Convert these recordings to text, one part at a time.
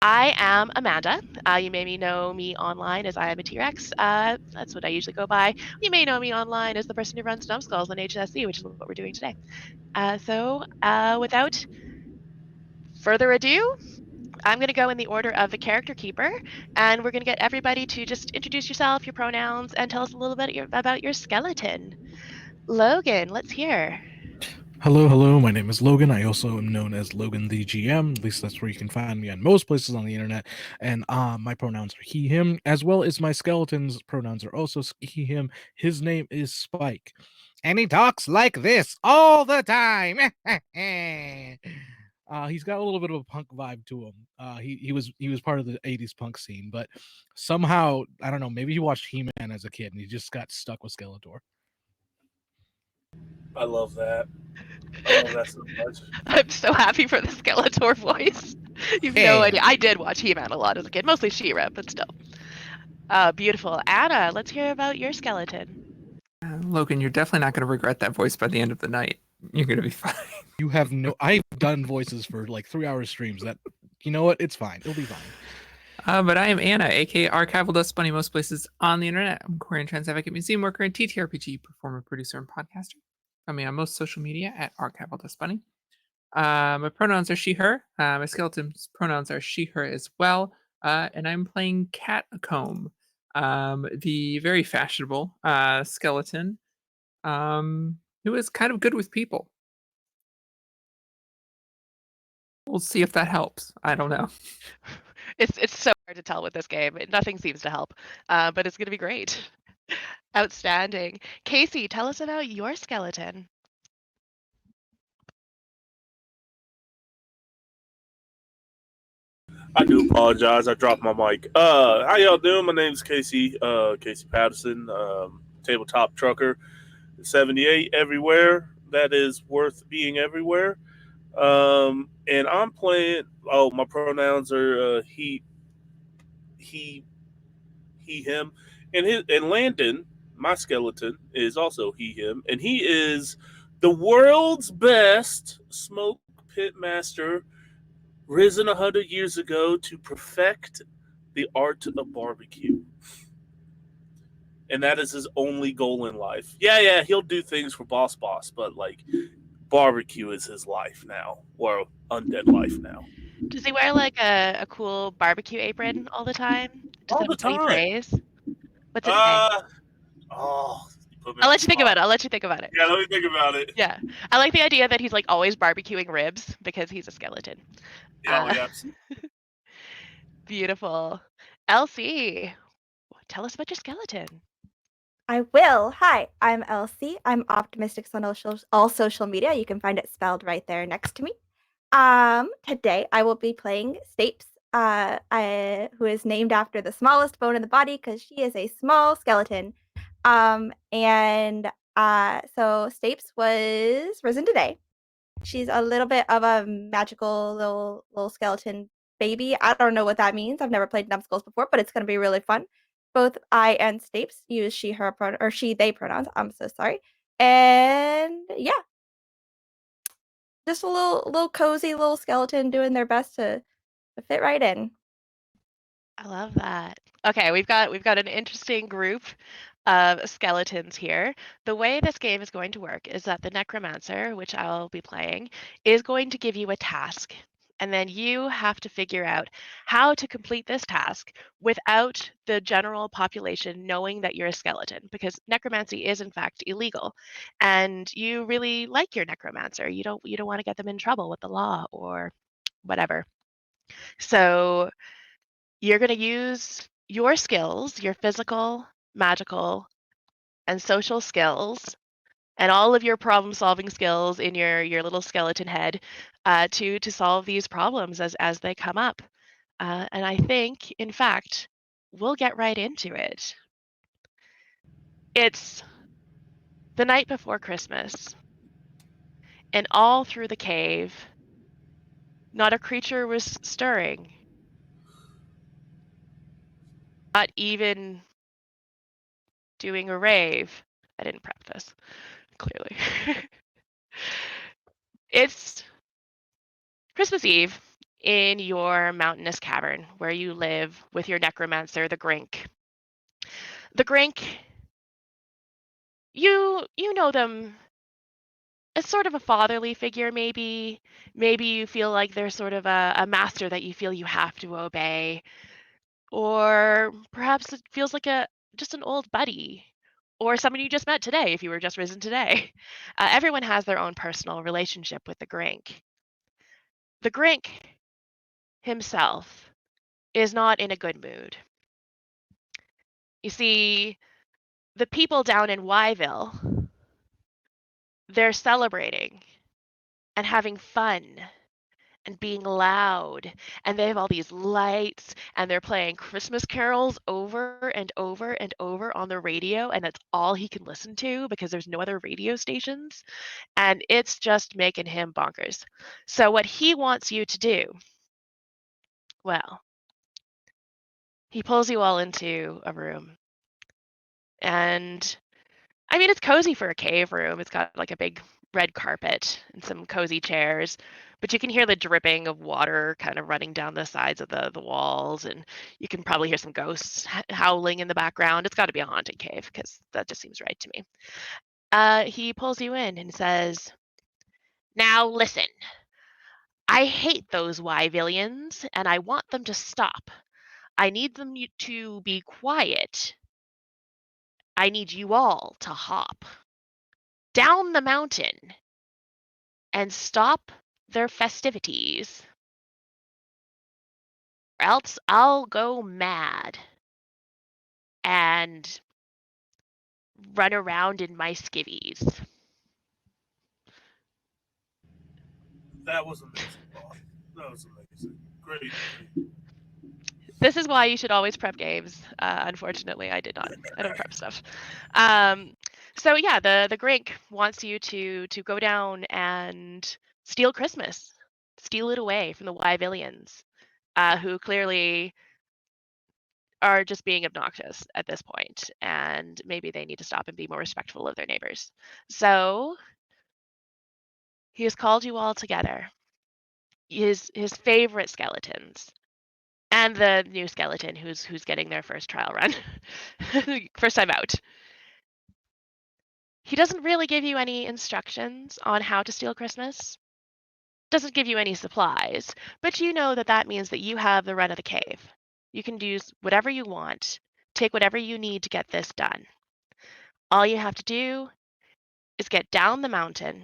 I am Amanda. You may know me online as I am a T-Rex. That's what I usually go by. You may know me online as the person who runs Numbskulls on HSC, which is what we're doing today. Without further ado, I'm going to go in the order of the character keeper, and we're going to get everybody to just introduce yourself, your pronouns, and tell us a little bit about your skeleton. Logan, let's hear. Hello. My name is Logan. I also am known as Logan the GM. At least that's where you can find me on most places on the internet. And my pronouns are he, him, as well as my skeleton's pronouns are also he, him. His name is Spike. And he talks like this all the time. He's got a little bit of a punk vibe to him. He was part of the '80s punk scene, but somehow I don't know. Maybe he watched He-Man as a kid and he just got stuck with Skeletor. I love that. I love that so much. I'm so happy for the Skeletor voice. You've no Yeah. idea. I did watch He-Man a lot as a kid, mostly She-Ra, but still. Beautiful. Anna, let's hear about your skeleton. Logan, you're definitely not going to regret that voice by the end of the night. You're going to be fine. You have no. I've done voices for like 3 hour streams. That you know what? It's fine. It'll be fine. But I am Anna, aka Archival Dust Bunny, most places on the internet. I'm Korean trans advocate, museum worker, and TTRPG performer, producer, and podcaster. Find me on most social media at Archival Dust Bunny. My pronouns are she/her. My skeleton's pronouns are she/her as well. And I'm playing Catacomb, the very fashionable skeleton, who is kind of good with people. We'll see if that helps. I don't know. It's so hard to tell with this game. Nothing seems to help, but it's going to be great. Outstanding. Casey, tell us about your skeleton. I do apologize. I dropped my mic. How y'all doing? My name's Casey. Casey Patterson. Tabletop trucker. 78 everywhere. That is worth being everywhere. And I'm playing. Oh, my pronouns are he, him, and Landon. My skeleton is also he, him, and he is the world's best smoke pit master, risen 100 years ago to perfect the art of barbecue. And that is his only goal in life. Yeah, he'll do things for boss, but like barbecue is his life now, or undead life now. Does he wear like a cool barbecue apron all the time? Does it All have the a funny time. phrase? What's it say? Uh you put me I'll on let the you think about spot. it. I'll let you think about it. Yeah, let me think about it. Yeah. I like the idea that he's like always barbecuing ribs because he's a skeleton. Yeah, Uh, yeah. Beautiful. Elsie, tell us about your skeleton. I will. Hi, I'm Elsie. I'm optimistic on all social media. You can find it spelled right there next to me. Today I will be playing Stapes, who is named after the smallest bone in the body because she is a small skeleton. So Stapes was risen today. She's a little bit of a magical little skeleton baby. I don't know what that means. I've never played Numbskulls before, but it's going to be really fun. Both I and Stapes use she/they pronouns. I'm so sorry. And yeah, just a little cozy little skeleton doing their best to fit right in. I love that. Okay, we've got an interesting group of skeletons here. The way this game is going to work is that the necromancer, which I'll be playing, is going to give you a task. And then you have to figure out how to complete this task without the general population knowing that you're a skeleton, because necromancy is in fact illegal. And you really like your necromancer. You don't want to get them in trouble with the law or whatever. So you're going to use your skills, your physical, magical, and social skills, and all of your problem-solving skills in your little skeleton head to solve these problems as they come up. And I think, in fact, we'll get right into it. It's the night before Christmas, and all through the cave, not a creature was stirring. Not even doing a rave. I didn't prep this, clearly. It's Christmas Eve, in your mountainous cavern where you live with your necromancer, the Grink. The Grink, you know them as sort of a fatherly figure, maybe. Maybe you feel like they're sort of a master that you feel you have to obey. Or perhaps it feels like just an old buddy. Or someone you just met today if you were just risen today. Everyone has their own personal relationship with the Grink. The Grink himself is not in a good mood. You see, the people down in Yville, they're celebrating and having fun and being loud, and they have all these lights, and they're playing Christmas carols over and over and over on the radio, and that's all he can listen to because there's no other radio stations, and it's just making him bonkers. So what he wants you to do, well, he pulls you all into a room, and I mean, it's cozy for a cave room. It's got like a big red carpet and some cozy chairs, but you can hear the dripping of water kind of running down the sides of the walls, and you can probably hear some ghosts howling in the background. It's got to be a haunted cave because that just seems right to me. He pulls you in and says, "Now listen, I hate those Yvillians, and I want them to stop. I need them to be quiet. I need you all to hop down the mountain and stop their festivities, or else I'll go mad and run around in my skivvies." That was amazing, boss. That was amazing. Great. This is why you should always prep games. Unfortunately, I did not. I don't prep stuff. Um, so yeah, the Grink wants you to go down and steal Christmas, steal it away from the Yvillians, who clearly are just being obnoxious at this point, and maybe they need to stop and be more respectful of their neighbors. So he has called you all together, his favorite skeletons, and the new skeleton who's getting their first trial run, first time out. He doesn't really give you any instructions on how to steal Christmas. Doesn't give you any supplies, but you know that that means that you have the run of the cave. You can do whatever you want, take whatever you need to get this done. All you have to do is get down the mountain,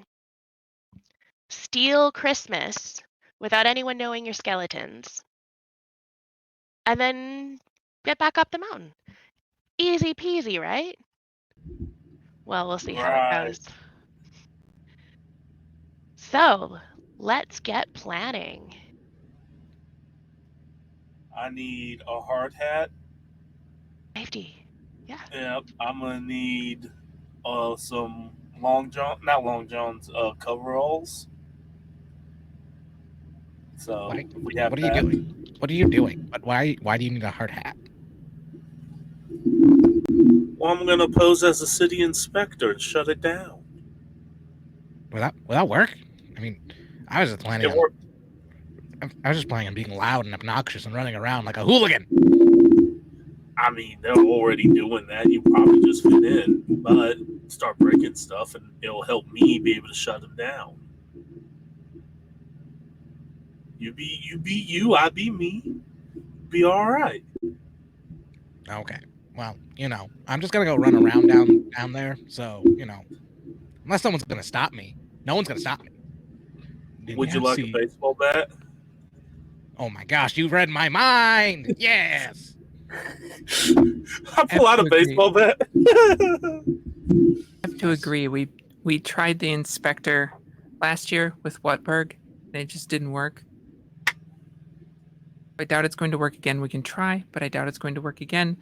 steal Christmas without anyone knowing your skeletons, and then get back up the mountain. Easy peasy, right? Well, we'll see how it Right. goes. So, let's get planning. I need a hard hat. Safety. Yeah. Yep. I'm gonna need some long john, not long johns, coveralls. So What are, we have what are you that. doing? What are you doing? Why do you need a hard hat? Well, I'm gonna pose as a city inspector and shut it down. Will that work? I mean, I was just planning It on worked. I was just planning on being loud and obnoxious and running around like a hooligan. I mean, they're already doing that. You probably just fit in, but start breaking stuff, and it'll help me be able to shut them down. You be you. I be me. Be all right. Okay. Well, I'm just gonna go run around down there. So, unless someone's gonna stop me, no one's gonna stop me. Didn't Would you you like a see? baseball bat? Oh my gosh, you've read my mind. Yes. I pull out a to agree. baseball bat. I have to agree. We tried the inspector last year with Watberg, and it just didn't work. I doubt it's going to work again. We can try, but I doubt it's going to work again.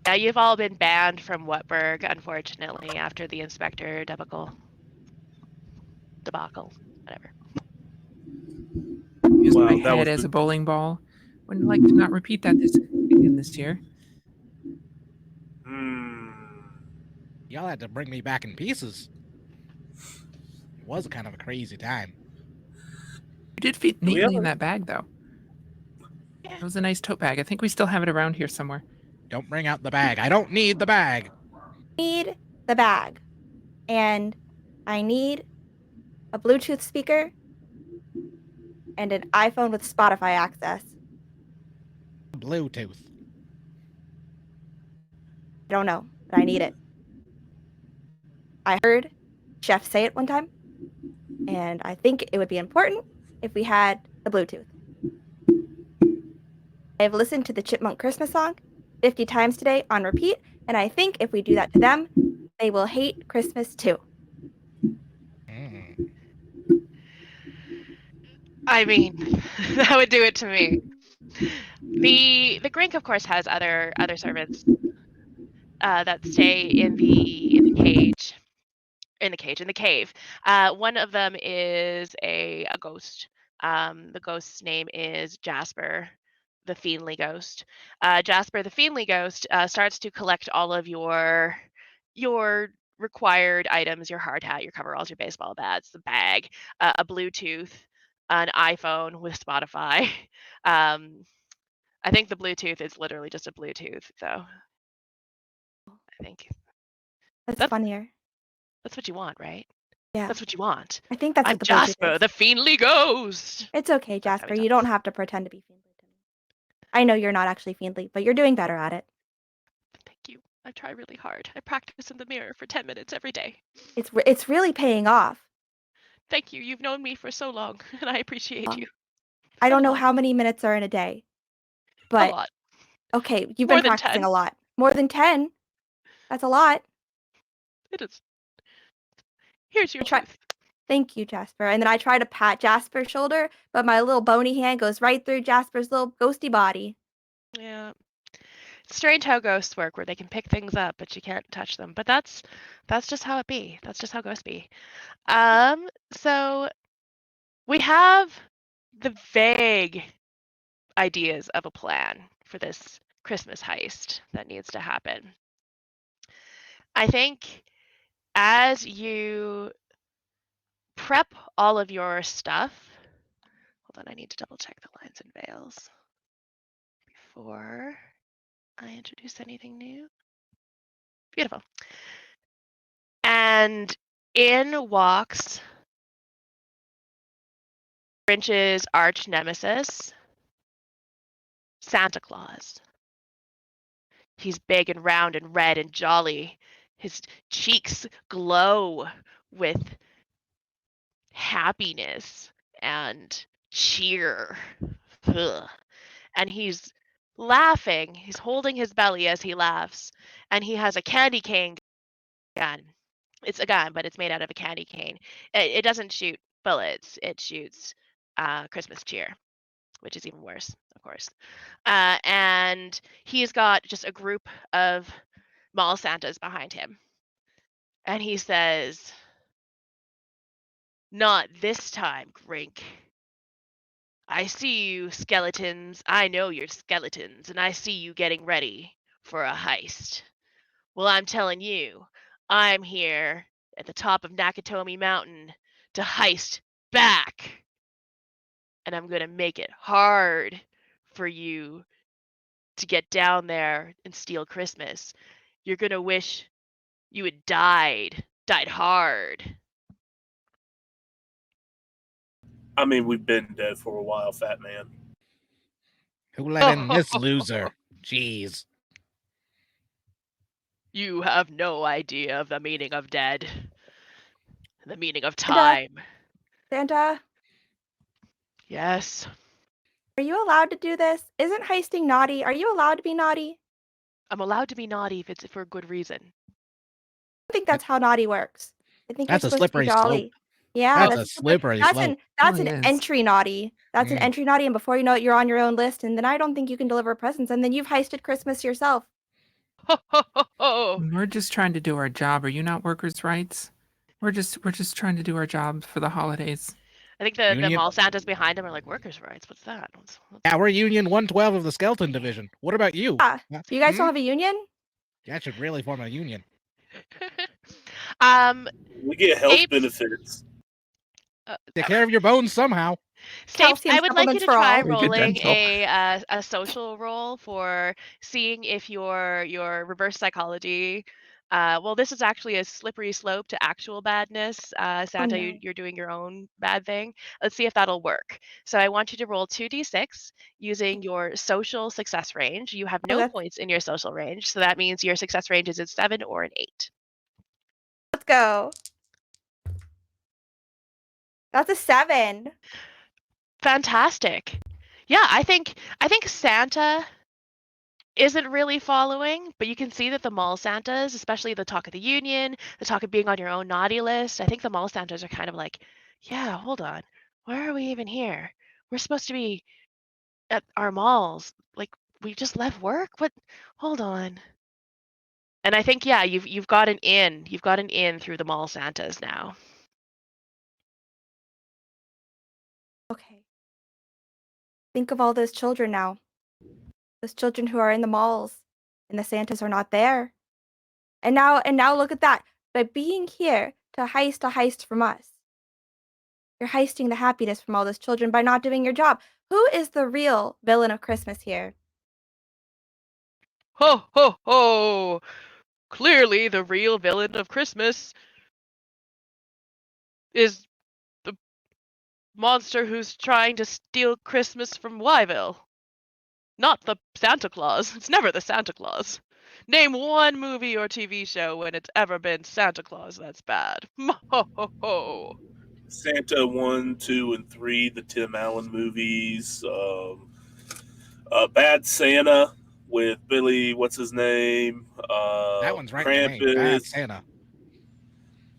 Yeah, you've all been banned from Wetberg, unfortunately, after the inspector debacle, whatever. Use my Wow, that head was as a bowling ball. Wouldn't like to not repeat that again this year. Y'all had to bring me back in pieces. It was kind of a crazy time. did fit we neatly in have that bag, though. Yeah. It was a nice tote bag. I think we still have it around here somewhere. Don't bring out the bag. I don't need the bag. Need the bag. And I need a Bluetooth speaker and an iPhone with Spotify access. Bluetooth. I don't know, but I need it. I heard Chef say it one time, and I think it would be important if we had the Bluetooth. I've listened to the Chipmunk Christmas song 50 times today on repeat, and I think if we do that to them, they will hate Christmas too. Mm. I mean, that would do it to me. The Grink, of course, has other servants that stay in the cage. In the cave. One of them is a ghost. The ghost's name is Jasper, the Fiendly ghost. Jasper, the Fiendly ghost, starts to collect all of your required items: your hard hat, your coveralls, your baseball bats, the bag, a Bluetooth, an iPhone with Spotify. I think the Bluetooth is literally just a Bluetooth, though. I think That's that's funnier. that's what you want, right? Yeah, That's what you want. I think that's I'm what the Bluetooth Jasper, is. the Fiendly ghost. It's okay, That's how Jasper. he You don't talks. have to pretend to be fiendly to me. I know you're not actually fiendly, but you're doing better at it. Thank you. I try really hard. I practice in the mirror for 10 minutes every day. It's really paying off. Thank you. You've known me for so long, and I appreciate you. I A don't know lot. how many minutes are in a day, A but lot. okay, you've More been than practicing 10. a lot. More than 10? That's a lot. It is. Here's your I try. tooth. Thank you, Jasper. And then I try to pat Jasper's shoulder, but my little bony hand goes right through Jasper's little ghosty body. Yeah. It's strange how ghosts work, where they can pick things up, but you can't touch them. But that's just how it be. That's just how ghosts be. So we have the vague ideas of a plan for this Christmas heist that needs to happen. I think as you prep all of your stuff, hold on, I need to double check the lines and veils before I introduce anything new. Beautiful. And in walks Grinch's arch nemesis, Santa Claus. He's big and round and red and jolly. His cheeks glow with happiness and cheer. Ugh. And he's laughing. He's holding his belly as he laughs. And he has a candy cane gun. It's a gun, but it's made out of a candy cane. It doesn't shoot bullets. It shoots Christmas cheer, which is even worse, of course. And he's got just a group of mall Santas behind him. And he says, "Not this time, Grink. I see you, skeletons. I know you're skeletons, and I see you getting ready for a heist. Well, I'm telling you, I'm here at the top of Nakatomi Mountain to heist back. And I'm going to make it hard for you to get down there and steal Christmas. You're going to wish you had died hard." I mean, we've been dead for a while, fat man. Who let in this loser? Jeez. You have no idea of the meaning of dead, the meaning of time. Santa, Yes, are you allowed to do this? Isn't heisting naughty? Are you allowed to be naughty? I'm allowed to be naughty if it's for a good reason. I think that's how naughty works. I think That's you're a supposed to be slippery slope. jolly. Yeah, That's a slippery slope. that's Really an is. entry naughty. That's an Mm. entry naughty, and before you know it, you're on your own list, and then I don't think you can deliver presents, and then you've heisted Christmas yourself. Ho, ho, ho, ho. We're just trying to do our job. Are you not workers' rights? We're just trying to do our job for the holidays. I think the Union? mall Santas behind him are like, workers' rights. What's that? What's Yeah, we're Union 112 of the Skeleton Division. What about you? Yeah. You guys don't Hmm? have a union? That should really form a union. We get health Apes. benefits. Take care of your bones somehow. Stapes, I Calcium would like you supplements to for try all. Very good rolling dental. a social roll for seeing if your reverse psychology. Well, this is actually a slippery slope to actual badness. Santa, no. you're doing your own bad thing. Let's see if that'll work. So I want you to roll 2d6 using your social success range. You have Oh, no that's points in your social range, so that means your success range is a 7 or an 8. let's go. That's a 7. Fantastic. Yeah, I think Santa isn't really following, but you can see that the mall Santas, especially the talk of the union, the talk of being on your own naughty list, I think the mall Santas are kind of like, yeah, hold on. Why are we even here? We're supposed to be at our malls. Like we just left work? What? Hold on. And I think yeah, you've got an in. You've got an in through the mall Santas now. Okay. Think of all those children now. Those children who are in the malls and the Santas are not there. And now look at that. By being here to heist a heist from us. You're heisting the happiness from all those children by not doing your job. Who is the real villain of Christmas here? Ho ho ho! Clearly the real villain of Christmas is the monster who's trying to steal Christmas from Wyville. Not the Santa Claus. It's never the Santa Claus. Name one movie or TV show when it's ever been Santa Claus that's bad. Ho ho ho. Santa 1, 2, and 3, the Tim Allen movies. Bad Santa with Billy, what's his name? That one's right in the name. Bad Krampus. Santa.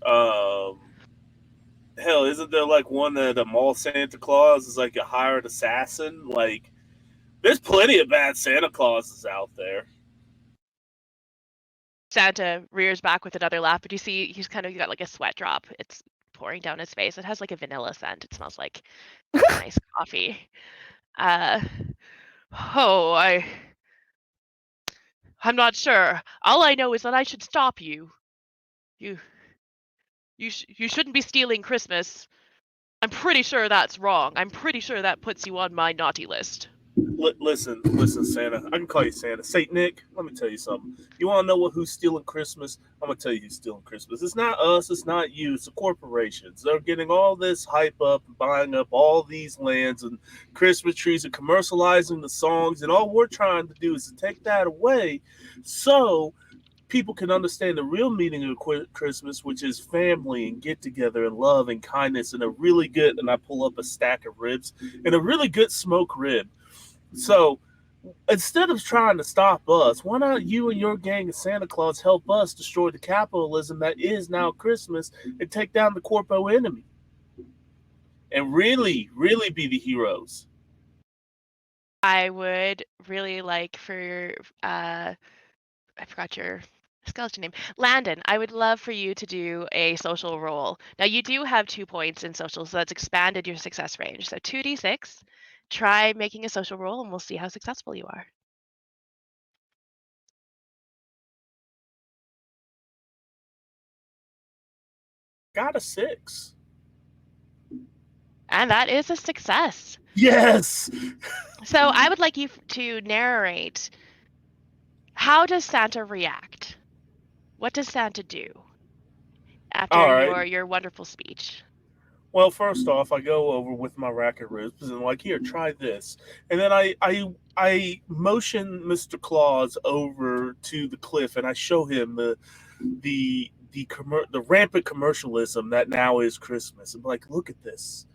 Um, hell, isn't there like one that a mall Santa Claus is like a hired assassin? Like, there's plenty of bad Santa Clauses out there. Santa rears back with another laugh, but you see he's kind of got like a sweat drop. It's pouring down his face. It has like a vanilla scent. It smells like nice coffee. Uh oh, I'm not sure. All I know is that I should stop you. You you shouldn't be stealing Christmas. I'm pretty sure that's wrong. I'm pretty sure that puts you on my naughty list. Listen, Santa. I can call you Santa. Saint Nick, let me tell you something. You want to know who's stealing Christmas? I'm gonna tell you who's stealing Christmas. It's not us. It's not you. It's the corporations. They're getting all this hype up, buying up all these lands and Christmas trees, and commercializing the songs. And all we're trying to do is to take that away, so people can understand the real meaning of Christmas, which is family and get together and love and kindness and a really good. And I pull up a stack of ribs and a really good smoked rib. So instead of trying to stop us, why not you and your gang of Santa Claus help us destroy the capitalism that is now Christmas and take down the corpo enemy and really, really be the heroes? I would really like for I forgot your skeleton name. Landon, I would love for you to do a social roll. Now you do have 2 points in social, so that's expanded your success range. So 2d6. Try making a social roll and we'll see how successful you are. Got a 6. And that is a success. Yes. So I would like you to narrate, how does Santa react? What does Santa do after All right. your wonderful speech? Well, first off, I go over with my rack of ribs and like, here, try this, and then I motion Mr. Claus over to the cliff, and I show him the rampant commercialism that now is Christmas. I'm like, look at this,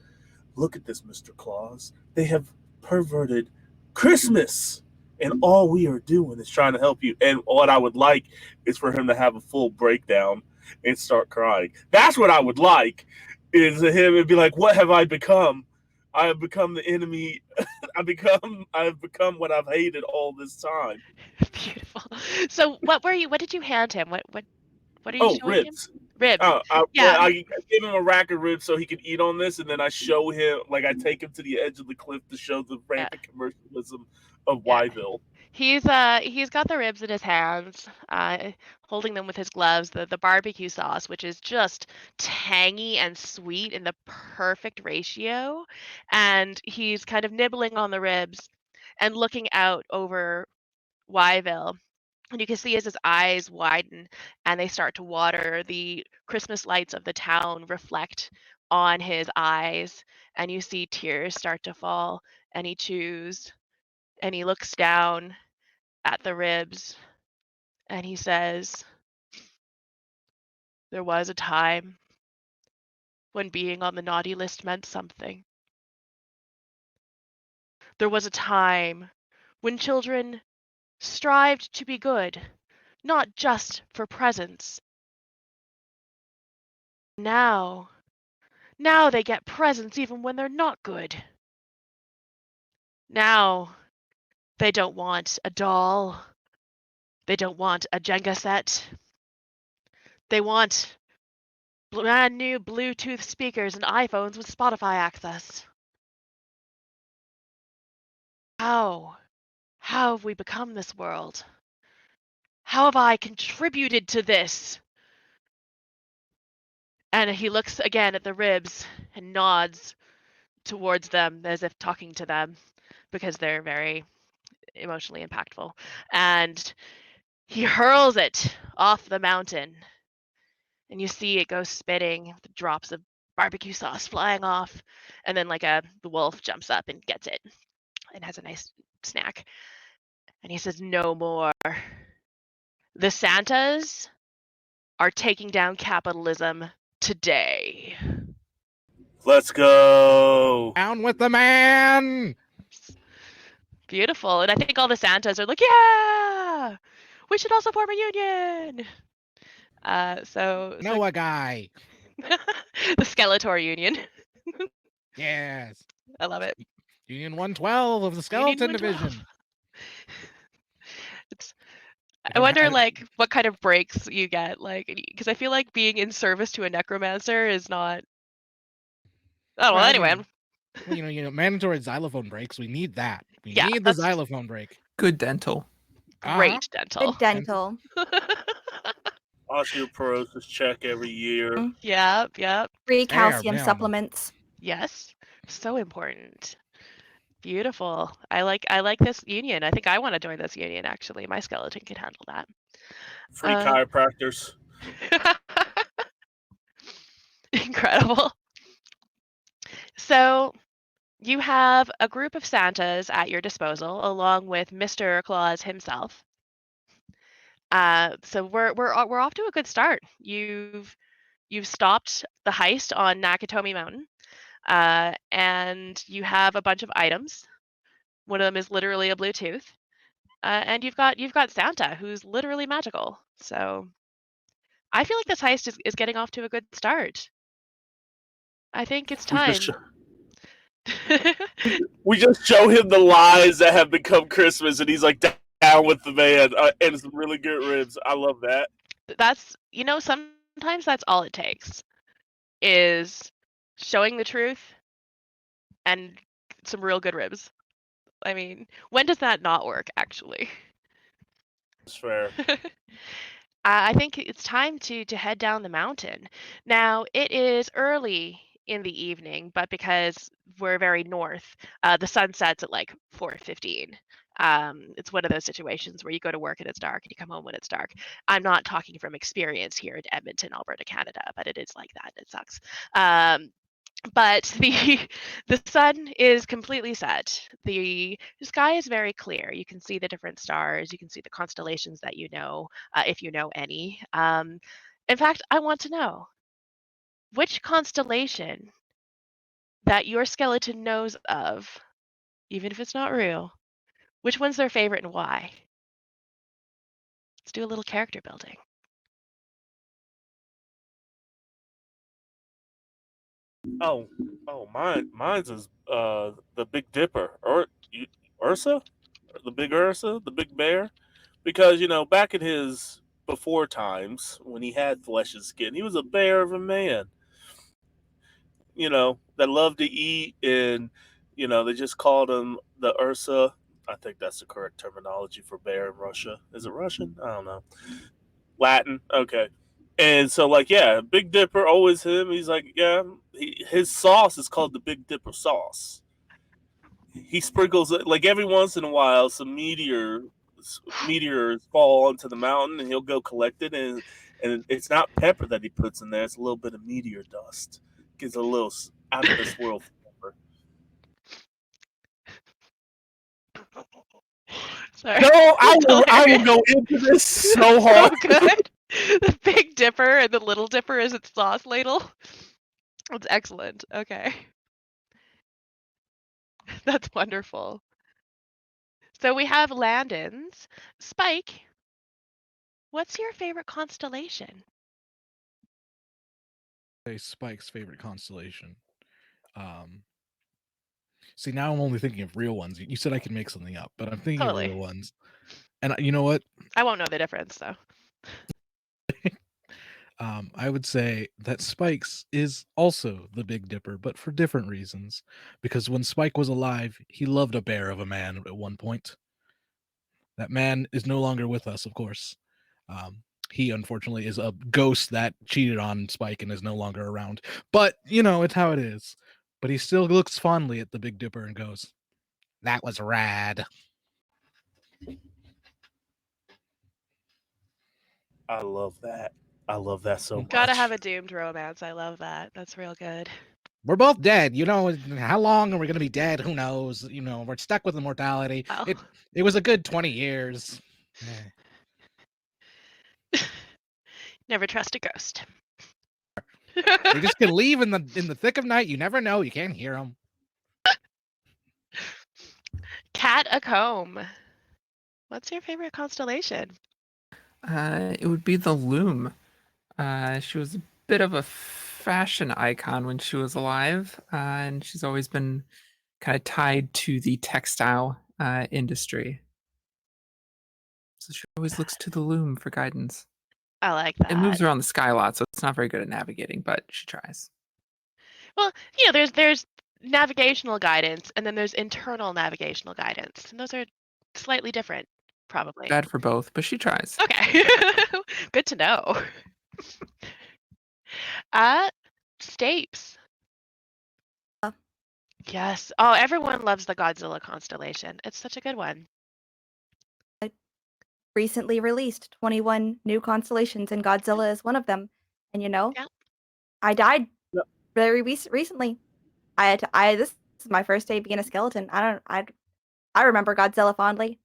Mr. Claus. They have perverted Christmas. And all we are doing is trying to help you. And what I would like is for him to have a full breakdown and start crying. That's what I would like, is him and be like, what have I become? I have become the enemy. I've become what I've hated all this time. Beautiful. So what did you hand him? What are you Oh, showing him? ribs. Ribs. I Yeah. give him a rack of ribs so he can eat on this, and then I show him, like, I take him to the edge of the cliff to show the Yeah. rampant commercialism of Yeah. Yville. He's got the ribs in his hands, holding them with his gloves, the barbecue sauce, which is just tangy and sweet in the perfect ratio. And he's kind of nibbling on the ribs and looking out over Yville. And you can see as his eyes widen and they start to water, the Christmas lights of the town reflect on his eyes, and you see tears start to fall, and he chews and he looks down at the ribs and he says, "There was a time when being on the naughty list meant something. There was a time when children strived to be good, not just for presents. Now, now they get presents even when they're not good. Now, they don't want a doll. They don't want a Jenga set. They want brand new Bluetooth speakers and iPhones with Spotify access. How? How have we become this world? How have I contributed to this?" And he looks again at the ribs and nods towards them as if talking to them because they're very emotionally impactful. And he hurls it off the mountain. And you see it go spitting, the drops of barbecue sauce flying off. And then the wolf jumps up and gets it and has a nice snack. And he says, "No more. The Santas are taking down capitalism today." Let's go. Down with the man. Beautiful. And I think all the Santas are like, "Yeah, we should also form a union." So Noah guy. the Skeletor Union. Yes. I love it. Union 112 of the Skeleton 112. Division. I wonder what kind of breaks you get, because I feel like being in service to a necromancer is not. Oh well. Anyway, mandatory xylophone breaks. We need that. We Yeah, need the xylophone break. Good dental. great dental. Good dental. Osteoporosis check every year. Yep. Free calcium Damn. supplements. Yes, so important. Beautiful. I like this union. I think I want to join this union. Actually, my skeleton can handle that. Free chiropractors. Incredible. So you have a group of Santas at your disposal, along with Mr. Claus himself. So we're off to a good start. You've stopped the heist on Nakatomi Mountain, and you have a bunch of items. One of them is literally a Bluetooth, and you've got Santa, who's literally magical. So I feel like this heist is getting off to a good start. I think it's time. We just show him the lies that have become Christmas, and he's like down with the man, and some really good ribs. I love that. That's sometimes that's all it takes, is showing the truth and some real good ribs. I mean, when does that not work, actually? It's fair. I think it's time to head down the mountain. Now, it is early in the evening, but because we're very north, the sun sets at like 4:15. It's one of those situations where you go to work and it's dark and you come home when it's dark. I'm not talking from experience here in Edmonton, Alberta, Canada, but it is like that. It sucks. But the sun is completely set. The sky is very clear. You can see the different stars. You can see the constellations that you know, if you know any. In fact, I want to know which constellation that your skeleton knows of, even if it's not real, which one's their favorite and why. Let's do a little character building. Oh, mine's is the Big Dipper, or Ursa, the Big Ursa, the Big Bear, because back in his before times when he had flesh and skin. He was a bear of a man, that loved to eat, and they just called him the Ursa. I think that's the correct terminology for bear in Russia. Is it Russian? I don't know. Latin. Okay. And so, like, yeah, Big Dipper, always him. He's like, yeah, his sauce is called the Big Dipper sauce. He sprinkles it like every once in a while. Some meteors fall onto the mountain, and he'll go collect it. And it's not pepper that he puts in there; it's a little bit of meteor dust. Gives a little out of this world flavor. Sorry. No, I will Hilarious. go into this so So hard. good. The Big Dipper and the Little Dipper is its sauce ladle. That's excellent. Okay. That's wonderful. So we have Landon's. Spike, what's your favorite constellation? Spike's favorite constellation. See, now I'm only thinking of real ones. You said I could make something up, but I'm thinking Totally. of real ones. And you know what? I won't know the difference, though. I would say that Spike's is also the Big Dipper, but for different reasons. Because when Spike was alive, he loved a bear of a man at one point. That man is no longer with us, of course. He unfortunately is a ghost that cheated on Spike and is no longer around. But, it's how it is. But he still looks fondly at the Big Dipper and goes, "That was rad." I love that. I love that so much. Gotta have a doomed romance. I love that. That's real good. We're both dead. How long are we going to be dead? Who knows? We're stuck with immortality. Oh. It was a good 20 years. Never trust a ghost. They just can leave in the thick of night. You never know. You can't hear them. Cat a comb. What's your favorite constellation? It would be the Loom. She was a bit of a fashion icon when she was alive, and she's always been kind of tied to the textile industry. So she always looks to the Loom for guidance. I like that. It moves around the sky a lot, so it's not very good at navigating, but she tries. Well, there's navigational guidance, and then there's internal navigational guidance, and those are slightly different, probably. Bad for both, but she tries. Okay. Good to know. Stapes. Yes. Oh, everyone loves the Godzilla constellation. It's such a good one. Recently released 21 new constellations, and Godzilla is one of them. And Yeah. I died Yep. very recently. This is my first day being a skeleton. I remember Godzilla fondly.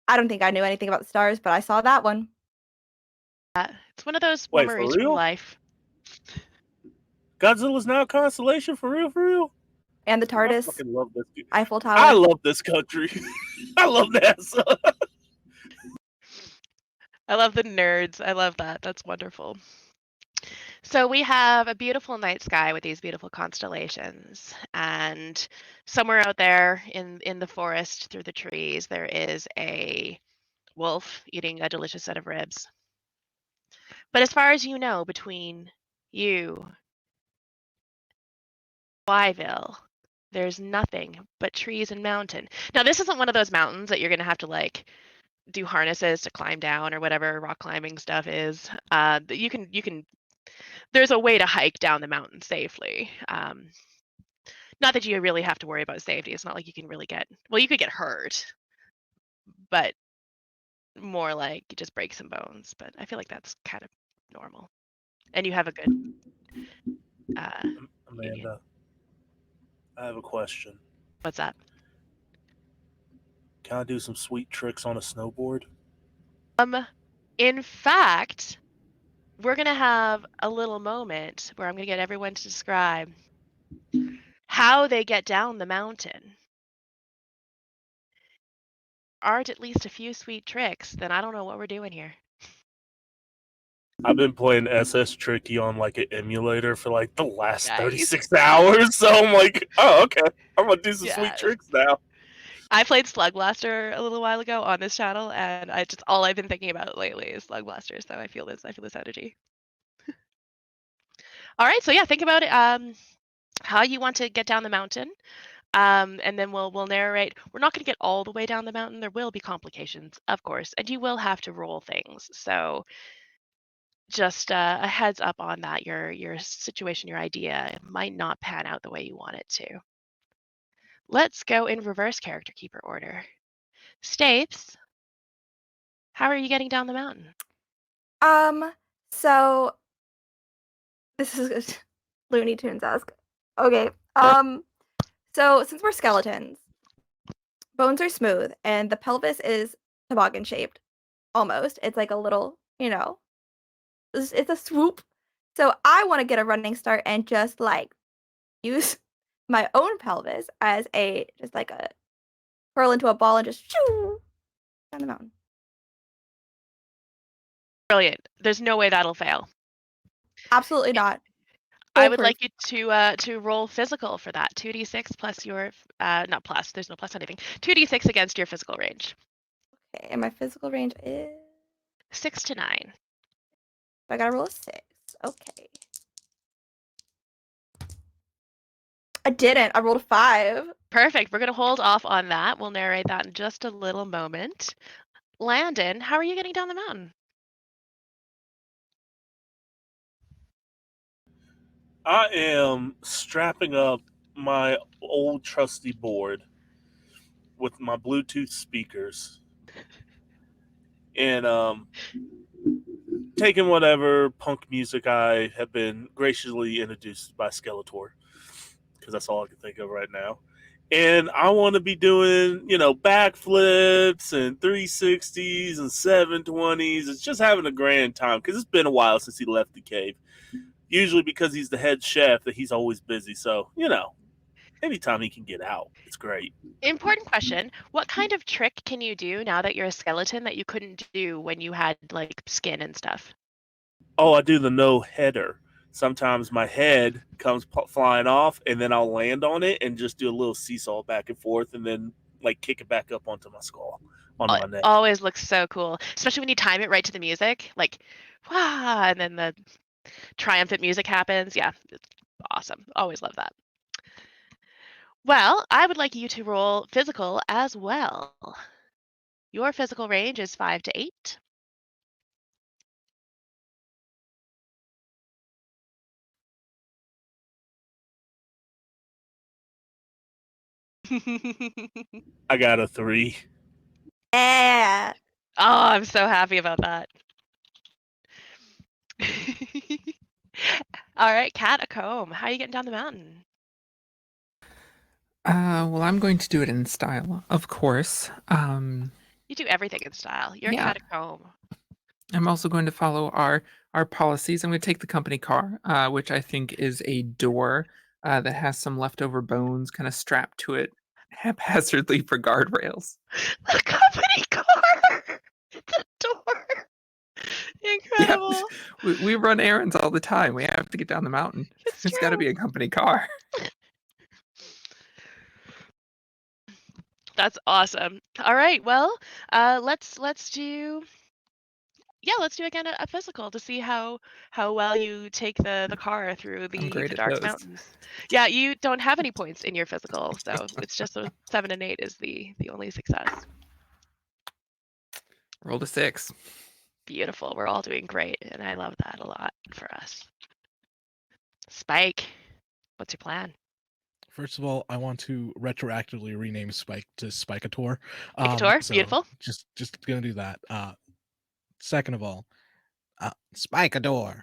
I don't think I knew anything about the stars, but I saw that one. It's one of those Wait, for memories from real? life. Godzilla's now a constellation for real, for real. And the I TARDIS, fucking love this. Eiffel Tower. I love this country. I love NASA. I love the nerds. I love that. That's wonderful. So we have a beautiful night sky with these beautiful constellations, and somewhere out there in the forest through the trees there is a wolf eating a delicious set of ribs. But as far as you know, between you, Yville, there's nothing but trees and mountain. Now this isn't one of those mountains that you're gonna have to like do harnesses to climb down or whatever rock climbing stuff is. You can. There's a way to hike down the mountain safely. Not that you really have to worry about safety. It's not like you can really you could get hurt, but more like you just break some bones. But I feel like that's kind of normal. And you have a good Amanda, I have a question. what's that? Can I do some sweet tricks on a snowboard? In fact, we're gonna have a little moment where I'm gonna get everyone to describe how they get down the mountain. Aren't at least a few sweet tricks, then I don't know what we're doing here. I've been playing SS Tricky on like an emulator for like the last Nice. 36 hours, so I'm like, oh, okay. I'm gonna do some Yeah. sweet tricks now. I played Slug Blaster a little while ago on this channel, and all I've been thinking about lately is Slug Blaster. So I feel this energy. All right, so yeah, think about it. How you want to get down the mountain. And then we'll narrate. We're not going to get all the way down the mountain. There will be complications, of course, and you will have to roll things. So just a heads up on that. Your situation, your idea might not pan out the way you want it to. Let's go in reverse character keeper order. Stapes, how are you getting down the mountain? So this is Looney Tunes esque. Okay. So since we're skeletons, bones are smooth and the pelvis is toboggan shaped. Almost. It's like a little, it's a swoop. So I want to get a running start and just like use my own pelvis as just like a curl into a ball and just shoo down the mountain. Brilliant. There's no way that'll fail. Absolutely not. I would Foolproof. like you to roll physical for that. 2d6 plus your not plus. There's no plus anything. 2d6 against your physical range. Okay, and my physical range is 6 to 9. I gotta roll a 6. Okay. I didn't. I rolled a 5. Perfect. We're gonna hold off on that. We'll narrate that in just a little moment. Landon, how are you getting down the mountain? I am strapping up my old trusty board with my Bluetooth speakers and taking whatever punk music I have been graciously introduced by Skeletor, because that's all I can think of right now. And I want to be doing, backflips and 360s and 720s. It's just having a grand time because it's been a while since he left the cave. Usually because he's the head chef that he's always busy. So, anytime he can get out, it's great. Important question. What kind of trick can you do now that you're a skeleton that you couldn't do when you had like skin and stuff? Oh, I do the no header. Sometimes my head comes flying off and then I'll land on it and just do a little seesaw back and forth and then like kick it back up onto my skull, onto my neck. Always looks so cool, especially when you time it right to the music, like, wow, and then the triumphant music happens. Yeah, it's awesome. Always love that. Well, I would like you to roll physical as well. Your physical range is 5 to 8. I got a 3. Yeah. Oh, I'm so happy about that. All right, Cat a comb. How are you getting down the mountain? Well, I'm going to do it in style, of course. You do everything in style. You're Yeah. Cat a comb. I'm also going to follow our policies. I'm going to take the company car, which I think is a door that has some leftover bones kind of strapped to it haphazardly for guardrails. The company car. The door. Incredible. Yeah, we run errands all the time. We have to get down the mountain. It's got to be a company car. That's awesome. All right, well, let's do again a physical to see how well you take the car through I'm the great at dark those. mountains. Yeah, you don't have any points in your physical, so it's just a 7 and 8 is the only success. Rolled a 6. Beautiful. We're all doing great, and I love that a lot for us. Spike, what's your plan? First of all, I want to retroactively rename Spike to Spikator. Spikator, So beautiful. Just gonna do that. Second of all, Spikador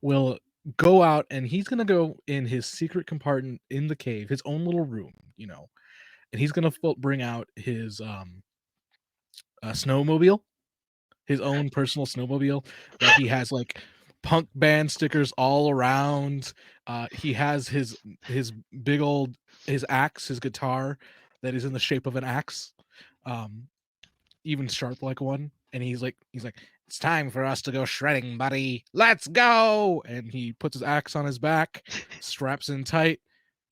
will go out and he's gonna go in his secret compartment in the cave, his own little room, and he's gonna bring out his snowmobile, his own personal snowmobile that he has like punk band stickers all around. He has his big old his axe, his guitar that is in the shape of an axe, even sharp like one. And he's like, it's time for us to go shredding, buddy. Let's go! And he puts his axe on his back, straps in tight,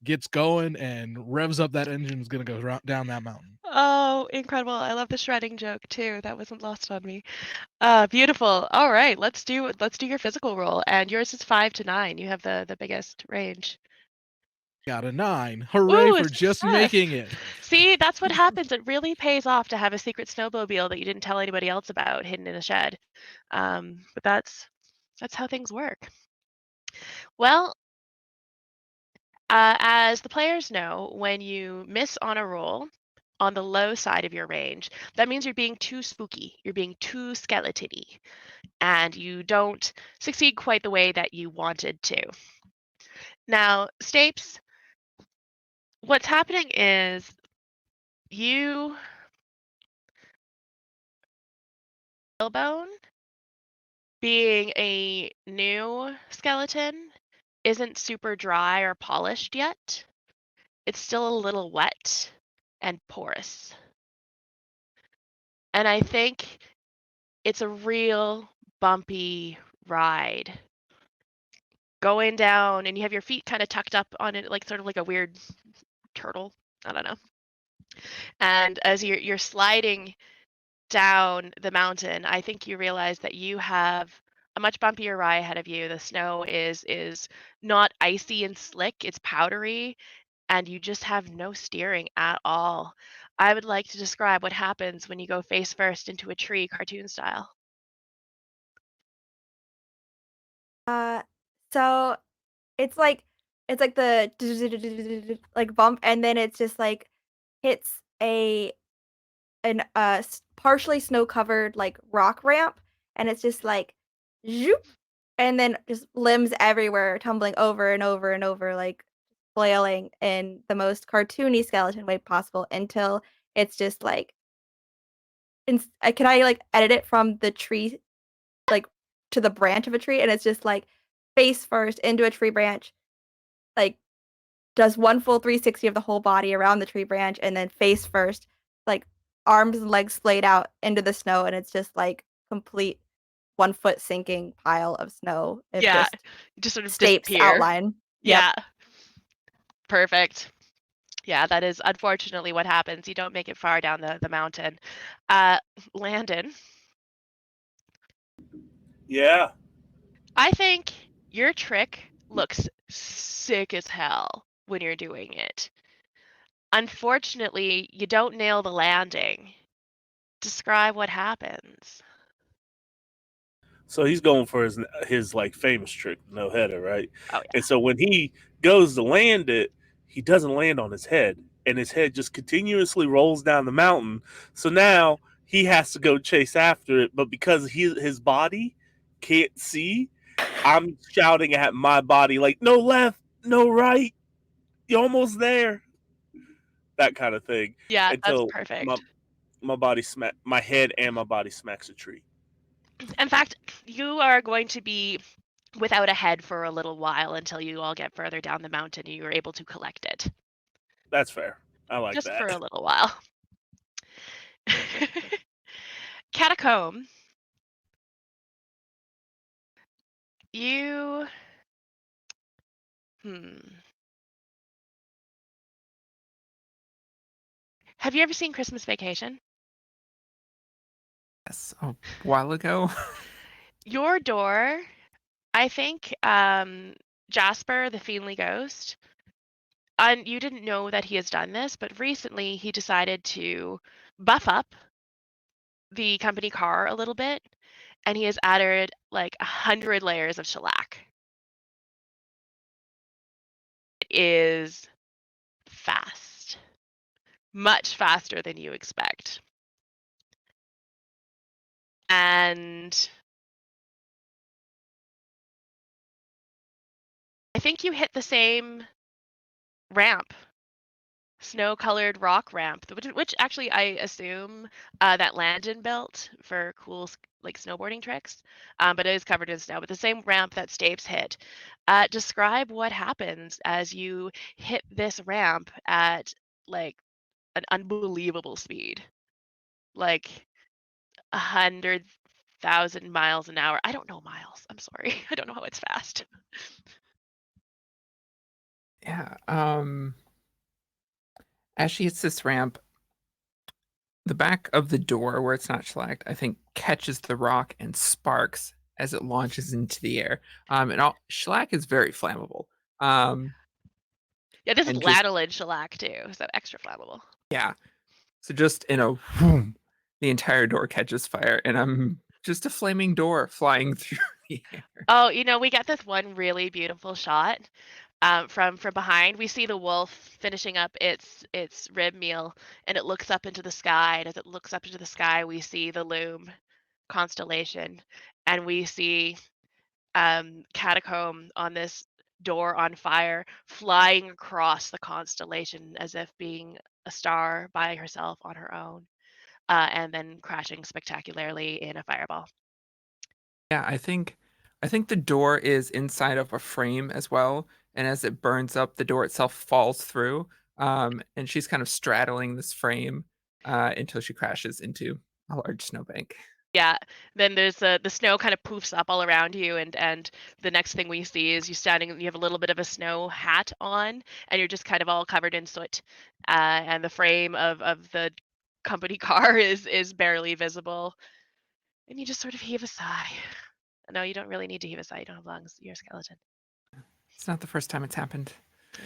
gets going and revs up that engine is going to go down that mountain. Oh, incredible. I love the shredding joke too. That wasn't lost on me. Beautiful. All right, let's do your physical roll. And yours is 5 to 9. You have the biggest range. Got a 9. Hooray Ooh, for just success. making it. See, that's what happens. It really pays off to have a secret snowmobile that you didn't tell anybody else about hidden in a shed. But that's how things work. Well, as the players know, when you miss on a roll on the low side of your range, that means you're being too spooky. You're being too skeleton-y, and you don't succeed quite the way that you wanted to. Now, Stapes, what's happening is you Tailbone, being a new skeleton, isn't super dry or polished yet. It's still a little wet and porous. And I think it's a real bumpy ride. Going down, and you have your feet kind of tucked up on it, like sort of like a weird turtle. I don't know. And as you're sliding down the mountain, I think you realize that you have a much bumpier ride ahead of you. The snow is not icy and slick, it's powdery, and you just have no steering at all. I would like to describe what happens when you go face first into a tree, cartoon style. So it's like the like bump, and then it's just like hits an partially snow covered like rock ramp, and it's just like zoop, and then just limbs everywhere, tumbling over and over and over, like flailing in the most cartoony skeleton way possible until it's just like. Can I like edit it from the tree like to the branch of a tree, and it's just like face first into a tree branch, like does one full 360 of the whole body around the tree branch, and then face first, like arms and legs splayed out into the snow, and it's just like complete 1 foot sinking pile of snow. If Yeah, just just sort of Stapes disappear. outline. Yep. Yeah, perfect. Yeah, that is unfortunately what happens. You don't make it far down the mountain. Landon, Yeah. I think your trick looks sick as hell when you're doing it. Unfortunately, you don't nail the landing. Describe what happens. So he's going for his like famous trick, no header, right? Oh And so when he goes to land it, he doesn't land on his head, and his head just continuously rolls down the mountain. So now he has to go chase after it, but because his body can't see, I'm shouting at my body like, "No left, no right, you're almost there." That kind of thing yeah, that's until my perfect. my body my head and my body smacks a tree. In fact, you are going to be without a head for a little while until you all get further down the mountain and you are able to collect it. That's fair. I like Just that. for a little while. Catacomb, you. Have you ever seen Christmas Vacation? Yes, a while ago. Your door, I think, Jasper, the Fiendly Ghost, and you didn't know that he has done this, but recently he decided to buff up the company car a little bit, and he has added like 100 layers of shellac. It is fast, much faster than you expect. And I think you hit the same ramp, snow-colored rock ramp, which actually I assume that Landon built for cool like snowboarding tricks, but it is covered in snow. But the same ramp that Stapes hit. Describe what happens as you hit this ramp at like an unbelievable speed, like 100,000 miles an hour. I don't know miles. I'm sorry. I don't know how it's fast. Yeah. As she hits this ramp, the back of the door where it's not shellacked, I think, catches the rock and sparks as it launches into the air. Shellac is very flammable. Yeah, this is And just lanolin shellac too, so extra flammable. yeah. So just in a whoom, the entire door catches fire, and I'm just a flaming door flying through the air. Oh, we get this one really beautiful shot from behind. We see the wolf finishing up its rib meal, and it looks up into the sky. And as it looks up into the sky, we see the loom constellation, and we see Catacomb on this door on fire, flying across the constellation as if being a star by herself on her own, and then crashing spectacularly in a fireball. Yeah, I think the door is inside of a frame as well, and as it burns up, the door itself falls through. And she's kind of straddling this frame until she crashes into a large snowbank. Yeah, then there's the snow kind of poofs up all around you, and the next thing we see is you have a little bit of a snow hat on, and you're just kind of all covered in soot, and the frame of the company car is barely visible, and you just sort of heave a sigh. No, you don't really need to heave a sigh. You don't have lungs. You're a skeleton. It's not the first time it's happened. Yeah.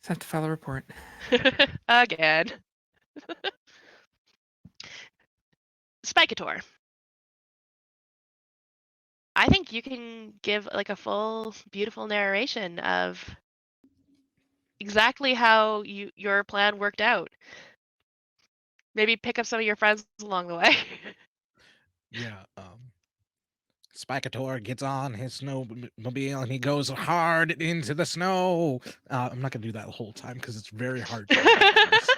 Just have to file a report. Again. Spikeator. I think you can give like a full, beautiful narration of exactly how your plan worked out. Maybe pick up some of your friends along the way. Yeah. Spikeator gets on his snowmobile and he goes hard into the snow. I'm not gonna do that the whole time because it's very hard to do that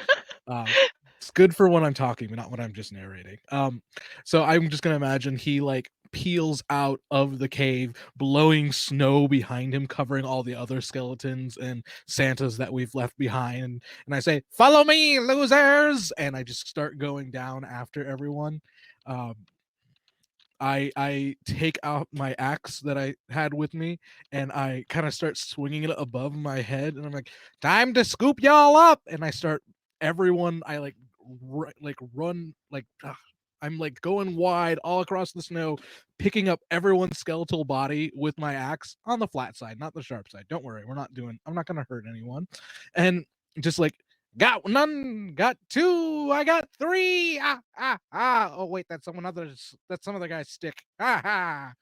voice. It's good for when I'm talking, but not when I'm just narrating. So I'm just gonna imagine he like peels out of the cave, blowing snow behind him, covering all the other skeletons and Santas that we've left behind. And I say, "Follow me, losers!" And I just start going down after everyone. I take out my axe that I had with me and I kind of start swinging it above my head and I'm like, time to scoop y'all up, and I start everyone I like run like I'm like going wide all across the snow, picking up everyone's skeletal body with my axe on the flat side, not the sharp side. Don't worry, I'm not gonna hurt anyone. And just like, got none, got two, I got three. Oh wait, that's some other guy's stick. And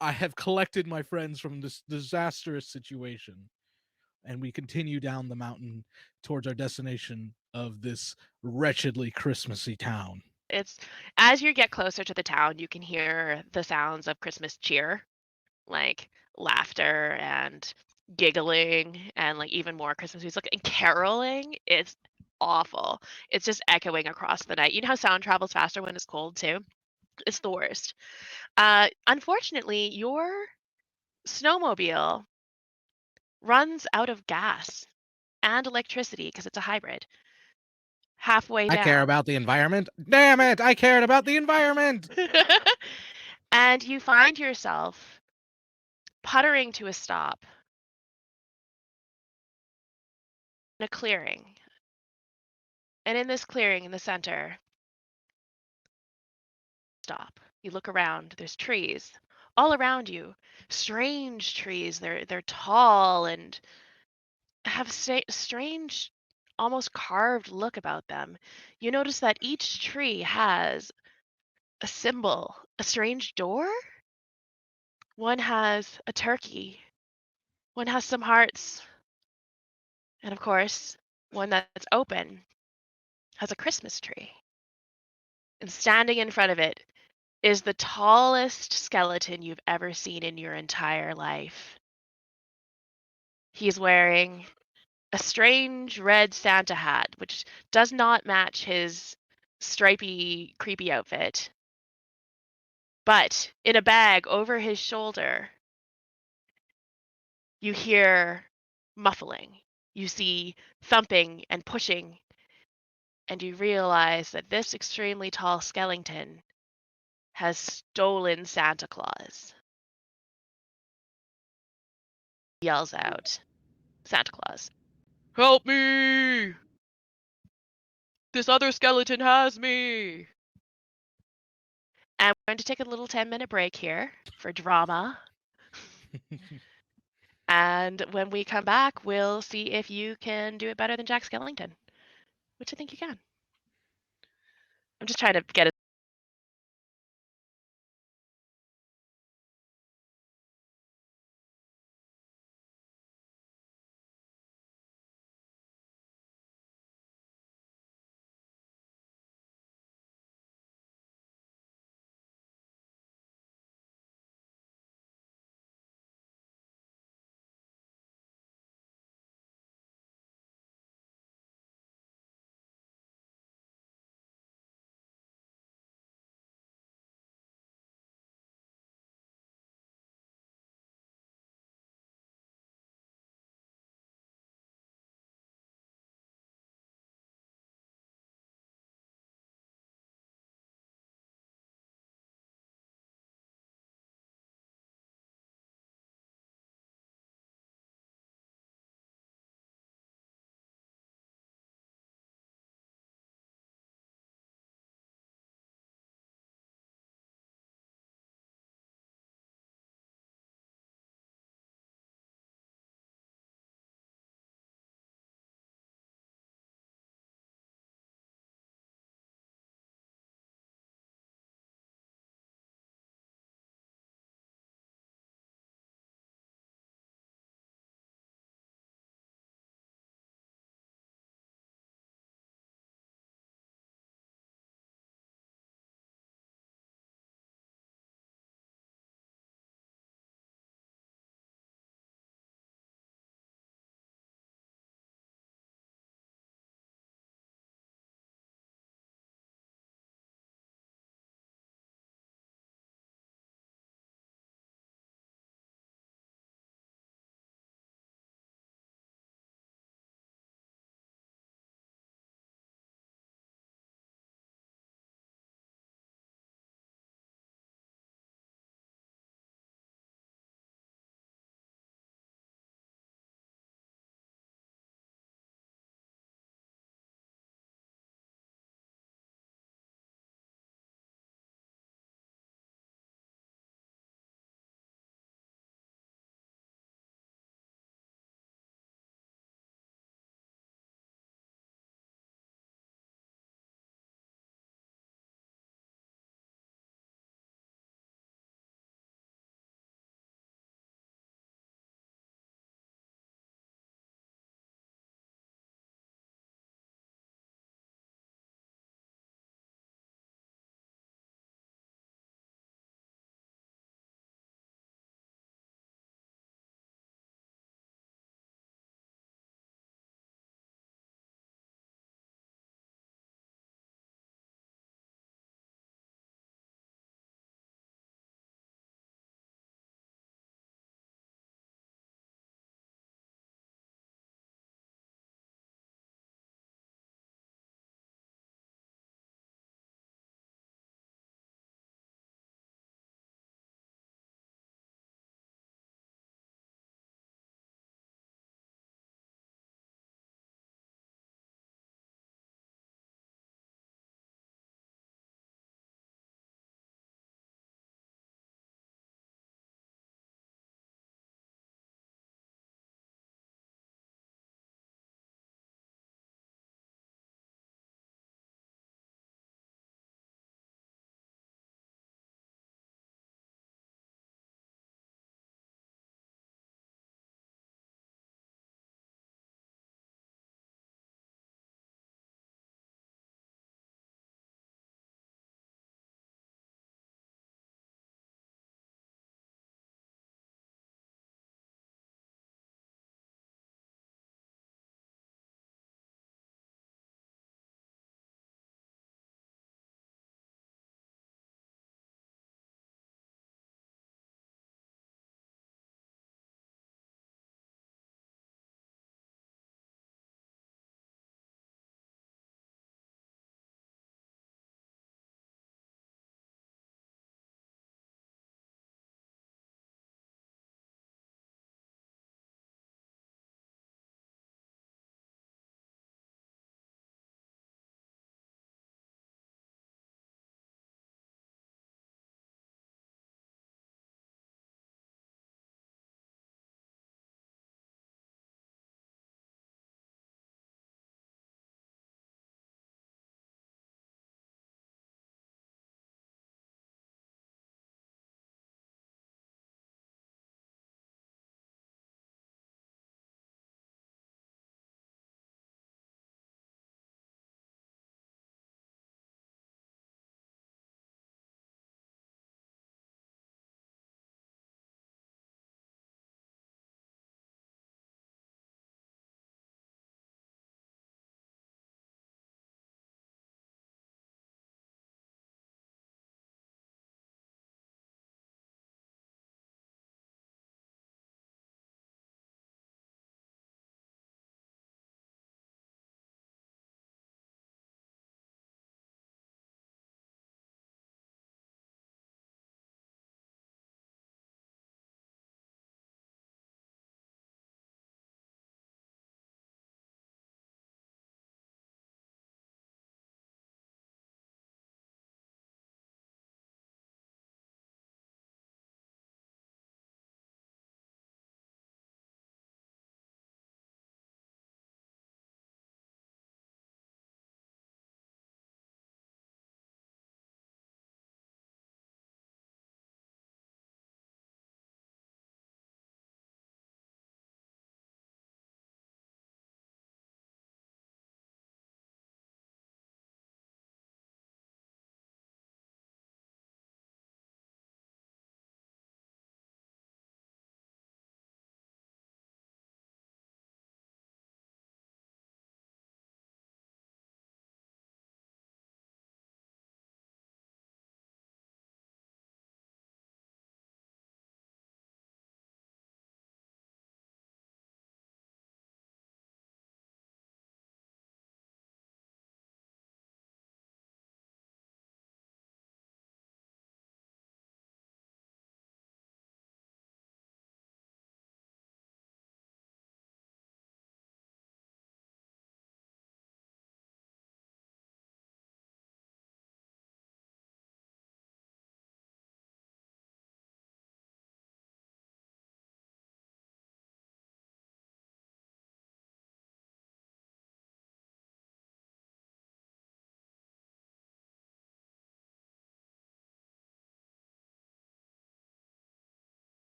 I have collected my friends from this disastrous situation, and we continue down the mountain towards our destination of this wretchedly Christmassy town. It's as you get closer to the town, you can hear the sounds of Christmas cheer, like laughter and giggling and like even more Christmas music and caroling. It's awful. It's just echoing across the night. You know how sound travels faster when it's cold too? It's the worst. Unfortunately, your snowmobile runs out of gas and electricity because it's a hybrid halfway I care down. about the environment. Damn it, I cared about the environment. And you find yourself puttering to a stop in a clearing. And in this clearing in the center, stop. You look around, there's trees all around you. Strange trees. They're tall and have strange almost carved look about them. You notice that each tree has a symbol, a strange door. One has a turkey, one has some hearts, and of course, one that's open has a Christmas tree. And standing in front of it is the tallest skeleton you've ever seen in your entire life. He's wearing a strange red Santa hat, which does not match his stripy, creepy outfit. But in a bag over his shoulder, you hear muffling. You see thumping and pushing, and you realize that this extremely tall skeleton has stolen Santa Claus. yells out, Santa Claus, "Help me! This other skeleton has me!" And we're going to take a little 10-minute break here for drama. And when we come back, we'll see if you can do it better than Jack Skellington, which I think you can. I'm just trying to get it.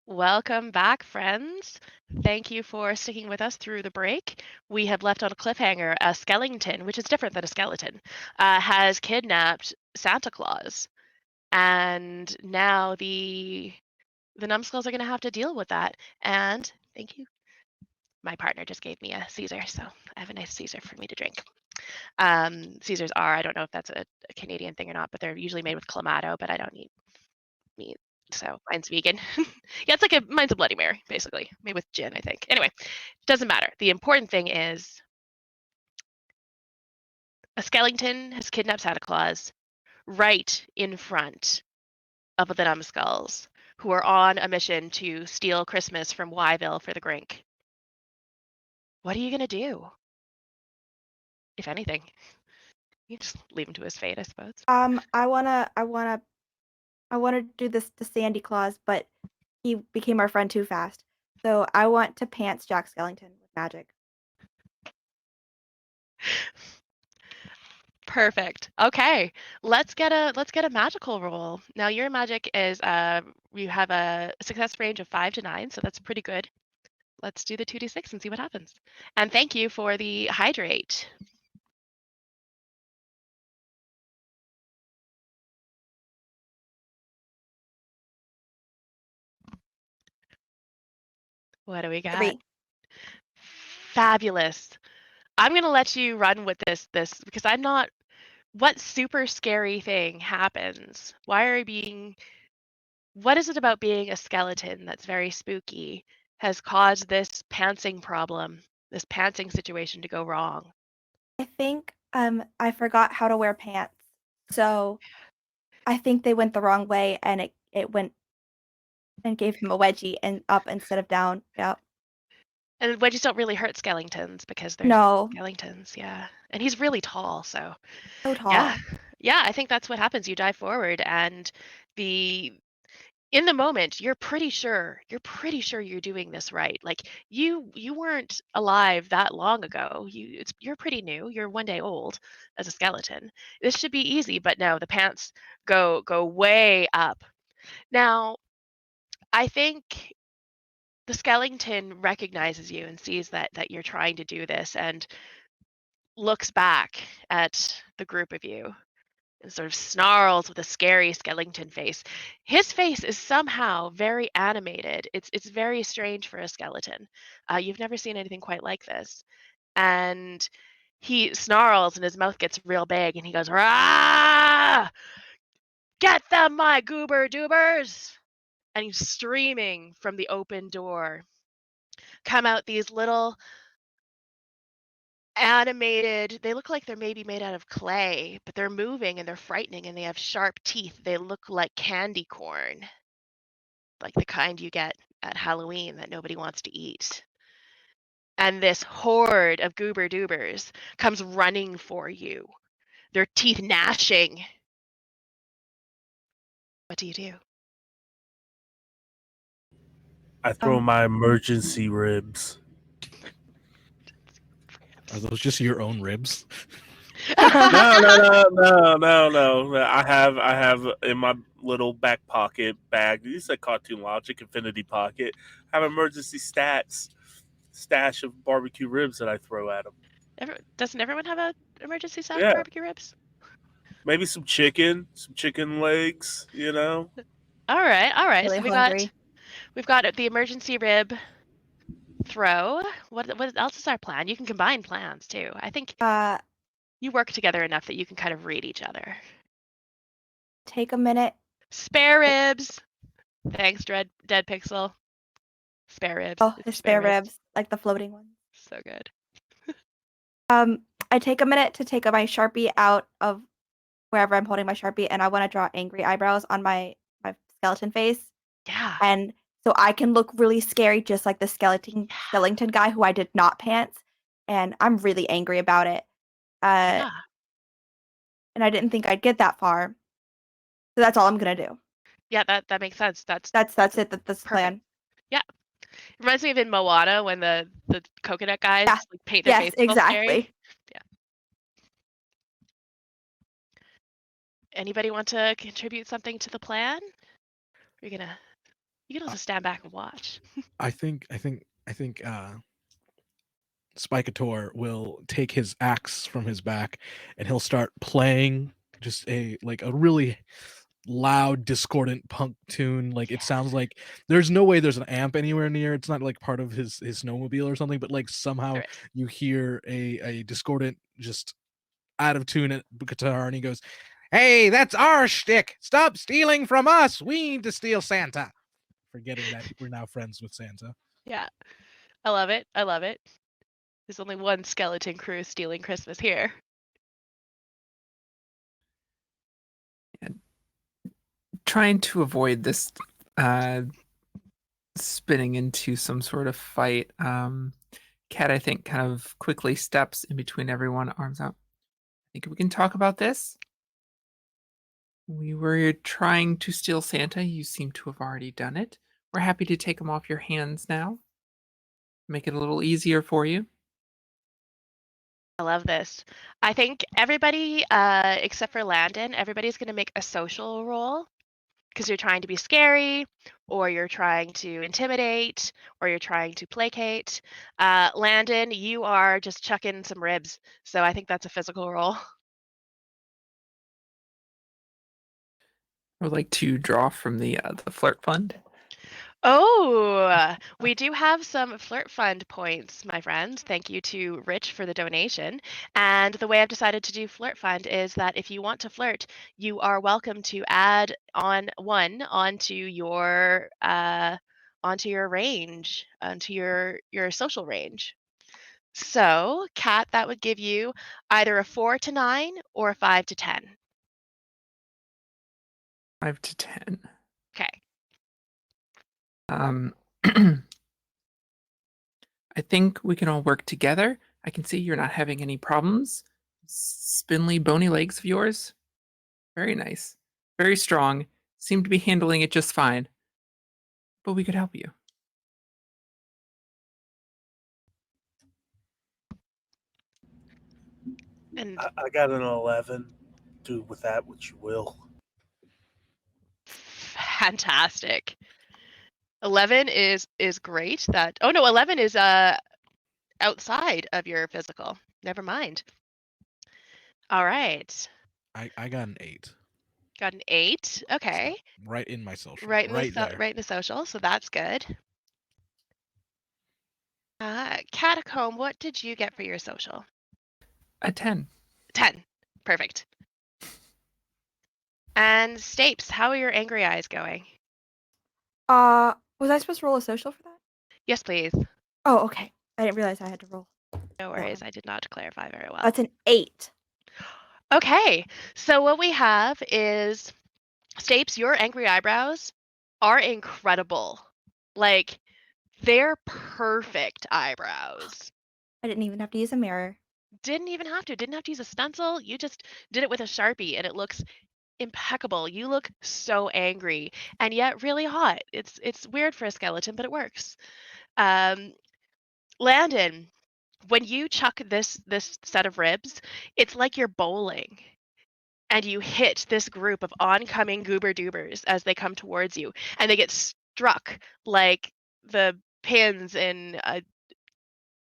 Welcome back, friends. Thank you for sticking with us through the break. We have left on a cliffhanger. A skeleton, which is different than a skeleton, has kidnapped Santa Claus, and now the Numbskulls are going to have to deal with that. And thank you. My partner just gave me a Caesar, so I have a nice Caesar for me to drink. Caesars are, I don't know if that's a Canadian thing or not, but they're usually made with Clamato, but I don't eat meat, so mine's vegan. Yeah, it's like mine's a Bloody Mary, basically, made with gin, I think. Anyway, doesn't matter. The important thing is a skeleton has kidnapped Santa Claus right in front of the Numbskulls, who are on a mission to steal Christmas from Wyville for the Grink. What are you gonna do? If anything, you just leave him to his fate, I suppose. I wanna do this to Sandy Claus, but he became our friend too fast. So I want to pants Jack Skellington with magic. Perfect. Okay, let's get a magical roll. Now your magic is you have a success range of 5 to 9, so that's pretty good. Let's do the 2d6 and see what happens. And thank you for the hydrate. What do we got? 3. Fabulous. I'm gonna let you run with this because I'm not. What super scary thing happens? Why are you being? What is it about being a skeleton that's very spooky has caused this pantsing problem, this pantsing situation to go wrong? I think I forgot how to wear pants. So I think they went the wrong way and it went and gave him a wedgie and up instead of down. Yep. And wedgies don't really hurt skeletons because they're No, skeletons, yeah. And he's really tall, so so yeah. tall. Yeah, I think that's what happens. You dive forward and the in the moment you're pretty sure you're doing this right. Like you weren't alive that long ago. You're pretty new. You're 1 day old as a skeleton. This should be easy, but no, the pants go way up. Now, I think the skeleton recognizes you and sees that you're trying to do this and looks back at the group of you and sort of snarls with a scary skeleton face. His face is somehow very animated. It's very strange for a skeleton. You've never seen anything quite like this. And he snarls and his mouth gets real big and he goes, "Rah! Get them, my goober doobers!" And he's streaming from the open door. Come out these little animated, they look like they're maybe made out of clay, but they're moving and they're frightening and they have sharp teeth. They look like candy corn, like the kind you get at Halloween that nobody wants to eat. And this horde of goober doobers comes running for you, their teeth gnashing. What do you do? I throw my emergency ribs. Are those just your own ribs? No. I have in my little back pocket bag. You said Cartoon Logic Infinity Pocket. I have emergency stash of barbecue ribs that I throw at them. Doesn't everyone have a emergency stash Yeah. barbecue ribs? Maybe some chicken legs. You know. All right. Really So hungry. we've got the emergency rib throw. What else is our plan? You can combine plans too. I think you work together enough that you can kind of read each other. Take a minute. Spare ribs. Thanks, Dead Pixel. Spare ribs. Oh, It's the spare ribs, like the floating ones. So good. I take a minute to take my Sharpie out of wherever I'm holding my Sharpie, and I want to draw angry eyebrows on my skeleton face, Yeah. and so I can look really scary, just like the skeleton guy who I did not pants, and I'm really angry about it. Yeah. And I didn't think I'd get that far, so that's all I'm gonna do. Yeah, that makes sense. That's it. That's the plan. Yeah. Reminds me of in Moana when the coconut guys Yeah. like paint their Yes, faces all scary. exactly. Yeah. Anybody want to contribute something to the plan? You're gonna You can also stand back and watch. I think Spikator will take his axe from his back and he'll start playing just a really loud discordant punk tune. Like it sounds like there's no way there's an amp anywhere near. It's not like part of his snowmobile or something, but like somehow There is. you hear a discordant, just out of tune guitar, and he goes, "Hey, that's our shtick. Stop stealing from us. We need to steal Santa." Forgetting that we're now friends with Santa. Yeah. I love it. I love it. There's only one skeleton crew stealing Christmas here. Trying to avoid this spinning into some sort of fight, Cat, I think, kind of quickly steps in between everyone, arms out. I think we can talk about this. We were trying to steal Santa. You seem to have already done it. We're happy to take him off your hands now. Make it a little easier for you. I love this. I think everybody, except for Landon, everybody's going to make a social roll because you're trying to be scary, or you're trying to intimidate, or you're trying to placate. Landon, you are just chucking some ribs, so I think that's a physical roll. I would like to draw from the flirt fund. Oh, we do have some flirt fund points, my friend. Thank you to Rich for the donation. And the way I've decided to do flirt fund is that if you want to flirt, you are welcome to add on one onto your range, onto your social range. So, Kat, that would give you either a 4 to 9 or a 5 to 10. 5 to 10. Okay. I think we can all work together. I can see you're not having any problems. Spindly, bony legs of yours. Very nice. Very strong. Seem to be handling it just fine. But we could help you. And I got an 11. Do with that what you will. fantastic. 11 is great. 11 is outside of your physical. Never mind. All right. I got an 8. Got an 8. Okay. So, right in my social. Right in there. right in the social, so that's good. Catacomb, what did you get for your social? A 10. 10. Perfect. And Stapes, how are your angry eyes going? Was I supposed to roll a social for that? Yes, please. Oh, okay. I didn't realize I had to roll. No worries. I did not clarify very well. That's an 8. Okay. So what we have is Stapes, your angry eyebrows are incredible. Like, they're perfect eyebrows. I didn't even have to use a mirror. Didn't even have to. Didn't have to use a stencil. You just did it with a Sharpie and it looks impeccable. You look so angry and yet really hot. It's weird for a skeleton, but it works. Landon, when you chuck this set of ribs, it's like you're bowling. And you hit this group of oncoming goober doobers as they come towards you, and they get struck like the pins in a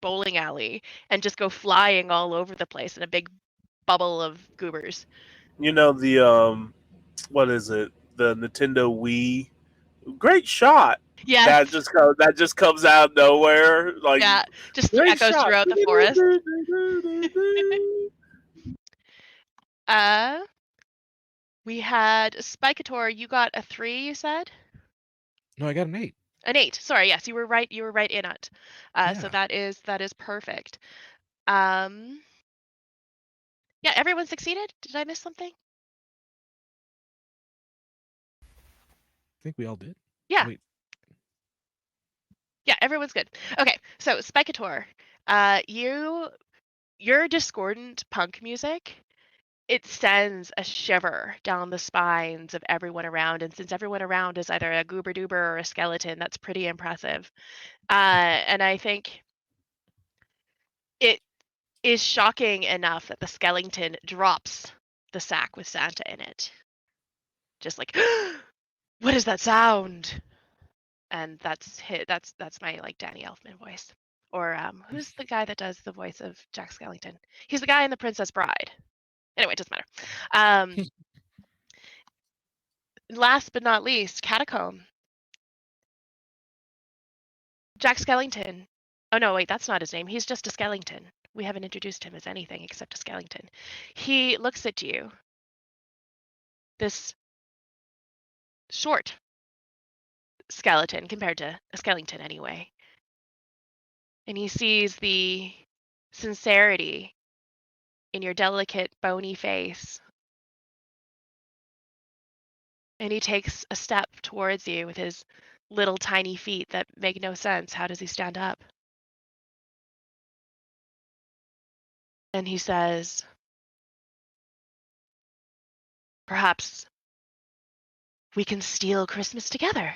bowling alley and just go flying all over the place in a big bubble of goobers. You know the what is it? The Nintendo Wii. Great shot. Yes. That just comes out of nowhere. Like Yeah, just great echoes shot. throughout the forest. We had Spikator, you got a 3, you said? No, I got an 8. An 8. Sorry, yes, you were right in it. So Yeah. that is perfect. Yeah, everyone succeeded? Did I miss something? I think we all did. Yeah. Wait. Yeah, everyone's good. Okay, so Spikator, your discordant punk music, it sends a shiver down the spines of everyone around, and since everyone around is either a goober doober or a skeleton, that's pretty impressive. And I think it is shocking enough that the skeleton drops the sack with Santa in it. Just like, what is that sound? and that's my like Danny Elfman voice. Or who's the guy that does the voice of Jack Skellington? He's the guy in The Princess Bride. Anyway, it doesn't matter. Last but not least, Catacomb. Jack Skellington. Oh no, wait, that's not his name. He's just a Skellington. We haven't introduced him as anything except a Skellington. He looks at you. This short skeleton compared to a Skellington anyway. And he sees the sincerity in your delicate, bony face. And he takes a step towards you with his little tiny feet that make no sense. How does he stand up? And he says, perhaps we can steal Christmas together.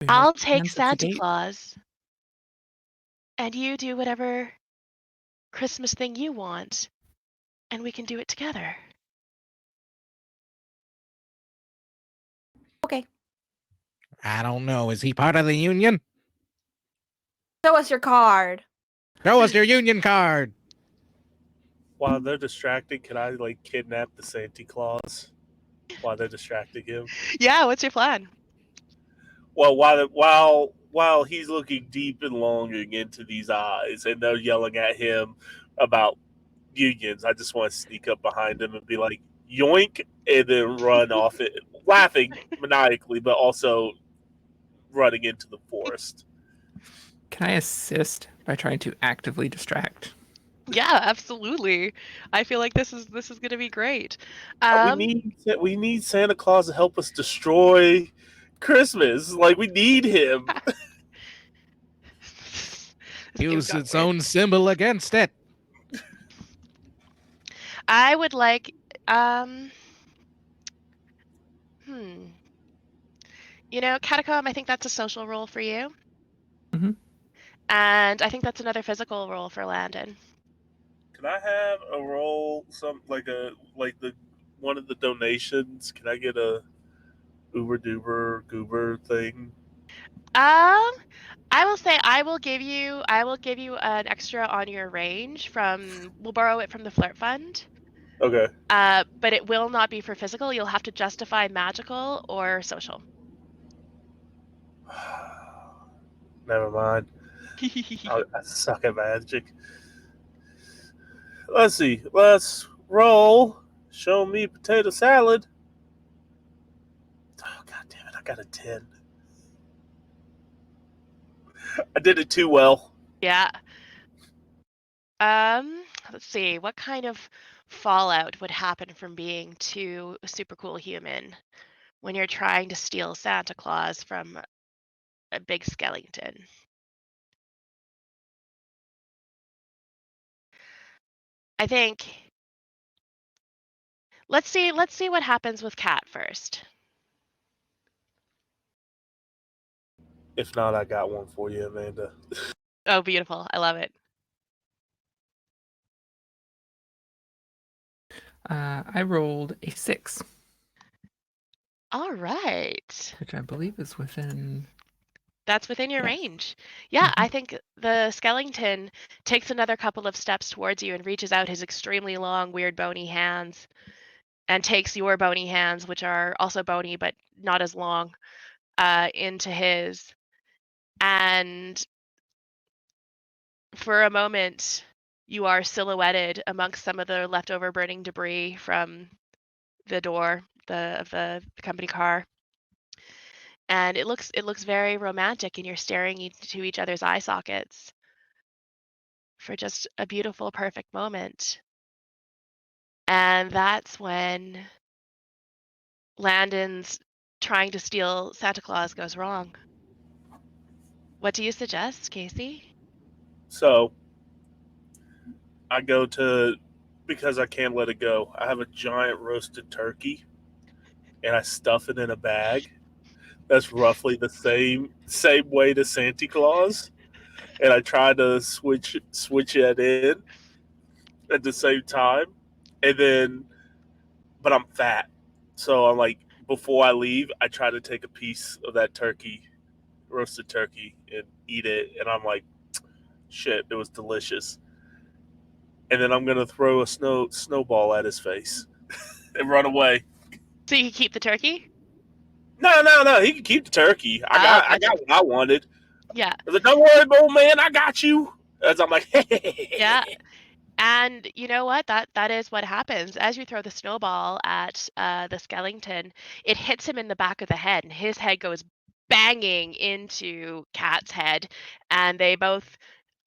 I'll take Santa Claus, and you do whatever Christmas thing you want, and we can do it together. Okay. I don't know. Is he part of the union? Show us your card. Show us your union card. While they're distracted, can I like kidnap the Santa Claus while they're distracting him? Yeah, what's your plan? Well, while he's looking deep and longing into these eyes, and they're yelling at him about unions, I just want to sneak up behind him and be like, "Yoink!" and then run off it, laughing maniacally, but also running into the forest. Can I assist by trying to actively distract? Yeah, absolutely. I feel like this is going to be great. We need Santa Claus to help us destroy Christmas. Like, we need him. Use its own symbol against it. I would like Catacomb, I think that's a social role for you. Mm-hmm. And I think that's another physical role for Landon. Can I have a roll, one of the donations? Can I get a Uber Duber Goober thing? I will say I will give you an extra on your range we'll borrow it from the flirt fund. Okay. But it will not be for physical. You'll have to justify magical or social. Never mind. I suck at magic. Let's see. Let's roll. Show me potato salad. Oh, God damn it. I got a 10. I did it too well. Yeah. Let's see. What kind of fallout would happen from being too super cool human when you're trying to steal Santa Claus from a big skeleton? I think let's see what happens with Cat first. If not, I got one for you, Amanda. Oh, beautiful. I love it. I rolled a 6. All right. Which I believe is within... That's within your range. Yeah, I think the skeleton takes another couple of steps towards you and reaches out his extremely long, weird, bony hands and takes your bony hands, which are also bony but not as long, into his. And for a moment, you are silhouetted amongst some of the leftover burning debris from the door of the company car. And it looks very romantic, and you're staring into each other's eye sockets for just a beautiful, perfect moment. And that's when Landon's trying to steal Santa Claus goes wrong. What do you suggest, Casey? So, I go to, because I can't let it go, I have a giant roasted turkey, and I stuff it in a bag. That's roughly the same way to Santa Claus, and I try to switch it in at the same time, and then, but I'm fat, So I'm like, before I leave, I try to take a piece of that turkey, roasted turkey, and eat it. And I'm like, shit, it was delicious. And then I'm gonna throw a snowball at his face and run away. So you can keep the turkey? No. He can keep the turkey. I Oh, got gotcha. what I wanted. Yeah. I was like, don't worry, old man, I got you. As I'm like, Yeah. And you know what? That is what happens. As you throw the snowball at the skeleton, it hits him in the back of the head, and his head goes banging into Cat's head, and they both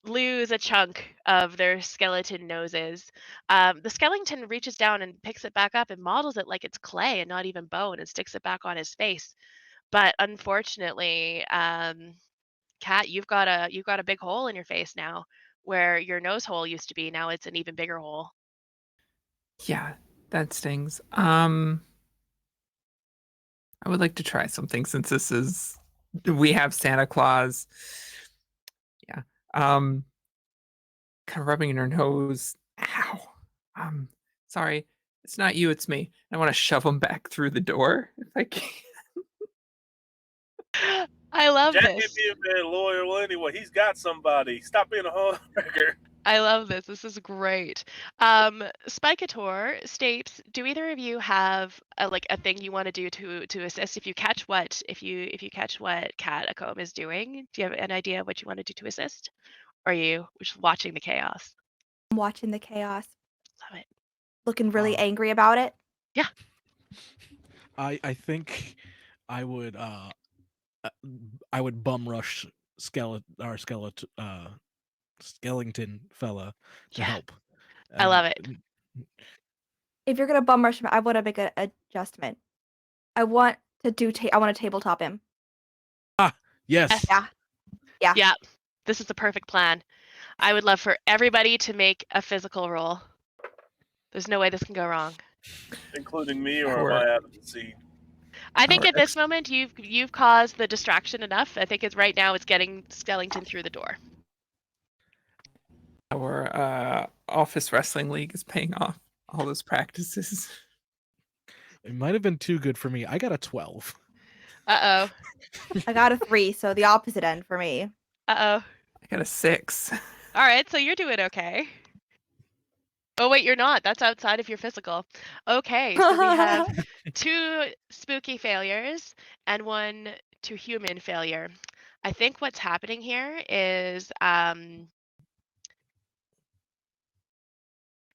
lose a chunk of their skeleton noses. The skeleton reaches down and picks it back up and models it like it's clay and not even bone, and sticks it back on his face. But unfortunately, Cat, you've got a big hole in your face now, where your nose hole used to be. Now it's an even bigger hole. Yeah, that stings. I would like to try something since we have Santa Claus. Yeah. Kind of rubbing in her nose. Ow. Sorry. It's not you, it's me. I want to shove him back through the door if I can. I love Jack this. ain't being very loyal anyway. He's got somebody. Stop being a homewrecker. I love this. This is great. Spikeator, Stapes, do either of you have a thing you want to do to assist if you catch what Catacomb is doing? Do you have an idea of what you want to do to assist? Or are you just watching the chaos? I'm watching the chaos, Love it. looking really Uh, angry about it. Yeah. I think I would I would bum rush skeleton fella to Yeah. help. I love it. If you're gonna bum rush him, I want to make an adjustment. I want I want to tabletop him. Yes. Yeah. Yeah. This is the perfect plan. I would love for everybody to make a physical roll. There's no way this can go wrong. Including me, or am I out of the scene? I think Our at this moment you've caused the distraction enough. I think it's right now it's getting Skellington through the door. Our office wrestling league is paying off all those practices. It might have been too good for me. I got a 12. Uh-oh. I got a 3, so the opposite end for me. Uh-oh. I got a 6. All right, so you're doing okay. Oh wait, you're not. That's outside of your physical. Okay, so we have 2 spooky failures and 1 to human failure. I think what's happening here is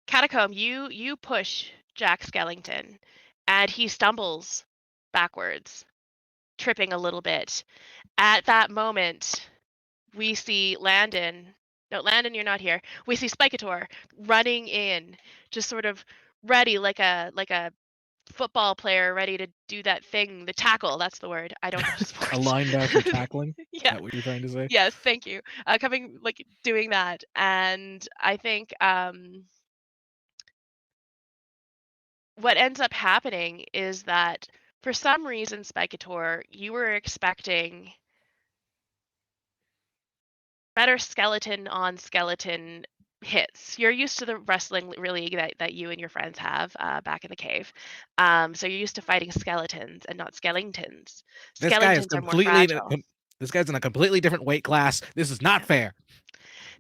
Catacomb, you push Jack Skellington, and he stumbles backwards, tripping a little bit. At that moment, we see Landon. No, Landon, you're not here. We see Spikeator running in, just sort of ready, like a football player ready to do that thing, the tackle. That's the word. I don't know sports. A linebacker tackling? Is Yeah. that what you're trying to say? Yes. Thank you. Coming doing that, and I think what ends up happening is that for some reason, Spikeator, you were expecting better skeleton on skeleton hits. You're used to the wrestling league that you and your friends have back in the cave. So you're used to fighting skeletons and not skeletons. This guy is Skeletons are more completely. fragile. This guy's in a completely different weight class. This is not fair.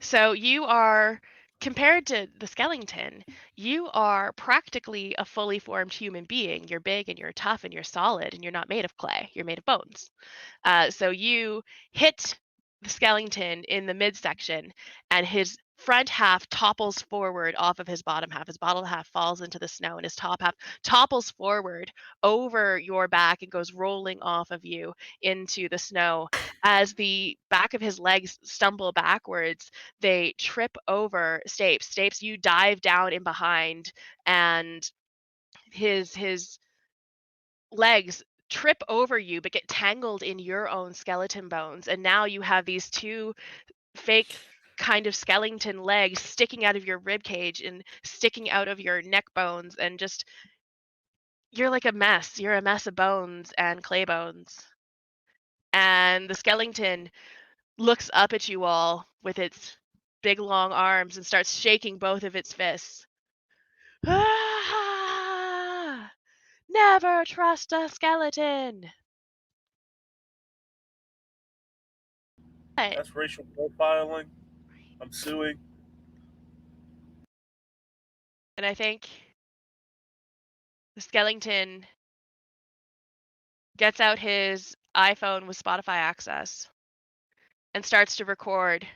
So you are, compared to the skeleton, you are practically a fully formed human being. You're big and you're tough and you're solid and you're not made of clay. You're made of bones. So you hit the skeleton in the midsection, and his front half topples forward off of his bottom half. His bottom half falls into the snow, and his top half topples forward over your back and goes rolling off of you into the snow. As the back of his legs stumble backwards, they trip over Stapes. Stapes, you dive down in behind, and his legs trip over you but get tangled in your own skeleton bones, and now you have these 2 fake kind of skeleton legs sticking out of your rib cage and sticking out of your neck bones, and just you're like a mess. You're a mess of bones and clay bones. And the skeleton looks up at you all with its big long arms and starts shaking both of its fists. Ah! Never trust a skeleton. What? That's racial profiling. I'm suing. And I think the skeleton gets out his iPhone with Spotify access and starts to record.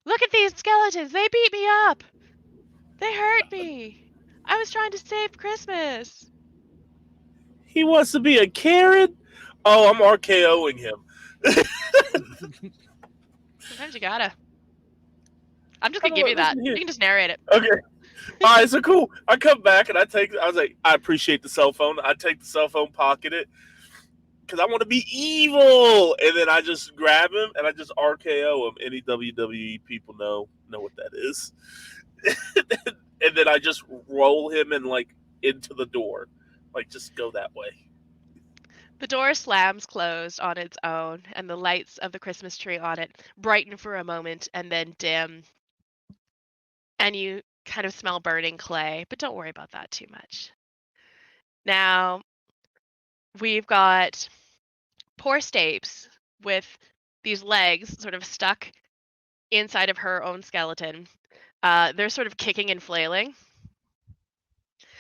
Look at these skeletons. They beat me up. They hurt me. I was trying to save Christmas. He wants to be a Karen? Oh, I'm RKOing him. Sometimes you gotta. I'm just How gonna give you about- that. listen here. You can just narrate it. Okay. All right, so cool. I come back and I was like, I appreciate the cell phone. I take the cell phone, pocket it, because I want to be evil. And then I just grab him and I just RKO him. Any WWE people know what that is. And then I just roll him and into the door. Like, just go that way. The door slams closed on its own, and the lights of the Christmas tree on it brighten for a moment and then dim. And you kind of smell burning clay, but don't worry about that too much. Now, we've got poor Stapes with these legs sort of stuck inside of her own skeleton. They're sort of kicking and flailing.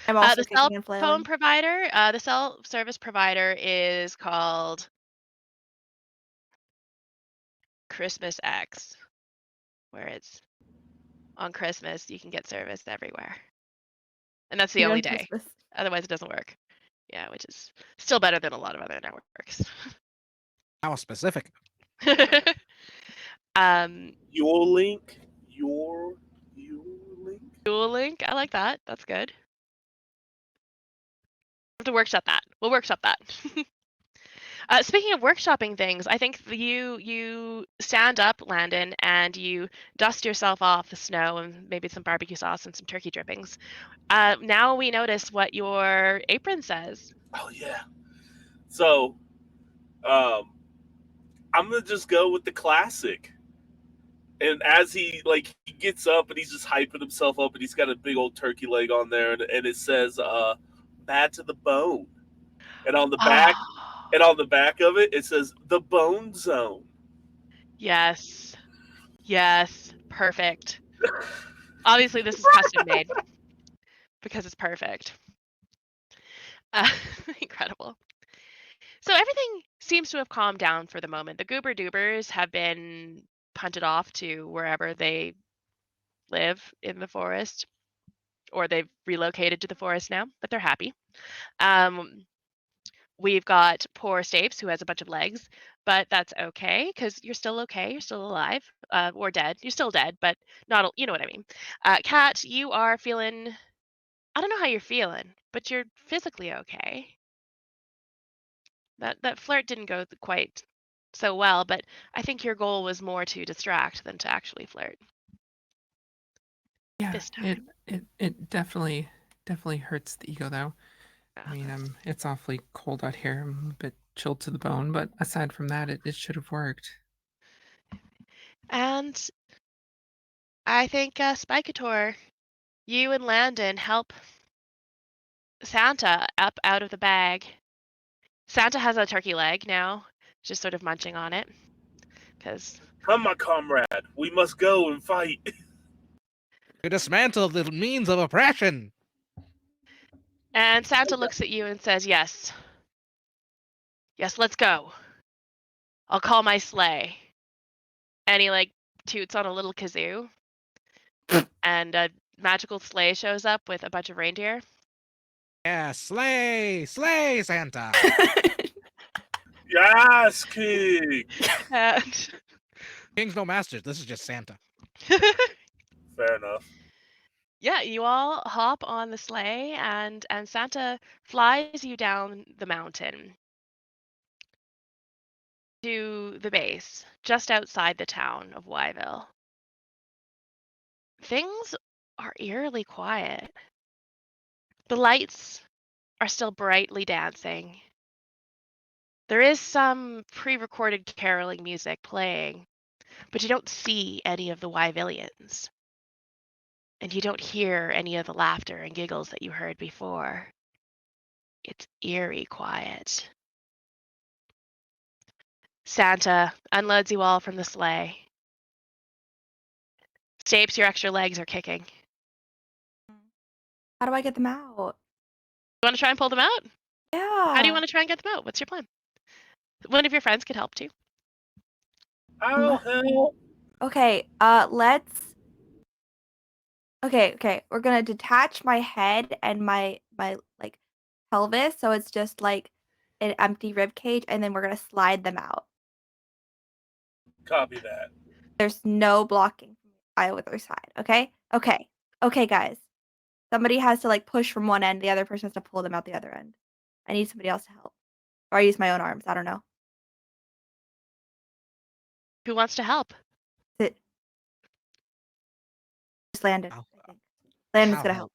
I'm also The cell kicking and phone flailing. provider, the cell service provider is called Christmas X, where it's on Christmas you can get service everywhere. And that's the Even only on day. Christmas. Otherwise it doesn't work. Yeah, which is still better than a lot of other networks. How specific. Your link. Your link. Dual Link, I like that. That's good. Have to workshop that. We'll workshop that. Speaking of workshopping things, I think you stand up, Landon, and you dust yourself off the snow and maybe some barbecue sauce and some turkey drippings. Now we notice what your apron says. Oh yeah. So, I'm gonna just go with the classic. And as he gets up and he's just hyping himself up and he's got a big old turkey leg on there and it says bad to the bone. And on the back of it says the bone zone. Yes. Yes. Perfect. Obviously this is custom made because it's perfect. Incredible. So everything seems to have calmed down for the moment. The goober doobers have been punted off to wherever they live in the forest, or they've relocated to the forest now, but they're happy. We've got poor Stapes, who has a bunch of legs, but that's okay because you're still okay. You're still alive, or dead. You're still dead, but not. You know what I mean. Kat, you are feeling. I don't know how you're feeling, but you're physically okay. That flirt didn't go quite so well, but I think your goal was more to distract than to actually flirt. Yeah, This time. it definitely hurts the ego though. I mean, it's awfully cold out here. I'm a bit chilled to the bone, but aside from that, it should have worked. And I think Spikator, you and Landon help Santa up out of the bag. Santa has a turkey leg now, just sort of munching on it. Because Come, my comrade, we must go and fight. To dismantle the means of oppression. and Santa looks at you and says, "Yes, yes, let's go. I'll call my sleigh." And he toots on a little kazoo, and a magical sleigh shows up with a bunch of reindeer. Yeah, slay, slay, Santa. Yes, king. And Kings no masters. This is just Santa. Fair enough. yeah, you all hop on the sleigh, and Santa flies you down the mountain to the base, just outside the town of Wyville. Things are eerily quiet. The lights are still brightly dancing. There is some pre-recorded caroling music playing, but you don't see any of the Wyvillians. and you don't hear any of the laughter and giggles that you heard before. It's eerie quiet. Santa unloads you all from the sleigh. Stapes, your extra legs are kicking. How do I get them out? You want to try and pull them out? Yeah. How do you want to try and get them out? What's your plan? One of your friends could help too. I'll help. Okay, let's. Okay. We're gonna detach my head and my like pelvis, so it's just like an empty rib cage, and then we're gonna slide them out. Copy that. There's no blocking from either side. Okay. Okay, guys. Somebody has to like push from one end. The other person has to pull them out the other end. I need somebody else to help, or I use my own arms. I don't know. Who wants to help? It just Landon. I'll- I think Landon's I'll gonna help.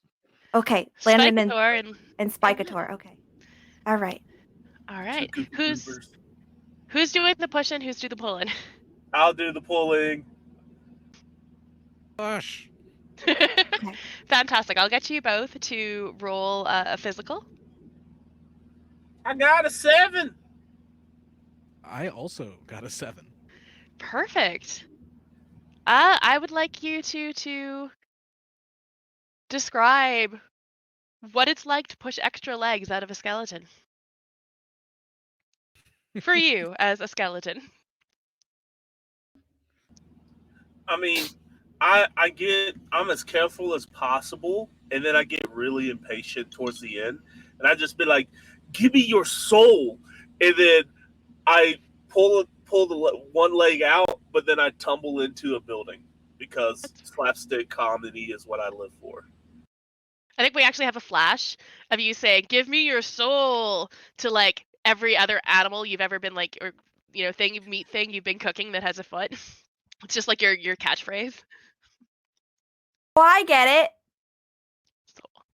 Okay, Landon and Spikator. Okay. All right. All right. Two Koopa Who's Troopers. doing the pushing? Who's doing the pulling? I'll do the pulling. Push. Fantastic. I'll get you both to roll a physical. I got a 7. I also got a 7. Perfect. I would like you to describe what it's like to push extra legs out of a skeleton. For you as a skeleton. I mean, I'm as careful as possible, and then I get really impatient towards the end, and I just be like, "Give me your soul," and then I pull the one leg out, but then I tumble into a building because slapstick comedy is what I live for. I think we actually have a flash of you saying, "Give me your soul," to like every other animal you've ever been like, or meat thing you've been cooking that has a foot. It's just like your catchphrase. Well, I get it. Soul.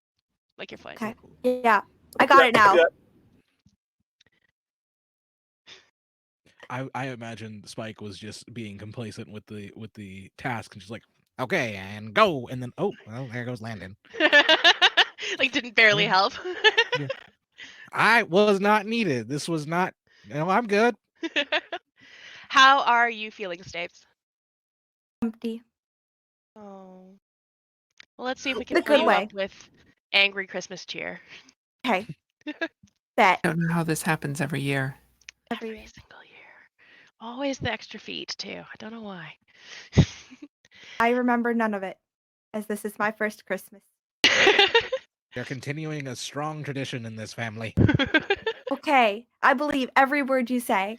Like your foot. Okay. Yeah, I got it now. Yeah. I imagine Spike was just being complacent with the task, and she's like, "Okay, and go," and then well, there goes Landon. Like didn't barely Yeah. help. Yeah. I was not needed. This was not. I'm good. How are you feeling, Stapes? Empty. Oh. Well, let's see if we The can fill good you way. up with angry Christmas cheer. Okay. Bet. I don't know how this happens every year. Every year. Single year. Always the extra feet too. I don't know why. I remember none of it, as this is my first Christmas. They're continuing a strong tradition in this family. Okay, I believe every word you say.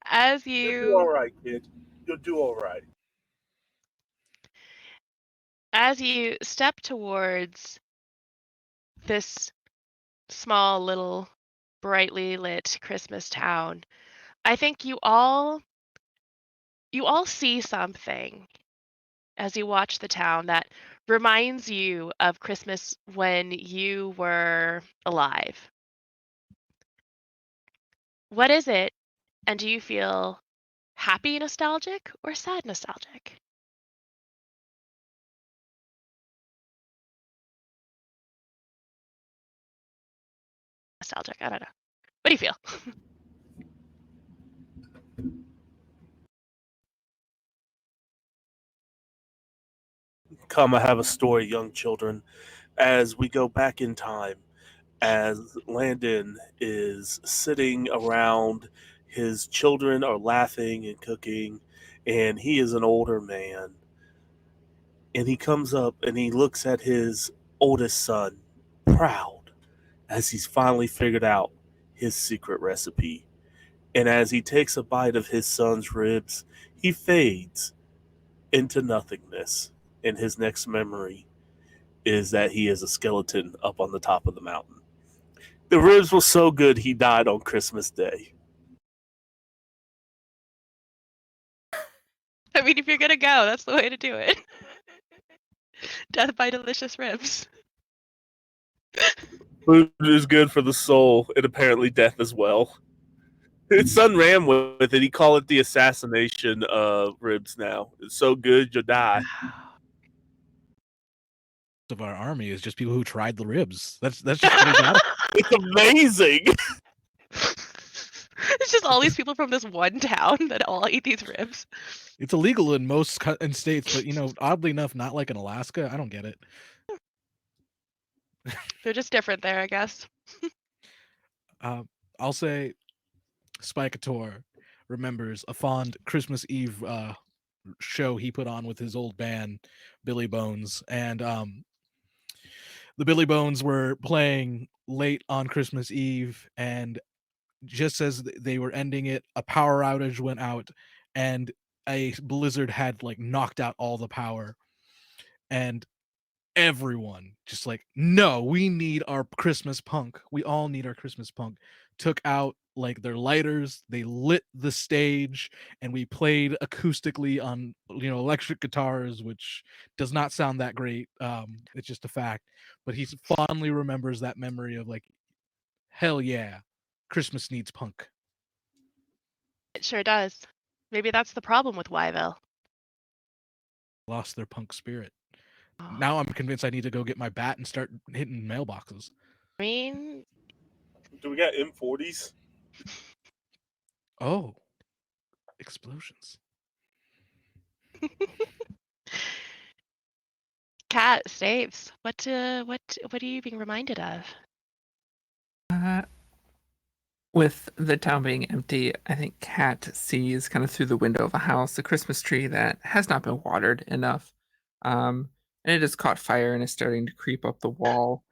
As You'll do all you right, kid. You'll do all right. step towards this small little brightly lit Christmas town, I think you all see something as you watch the town that reminds you of Christmas when you were alive. What is it? And do you feel happy nostalgic or sad nostalgic? Nostalgic. I don't know. What do you feel? Come, I have a story, young children. As we go back in time, as Landon is sitting around, his children are laughing and cooking, and he is an older man. And he comes up and he looks at his oldest son, proud, as he's finally figured out his secret recipe. And as he takes a bite of his son's ribs, he fades into nothingness. And his next memory is that he is a skeleton up on the top of the mountain. The ribs were so good he died on Christmas Day. I mean, if you're gonna go, that's the way to do it. Death by delicious ribs. Food is good for the soul, and apparently death as well. His son ran with it. He called it the assassination ribs now. It's so good you'll die. of our army is just people who tried the ribs. That's just what we got. It's amazing. It's just all these people from this one town that all eat these ribs. It's illegal in most in states, but oddly enough, not like in Alaska. I don't get it. They're just different there, I guess. I'll say Spikator remembers a fond Christmas Eve show he put on with his old band, Billy Bones, and the Billy Bones were playing late on Christmas Eve, and just as they were ending it, a power outage went out, and a blizzard had knocked out all the power, and everyone just no, we need our Christmas punk. We all need our Christmas punk. Took out their lighters, they lit the stage, and we played acoustically on electric guitars, which does not sound that great. It's just a fact, but he fondly remembers that memory of hell yeah, Christmas needs punk. It sure does. Maybe that's the problem with Yville. Lost their punk spirit. Oh. Now I'm convinced I need to go get my bat and start hitting mailboxes. I mean, Do we got M40s? Oh, explosions. Cat Staves. What are you being reminded of? With the town being empty, I think Kat sees kind of through the window of a house a Christmas tree that has not been watered enough. And it has caught fire and is starting to creep up the wall.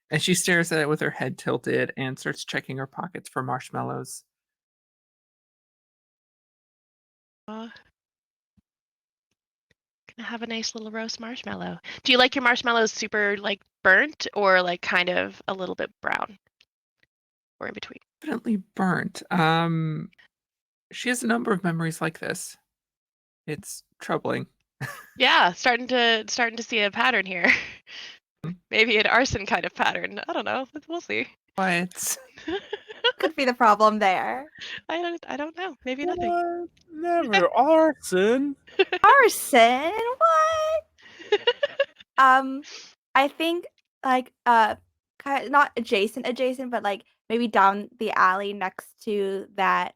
And she stares at it with her head tilted and starts checking her pockets for marshmallows. Gonna have a nice little roast marshmallow. Do you like your marshmallows super burnt or kind of a little bit brown? Or in between? Definitely burnt. She has a number of memories like this. It's troubling. Yeah, starting to see a pattern here. Maybe an arson kind of pattern. I don't know. We'll see. What? Could be the problem there. I don't know. Maybe nothing. What? Never arson. Arson? What? I think not adjacent, but maybe down the alley next to that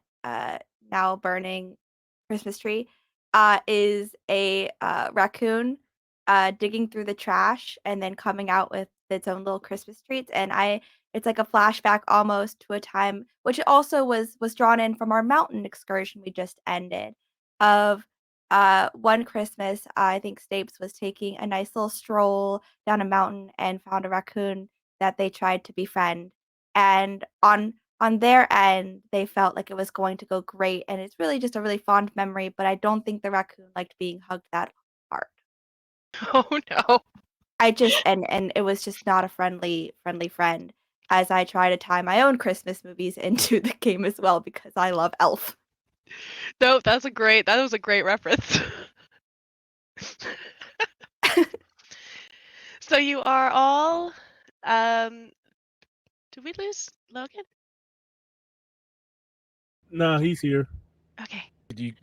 now burning Christmas tree is a raccoon digging through the trash and then coming out with its own little Christmas treats. And it's like a flashback almost to a time which also was drawn in from our mountain excursion we just ended of one Christmas. I think Stapes was taking a nice little stroll down a mountain and found a raccoon that they tried to befriend. And on their end, they felt like it was going to go great, and it's really just a really fond memory, but I don't think the raccoon liked being hugged that hard. Oh no. I just and it was just not a friendly friend as I try to tie my own Christmas movies into the game as well because I love Elf. No, that was a great reference. So you are all did we lose Logan? No, he's here. Okay.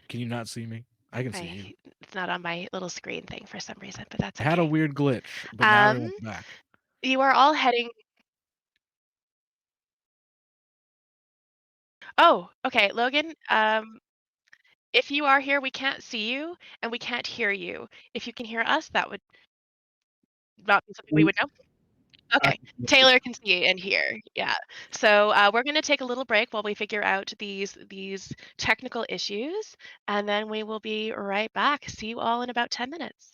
Can you not see me? I can see you. It's not on my little screen thing for some reason, but that's I okay. had a weird glitch, but now it's back. You are all heading. Oh, okay, Logan. If you are here, we can't see you and we can't hear you. If you can hear us, that would not be something we would know. Okay, Taylor can see and hear. Yeah. So we're going to take a little break while we figure out these technical issues, and then we will be right back. See you all in about 10 minutes.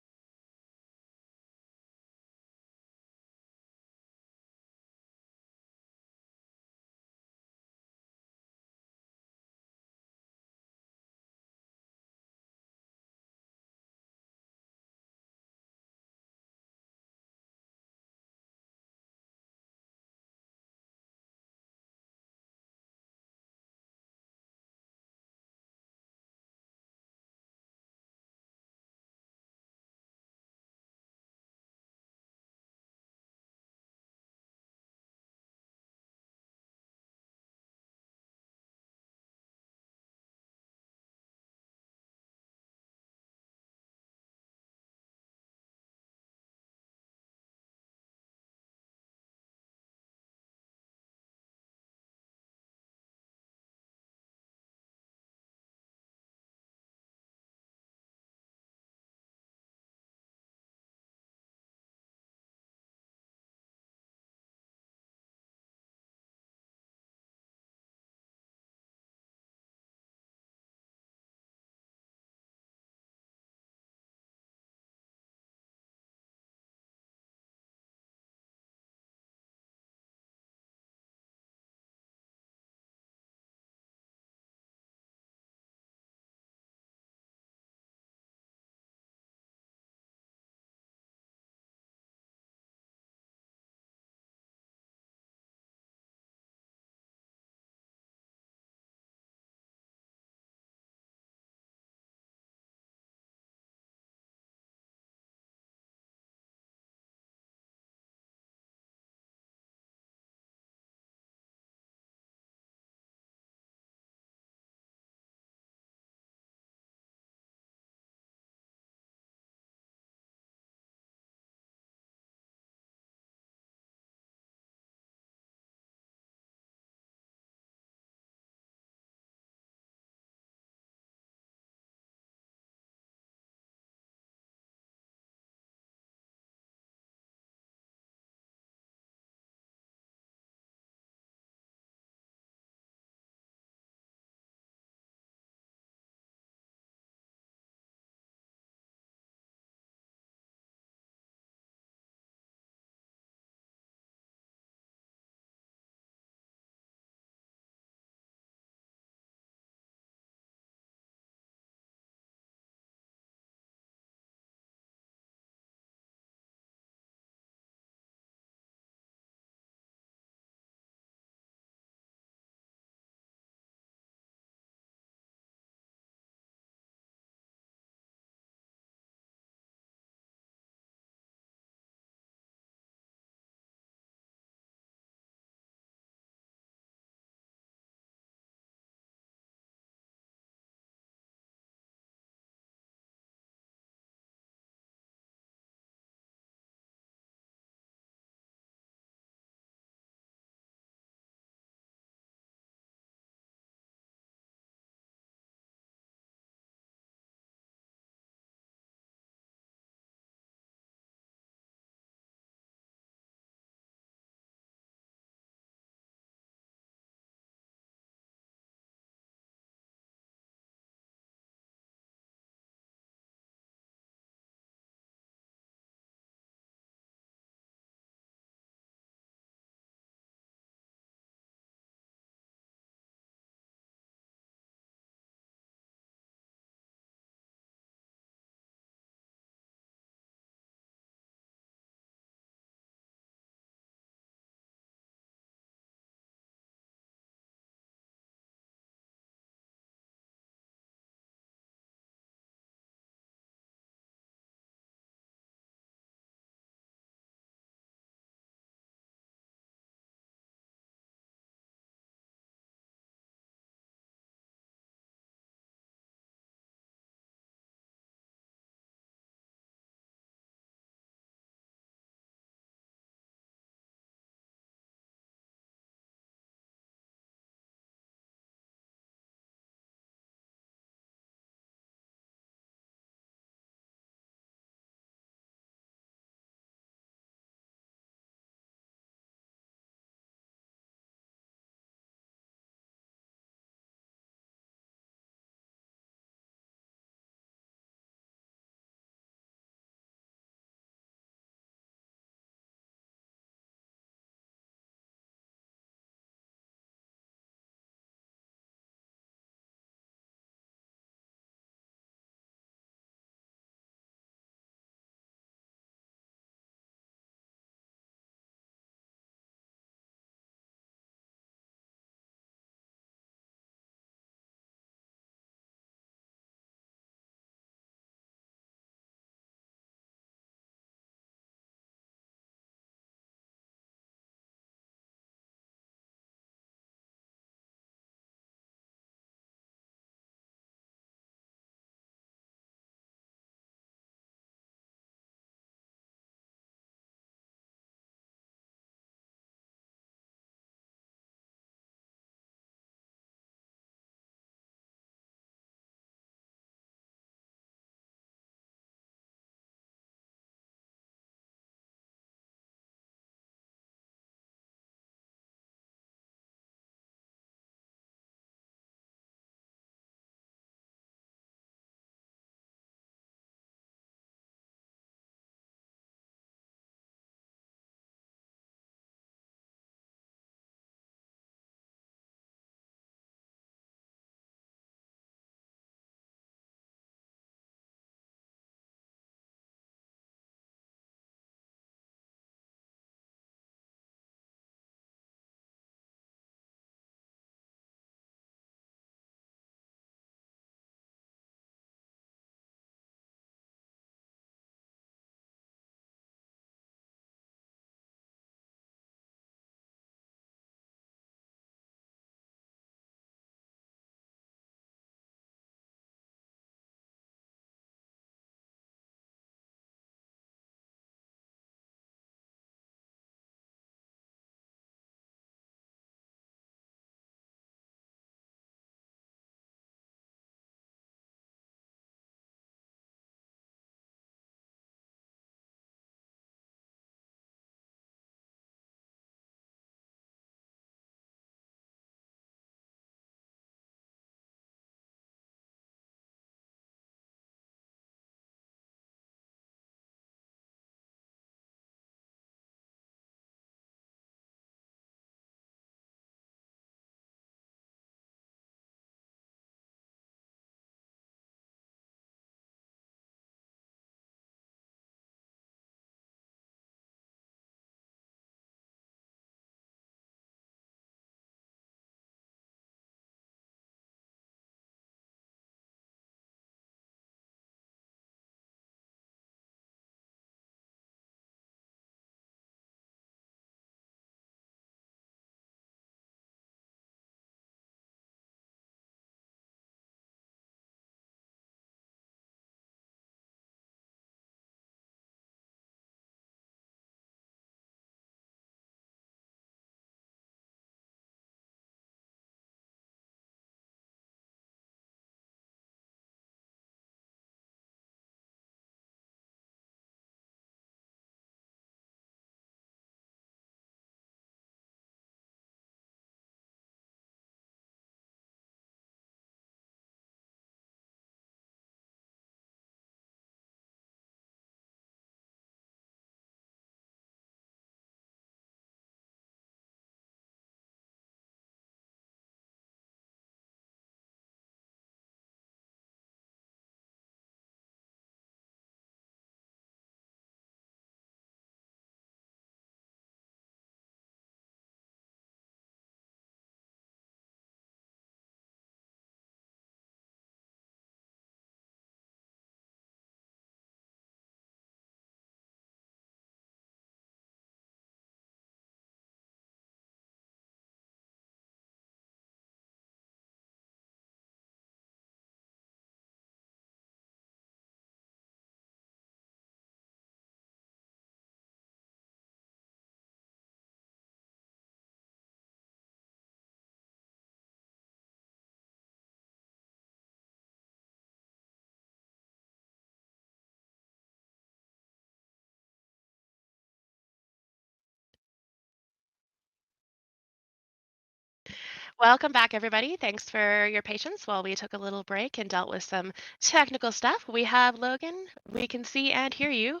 Welcome back, everybody. Thanks for your patience while we took a little break and dealt with some technical stuff. We have Logan. We can see and hear you.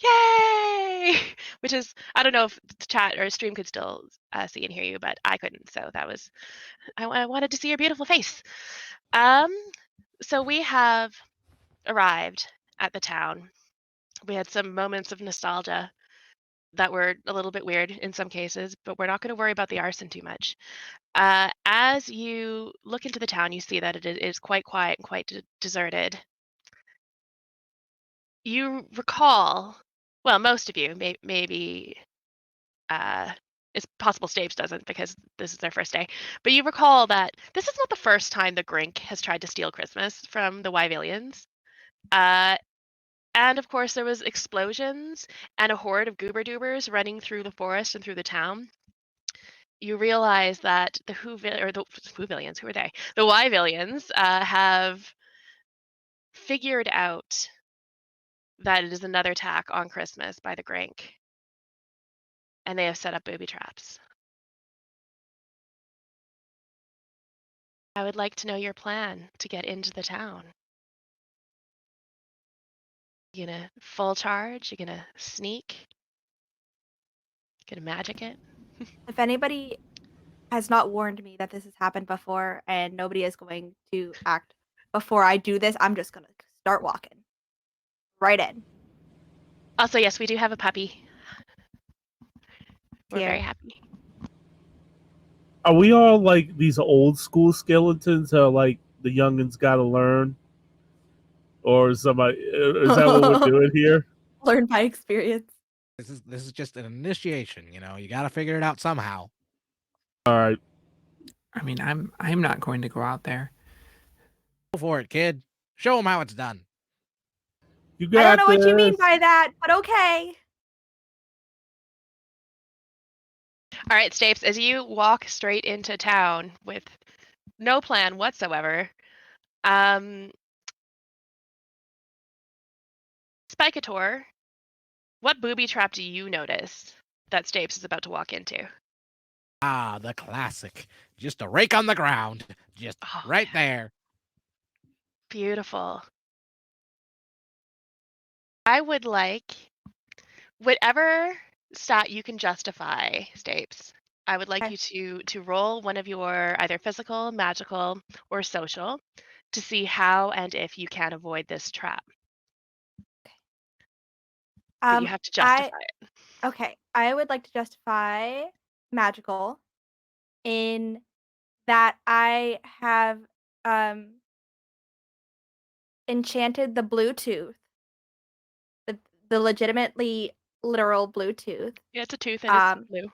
Yay! Which is, I don't know if the chat or stream could still see and hear you, but I couldn't. So that was, I wanted to see your beautiful face. So we have arrived at the town. We had some moments of nostalgia that were a little bit weird in some cases, but we're not going to worry about the arson too much. As you look into the town, you see that it is quite quiet and quite deserted. You recall, well, most of you, maybe it's possible Staves doesn't because this is their first day, but you recall that this is not the first time the Grink has tried to steal Christmas from the Wyvillians. And of course, there was explosions and a horde of goober doobers running through the forest and through the town. You realize that the Whovillians, who are they? The Wyvillians have figured out that it is another attack on Christmas by the Grink, and they have set up booby traps. I would like to know your plan to get into the town. You gonna full charge? You gonna sneak? Gonna magic it? If anybody has not warned me that this has happened before and nobody is going to act before I do this, I'm just going to start walking right in. Also, yes, we do have a puppy. We're Here. very happy. Are we all like these old school skeletons? How like the youngins got to learn, or is somebody? Is that what we're doing here? Learn by experience. This is just an initiation. You got to figure it out somehow. All right. I mean, I'm not going to go out there. Go for it, kid. Show them how it's done. You I got don't know what you mean this. by that, but okay. All right, Stapes, as you walk straight into town with no plan whatsoever, Spikator, what booby trap do you notice that Stapes is about to walk into? Ah, the classic. Just a rake on the ground. Just Oh, right yeah. there. Beautiful. I would like whatever stat you can justify, Stapes. I would like Okay. you to roll one of your either physical, magical, or social to see how and if you can avoid this trap. But you have to justify it. Okay, I would like to justify magical in that I have enchanted the Bluetooth, the legitimately literal Bluetooth. Yeah, it's a tooth and it's Um, blue.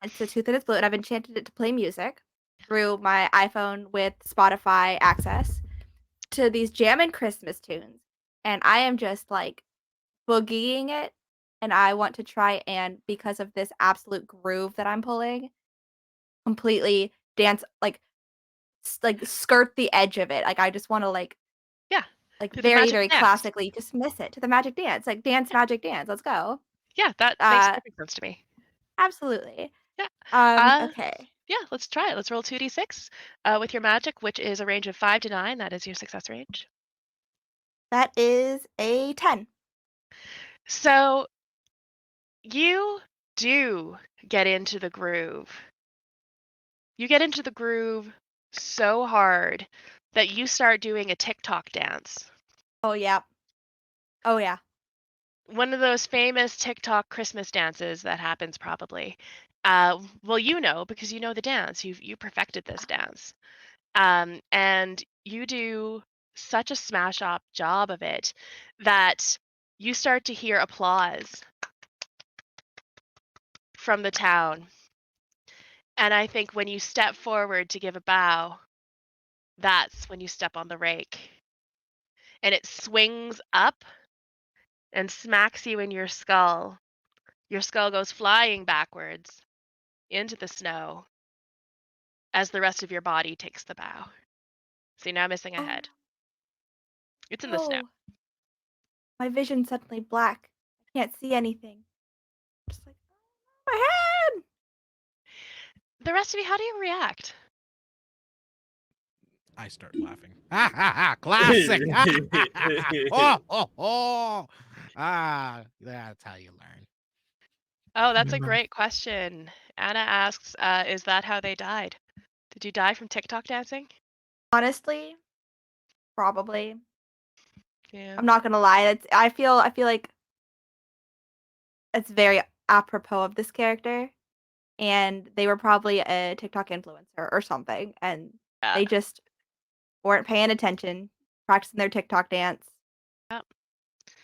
it's a tooth and it's blue, and I've enchanted it to play music through my iPhone with Spotify access to these jammin' Christmas tunes, and I am just like boogieing it, and I want to try and because of this absolute groove that I'm pulling, completely dance like skirt the edge of it. Like I just want to Yeah, like do the very magic very dance. classically just miss it to the magic dance. Like dance magic dance. Let's go. Yeah, that makes perfect sense to me. Absolutely. Yeah. Okay. Yeah, let's try it. Let's roll 2d6 with your magic, which is a range of 5 to 9. That is your success range. That is a 10. So you do get into the groove. You get into the groove so hard that you start doing a TikTok dance. Oh yeah. Oh yeah. One of those famous TikTok Christmas dances that happens probably. Well, you know because you know the dance. You perfected this dance. And you do such a smash up job of it that you start to hear applause from the town. And I think when you step forward to give a bow, that's when you step on the rake. And it swings up and smacks you in your skull. Your skull goes flying backwards into the snow as the rest of your body takes the bow. So you're now missing a Oh, head. It's in the snow. no. My vision's suddenly black. I can't see anything. Just like my head. The rest of you, how do you react? I start laughing. Ha ha ha! Classic. Oh ho ho! Ah, that's how you learn. Oh, that's a Yeah. great question. Anna asks, is that how they died? Did you die from TikTok dancing? Honestly, probably. Yeah. I'm not gonna lie. I feel like it's very apropos of this character, and they were probably a TikTok influencer or something, and Yeah. they just weren't paying attention, practicing their TikTok dance, Yep.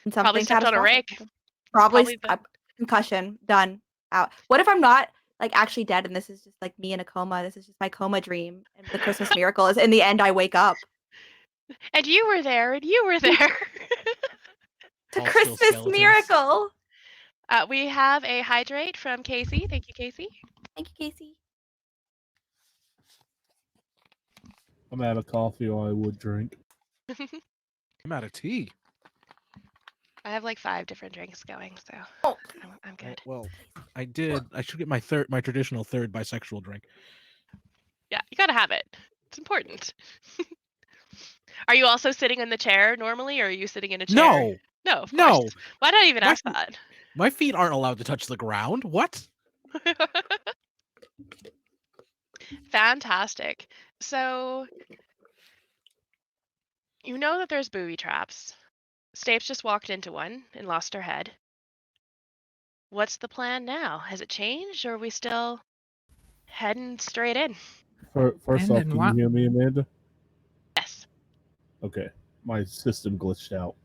and Probably something stepped on a catastrophic rake. happened. Probably Probably the concussion, done, out. What if I'm not like actually dead, and this is just like me in a coma? This is just my coma dream, and the Christmas miracle is in the end I wake up. And you were there, and you were there. It's a All still Christmas skeletons. miracle. We have a hydrate from Casey. Thank you, Casey. Thank you, Casey. I'm out of coffee, or I would drink. I'm out of tea. I have like 5 different drinks going, so Oh, I'm good. Well, I did. I should get my traditional third bisexual drink. Yeah, you gotta have it. It's important. Are you also sitting in the chair normally, or are you sitting in a chair? No, No, of no. course. Why did I even My ask feet- that? My feet aren't allowed to touch the ground. What? Fantastic. So, you know that there's booby traps. Stapes just walked into one and lost her head. What's the plan now? Has it changed, or are we still heading straight in? First off, And can what? you hear me, Amanda? Yes. Okay, my system glitched out.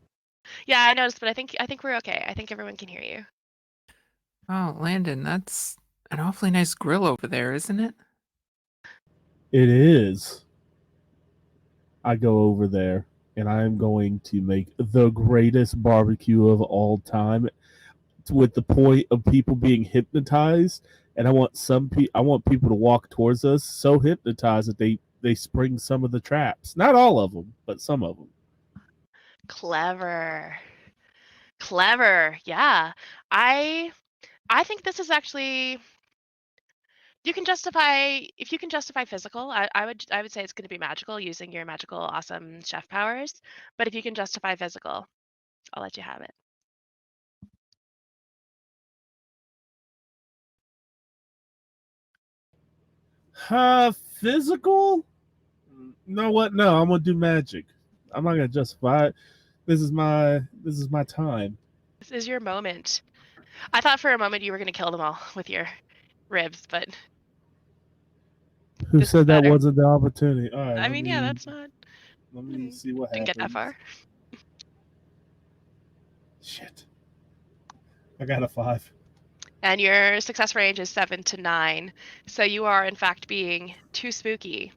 Yeah, I noticed, but I think we're okay. I think everyone can hear you. Oh, Landon, that's an awfully nice grill over there, isn't it? It is. I go over there, and I am going to make the greatest barbecue of all time, with the point of people being hypnotized. And I want I want people to walk towards us so hypnotized that they spring some of the traps. Not all of them, but some of them. Clever. Clever. Yeah. I think this is actually you can justify if you can justify physical, I would say it's going to be magical using your magical awesome chef powers. But if you can justify physical, I'll let you have it. Physical? No, what? No, I'm gonna do magic. I'm not gonna justify it. This is my time. This is your moment. I thought for a moment you were going to kill them all with your ribs, but Who this is said that better. wasn't the opportunity? All right, I mean, yeah, that's not. let me see what Didn't happens. get that far. Shit, I got a 5. And your success range is 7 to 9. So you are, in fact, being too spooky.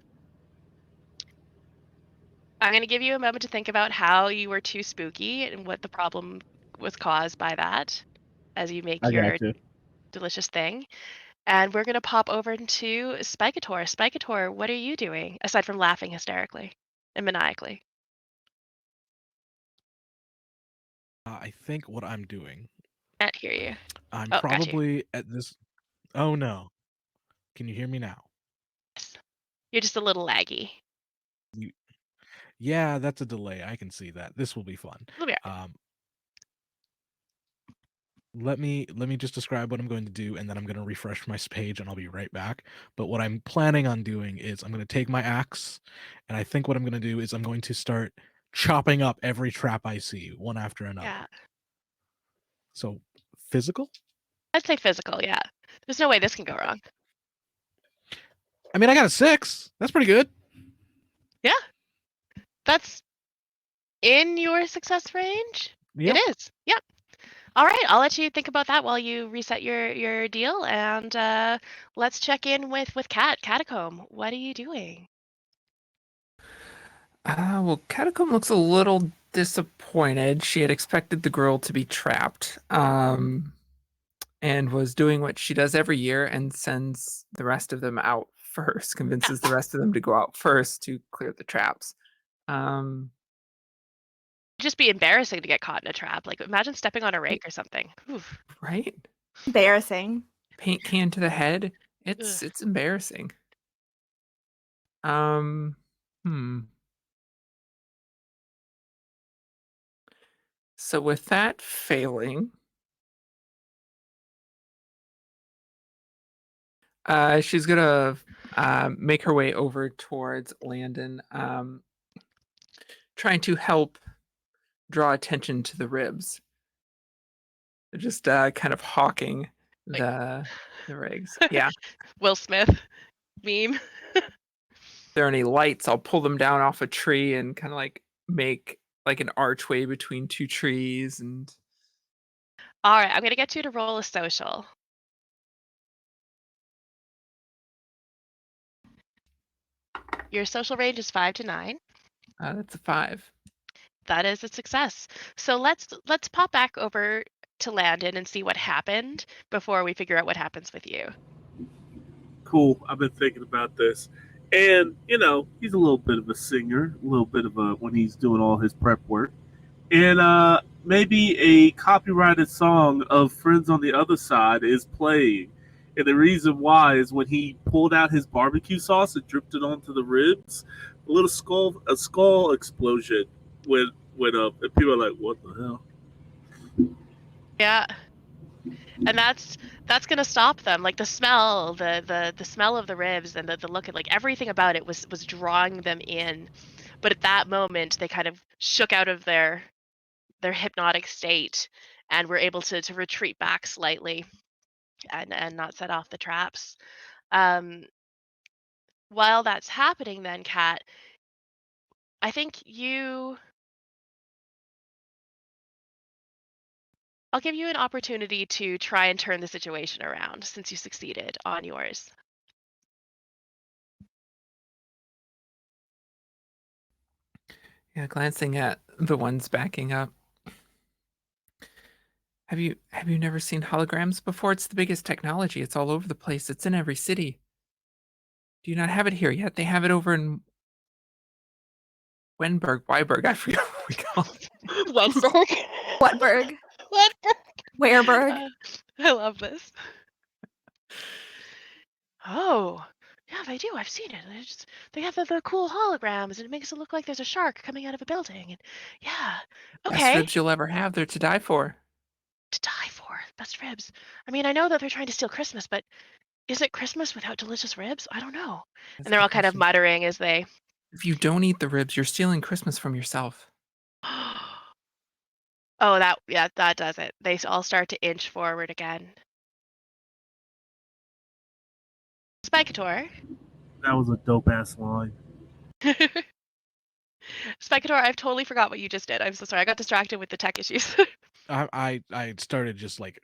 I'm going to give you a moment to think about how you were too spooky and what the problem was caused by that as you make I your got you. delicious thing. And we're going to pop over into Spikeator. Spikeator, what are you doing aside from laughing hysterically and maniacally? I think what I'm doing. Can't hear you. I'm Oh, got you. probably at this. Oh no! Can you hear me now? Yes. You're just a little laggy. Yeah, that's a delay. I can see that. This will be fun. It'll be all right. Let me just describe what I'm going to do, and then I'm going to refresh my page, and I'll be right back. But what I'm planning on doing is I'm going to take my axe, and I think what I'm going to do is I'm going to start chopping up every trap I see, one after another. Yeah. So, physical? I'd say physical, yeah. There's no way this can go wrong. I mean, I got a 6. That's pretty good. Yeah. That's in your success range? Yep. It is. Yep. All right, I'll let you think about that while you reset your deal, and let's check in with Cat. Catacomb, what are you doing? Well, Catacomb looks a little disappointed. She had expected the girl to be trapped, and was doing what she does every year and sends the rest of them out first, convinces the rest of them to go out first to clear the traps. Just be embarrassing to get caught in a trap. Like, imagine stepping on a rake or something. Oof. Right? Embarrassing. Paint can to the head, It's Ugh. it's embarrassing. Hmm. So with that failing, she's gonna make her way over towards Landon, trying to help draw attention to the ribs. They're just kind of hawking Like the rigs. Yeah. Will Smith meme. If there are any lights, I'll pull them down off a tree and kind of like make like an archway between two trees. And All right, I'm gonna get you to roll a social. Your social range is 5 to 9. that's a 5. That is a success. So let's pop back over to Landon and see what happened before we figure out what happens with you. Cool. I've been thinking about this. And, he's a little bit of a singer, a little bit of a, when he's doing all his prep work. And maybe a copyrighted song of Friends on the Other Side is playing. And the reason why is when he pulled out his barbecue sauce and dripped it onto the ribs, a skull explosion went up, and people are like, "What the hell?" Yeah. And that's gonna stop them. Like the smell, the smell of the ribs and the look at like everything about it was drawing them in. But at that moment they kind of shook out of their hypnotic state and were able to retreat back slightly and not set off the traps. Um, while that's happening then, Kat, I think I'll give you an opportunity to try and turn the situation around since you succeeded on yours. Yeah, glancing at the ones backing up. Have you never seen holograms before? It's the biggest technology. It's all over the place. It's in every city. Do you not have it here yet? They have it over in Weiberg, I forget what we call it. Wenberg. Whatberg? Wenberg. Wereberg? I love this. Oh, yeah, they do. I've seen it. They have the cool holograms, and it makes it look like there's a shark coming out of a building. And yeah, Best okay, ribs you'll ever have. They're to die for. to die for. Best ribs. I mean, I know that they're trying to steal Christmas, but is it Christmas without delicious ribs? I don't know. That's And they're the all kind of question. muttering as they. If you don't eat the ribs, you're stealing Christmas from yourself. Oh, that does it. They all start to inch forward again. Spikeator. That was a dope ass line. Spikeator, I've totally forgot what you just did. I'm so sorry. I got distracted with the tech issues. I started just like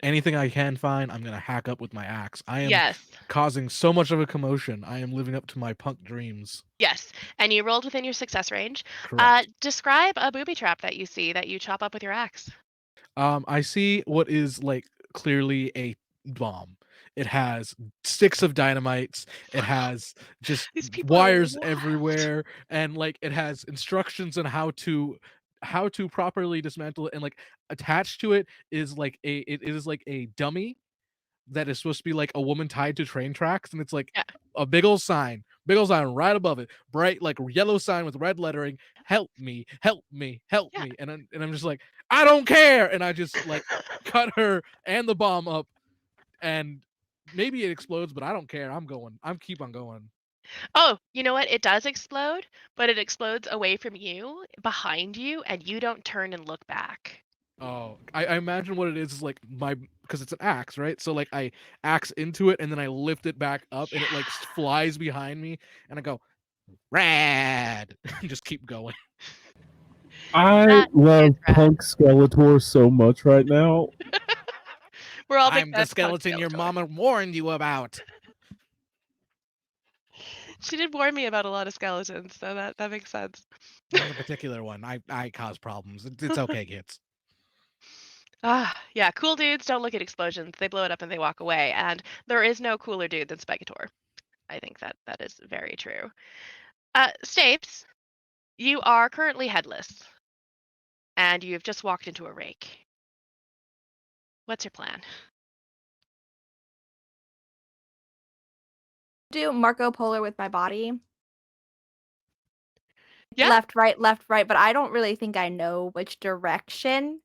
anything I can find, I'm gonna hack up with my axe. I am Yes. causing so much of a commotion. I am living up to my punk dreams. Yes. And you rolled within your success range. Correct. Describe a booby trap that you see that you chop up with your axe. I see what is like clearly a bomb. It has sticks of dynamites. It has just These people are wires wild. everywhere, and like it has instructions on how to properly dismantle it. And like attached to it is like it is like a dummy that is supposed to be like a woman tied to train tracks, and it's like Yeah. a big old sign right above it, bright like yellow sign with red lettering, help me, help me, help Yeah. me. And I'm just like, I don't care. And I just like cut her and the bomb up, and maybe it explodes, but I don't care. I'm keep on going. Oh, you know what? It does explode, but it explodes away from you, behind you, and you don't turn and look back. Oh, I imagine what it is like my, because it's an axe, right? So like I axe into it and then I lift it back up and it like Yeah. flies behind me and I go, rad. Just keep going. I That is love rad. Punk Skeletor so much right now. We're all big I'm the fans of Punk skeleton your Skeletor. mama warned you about. She did warn me about a lot of skeletons, so that makes sense. Not a particular one. I cause problems. It's okay, kids. Yeah, cool dudes don't look at explosions. They blow it up and they walk away. And there is no cooler dude than Spikeator. I think that is very true. Stapes, you are currently headless, and you have just walked into a rake. What's your plan? Do Marco Polo with my body. Yeah. Left, right, but I don't really think I know which direction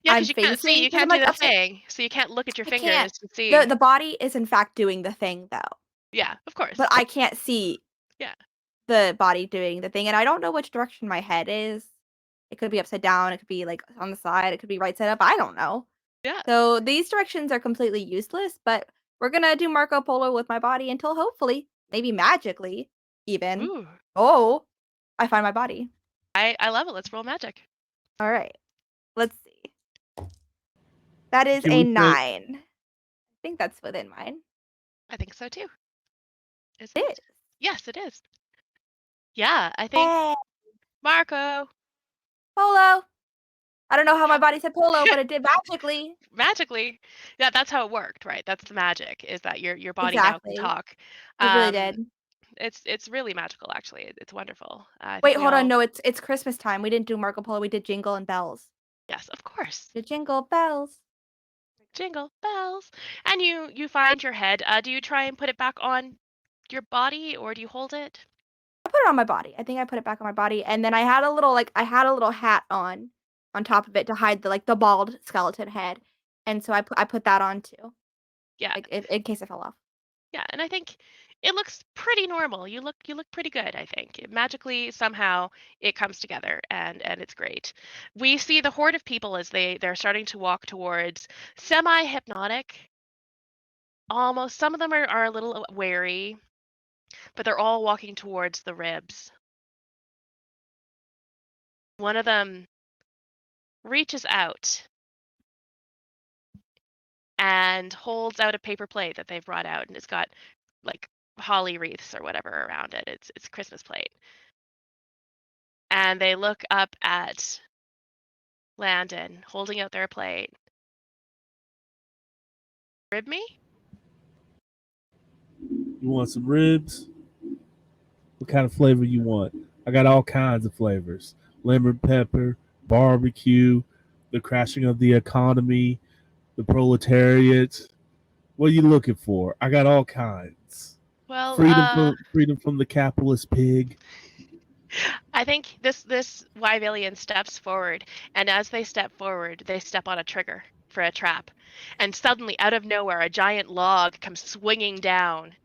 Yeah, I'm because you can't see, facing. you 'Cause I'm can't do like the upside. thing, so you can't look at your I fingers can't. to see. The body is in fact doing the thing though, Yeah, of course. but I can't see Yeah. the body doing the thing, and I don't know which direction my head is. It could be upside down, it could be, like, on the side, it could be right side up, I don't know. Yeah. So, these directions are completely useless, but we're gonna do Marco Polo with my body until hopefully, maybe magically even, Ooh. oh, I find my body. I love it. Let's roll magic. Alright. Let's see. That is Can a we say 9. I think that's within mine. I think so too. Isn't It it? is. Yes, it is. Yeah, I think Hey, Marco. polo! I don't know how my Yeah. body said polo, but it did magically. Magically. Yeah, that's how it worked, right? That's the magic, is that your body now can Exactly. talk. It really Um, did. it's really magical, actually. It's wonderful. I think Wait, we hold on, all. no, it's Christmas time, we didn't do Marco Polo, we did Jingle and Bells. Yes, of course. The Jingle Bells. Jingle bells. And you find your head. Do you try and put it back on your body, or do you hold it? I put it on my body. I think I put it back on my body, and then I had a little hat on top of it to hide the bald skeleton head, and so I put that on too, Yeah. like, if in case it fell off. Yeah, and I think it looks pretty normal. You look pretty good, I think. Magically somehow it comes together and it's great. We see the horde of people as they're starting to walk towards semi-hypnotic. Almost some of them are a little wary, but they're all walking towards the ribs. One of them reaches out and holds out a paper plate that they've brought out and it's got like holly wreaths or whatever around it. It's Christmas plate. And they look up at Landon holding out their plate. Rib me? you want some ribs? What kind of flavor you want? I got all kinds of flavors: lemon pepper, barbecue, the crashing of the economy, the proletariat. What are you looking for? I got all kinds. Well, Freedom from the capitalist pig. I think this Wyvillian steps forward, and as they step forward, they step on a trigger for a trap, and suddenly, out of nowhere, a giant log comes swinging down.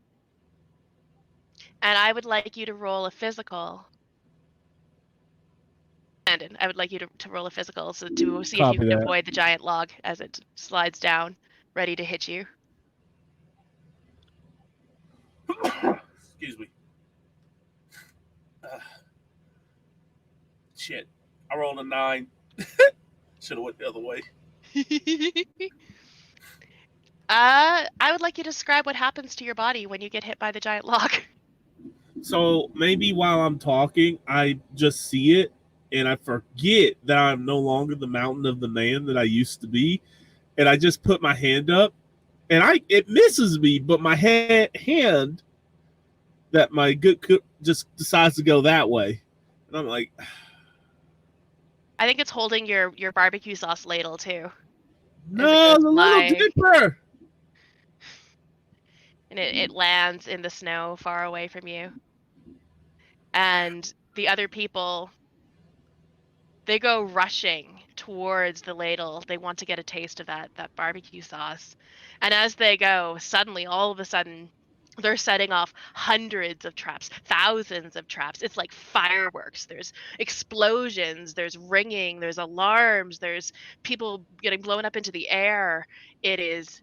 And I would like you to roll a physical. Landon, I would like you to roll a physical to see if you Copy can that. avoid the giant log as it slides down, ready to hit you. Excuse me. Shit. I rolled a 9. Should have went the other way. I would like you to describe what happens to your body when you get hit by the giant log. So maybe while I'm talking, I just see it and I forget that I'm no longer the mountain of the man that I used to be. And I just put my hand up and it misses me, but my hand that my good cook just decides to go that way. And I'm like, I think it's holding your barbecue sauce ladle too, as it no, goes the little flying, dipper. and it lands in the snow far away from you. And the other people, they go rushing towards the ladle. They want to get a taste of that barbecue sauce. And as they go, suddenly, all of a sudden, they're setting off hundreds of traps, thousands of traps. It's like fireworks. There's explosions, there's ringing, there's alarms, there's people getting blown up into the air. It is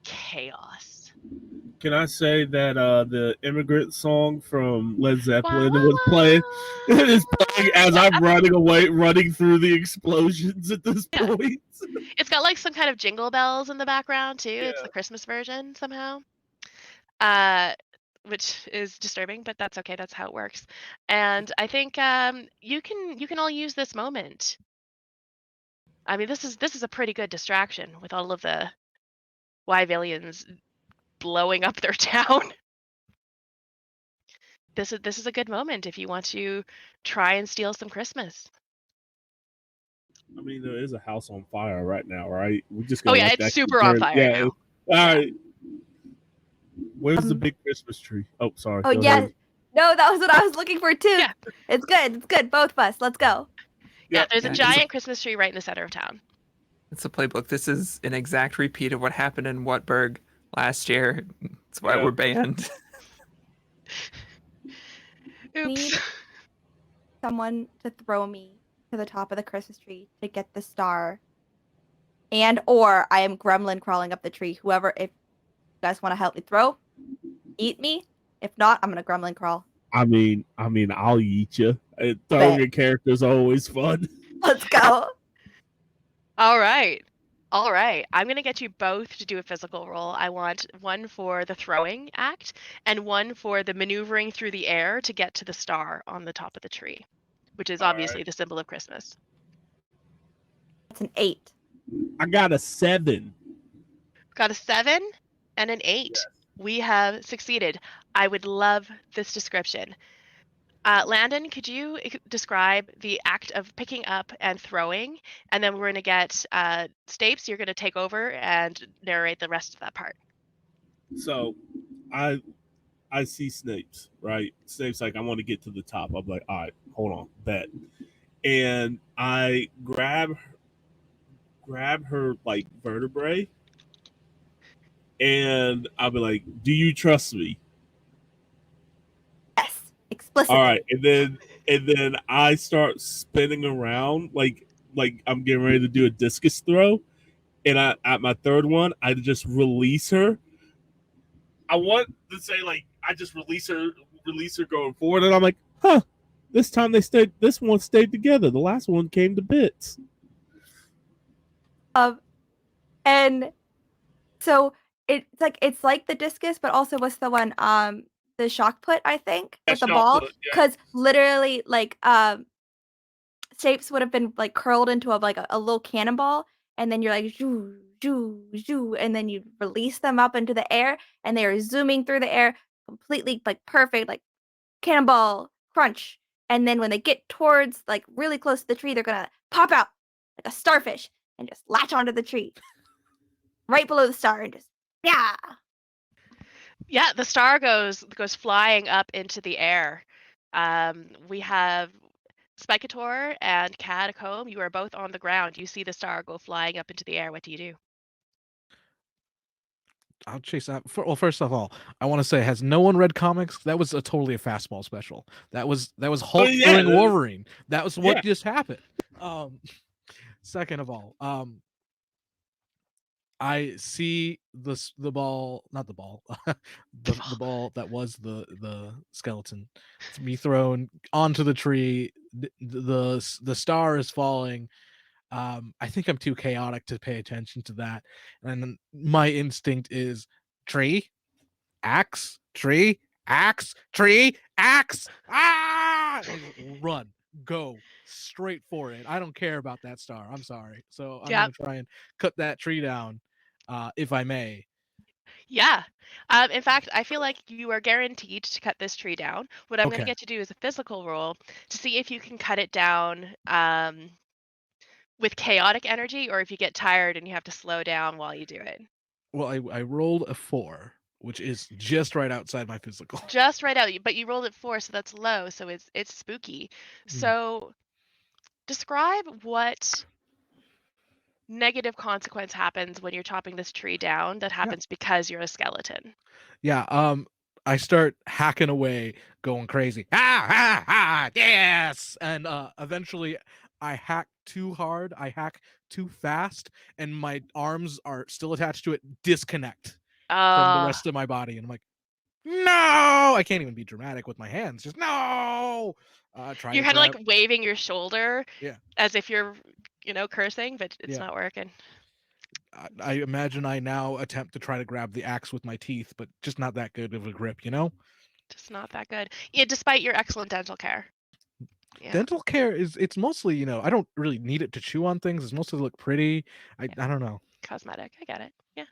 chaos. Can I say that the immigrant song from Led Wah, Zeppelin wah, was playing? It is playing wah. as Yeah, I'm running absolutely. away, running through the explosions at this Yeah. point. It's got like some kind of jingle bells in the background too. It's Yeah. the Christmas version somehow. Uh, which is disturbing, but that's okay. That's how it works. And I think you can all use this moment. I mean, this is a pretty good distraction with all of the Wyvillians blowing up their town. This is a good moment if you want to try and steal some Christmas. I mean, there is a house on fire right now, right? We're just Oh gonna yeah, let it's that keep super on burning. fire Yeah. now. All Yeah. right. Where's the big Christmas tree? Oh, sorry. Oh Go yes. ahead. No, that was what I was looking for too. Yeah. It's good. It's good. Both of us. Let's go. Yeah, Yeah. there's a Yeah, it's giant Christmas tree right in the center of town. It's a playbook. This is an exact repeat of what happened in Wartburg last year. That's why Yeah. we're banned. I need Oops. someone to throw me to the top of the Christmas tree to get the star. And or I am gremlin crawling up the tree. Whoever, if you guys want to help me throw, eat me. If not, I'm gonna gremlin crawl. I mean, I'll eat you. Throwing Bet. your character's always fun. Let's go. All right. All right. I'm going to get you both to do a physical roll. I want one for the throwing act and one for the maneuvering through the air to get to the star on the top of the tree, which is All obviously right. the symbol of Christmas. It's an 8. I got a 7. Got a 7 and an 8. Yes. We have succeeded. I would love this description. Landon, could you describe the act of picking up and throwing? And then we're going to get Stapes, you're going to take over and narrate the rest of that part. So, I see Snape's, right? Snape's like, I want to get to the top. I'm like, all right, hold on, bet. And I grab her like vertebrae, and I'll be like, do you trust me? Yes. Explicitly. All right, and then I start spinning around like I'm getting ready to do a discus throw, and at my third one, I just release her. I want to say like I just release her going forward, and I'm like, huh. This time this one stayed together. The last one came to bits. And so it's like the discus, but also what's the one? The shock put, I think, Yeah, with the shock ball. put, yeah. Because literally, like shapes would have been like curled into a little cannonball, and then you're like zoo, zoo, zoo, and then you release them up into the air, and they are zooming through the air, completely like perfect, like cannonball crunch. And then when they get towards like really close to the tree, they're gonna pop out like a starfish and just latch onto the tree right below the star and just yeah. Yeah, the star goes flying up into the air. We have Spicator and Catacomb. You are both on the ground. You see the star go flying up into the air. What do you do? I'll chase that. Well, first of all, I want to say, has no one read comics? That was totally a fastball special. That was Hulk throwing Wolverine. That was what just happened. Second of all, I see the ball, not the ball, the ball that was the skeleton, to be thrown onto the tree. The star is falling. I think I'm too chaotic to pay attention to that, and my instinct is tree, axe, tree, axe, tree, axe. Ah! Run, go straight for it. I don't care about that star. I'm sorry. So I'm gonna try and cut that tree down, if I may. Yeah. In fact, I feel like you are guaranteed to cut this tree down. What I'm going to get you to do is a physical roll to see if you can cut it down with chaotic energy, or if you get tired and you have to slow down while you do it. Well, I rolled a 4, which is just right outside my physical. Just right out, but you rolled it 4, so that's low, so it's spooky. So describe what negative consequence happens when you're chopping this tree down that happens because you're a skeleton. Yeah, I start hacking away, going crazy. Yes! And eventually I hack too hard, I hack too fast, and my arms are still attached to it, disconnect from the rest of my body. And I'm like, no! I can't even be dramatic with my hands. Just no! You're kind of like waving your shoulder as if you're, cursing, but it's not working. I imagine I now attempt to try to grab the axe with my teeth, but just not that good of a grip, Just not that good. Yeah, despite your excellent dental care. Yeah. Dental care it's mostly, I don't really need it to chew on things. It's mostly to look pretty. I don't know. Cosmetic. I get it. Yeah.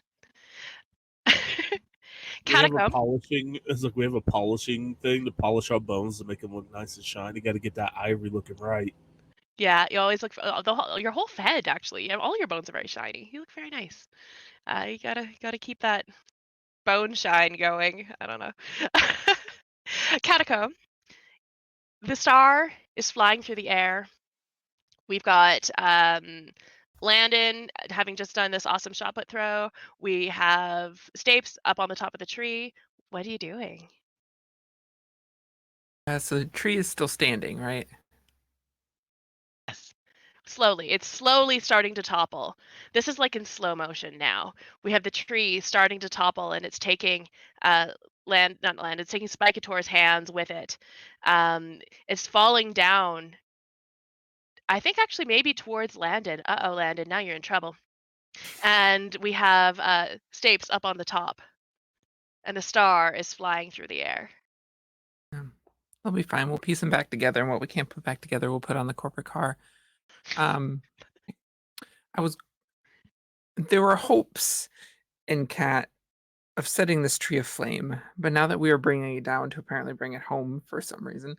We have a Catacomb. polishing. It's like we have a polishing thing to polish our bones to make them look nice and shiny. You got to get that ivory looking right. Yeah, you always look for your whole head. Actually, all your bones are very shiny. You look very nice. You gotta keep that bone shine going. I don't know. Catacomb. The star is flying through the air. We've got Landon having just done this awesome shot put throw. We have Stapes up on the top of the tree. What are you doing? So the tree is still standing, right? Yes. Slowly. It's slowly starting to topple. This is like in slow motion now. We have the tree starting to topple and it's taking it's taking Spikator's hands with it. It's falling down. I think actually maybe towards Landon. Uh-oh, Landon, now you're in trouble. And we have Stapes up on the top. And the star is flying through the air. We'll be fine. We'll piece them back together, and what we can't put back together, we'll put on the corporate car. There were hopes in Cat of setting this tree aflame, but now that we are bringing it down to apparently bring it home for some reason,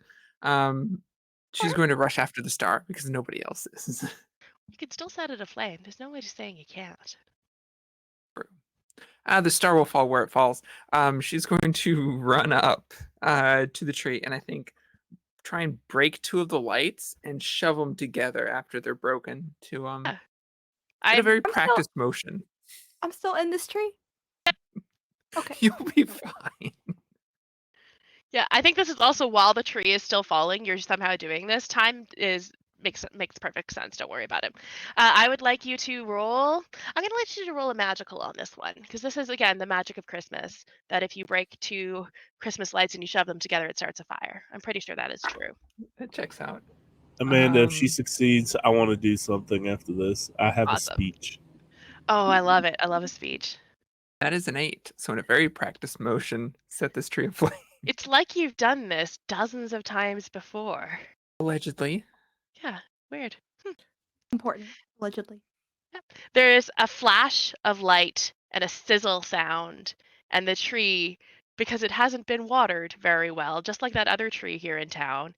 she's going to rush after the star because nobody else is. You can still set it aflame. There's no way to saying you can't. The star will fall where it falls. She's going to run up to the tree and I think try and break two of the lights and shove them together after they're broken to Yeah. get a very I'm still- practiced motion. I'm still in this tree. Okay. You'll be fine. Yeah, I think this is also while the tree is still falling, you're somehow doing this. Time makes perfect sense. Don't worry about it. I would like you to roll. I'm going to let you to roll a magical on this one because this is again the magic of Christmas. That if you break two Christmas lights and you shove them together, it starts a fire. I'm pretty sure that is true. That checks out. Amanda, if she succeeds, I want to do something after this. I have Awesome. a speech. Oh, I love it. I love a speech. That is an 8. So in a very practiced motion, set this tree aflame. It's like you've done this dozens of times before. Allegedly. Yeah, weird. Important, allegedly. There's a flash of light and a sizzle sound, and the tree, because it hasn't been watered very well, just like that other tree here in town,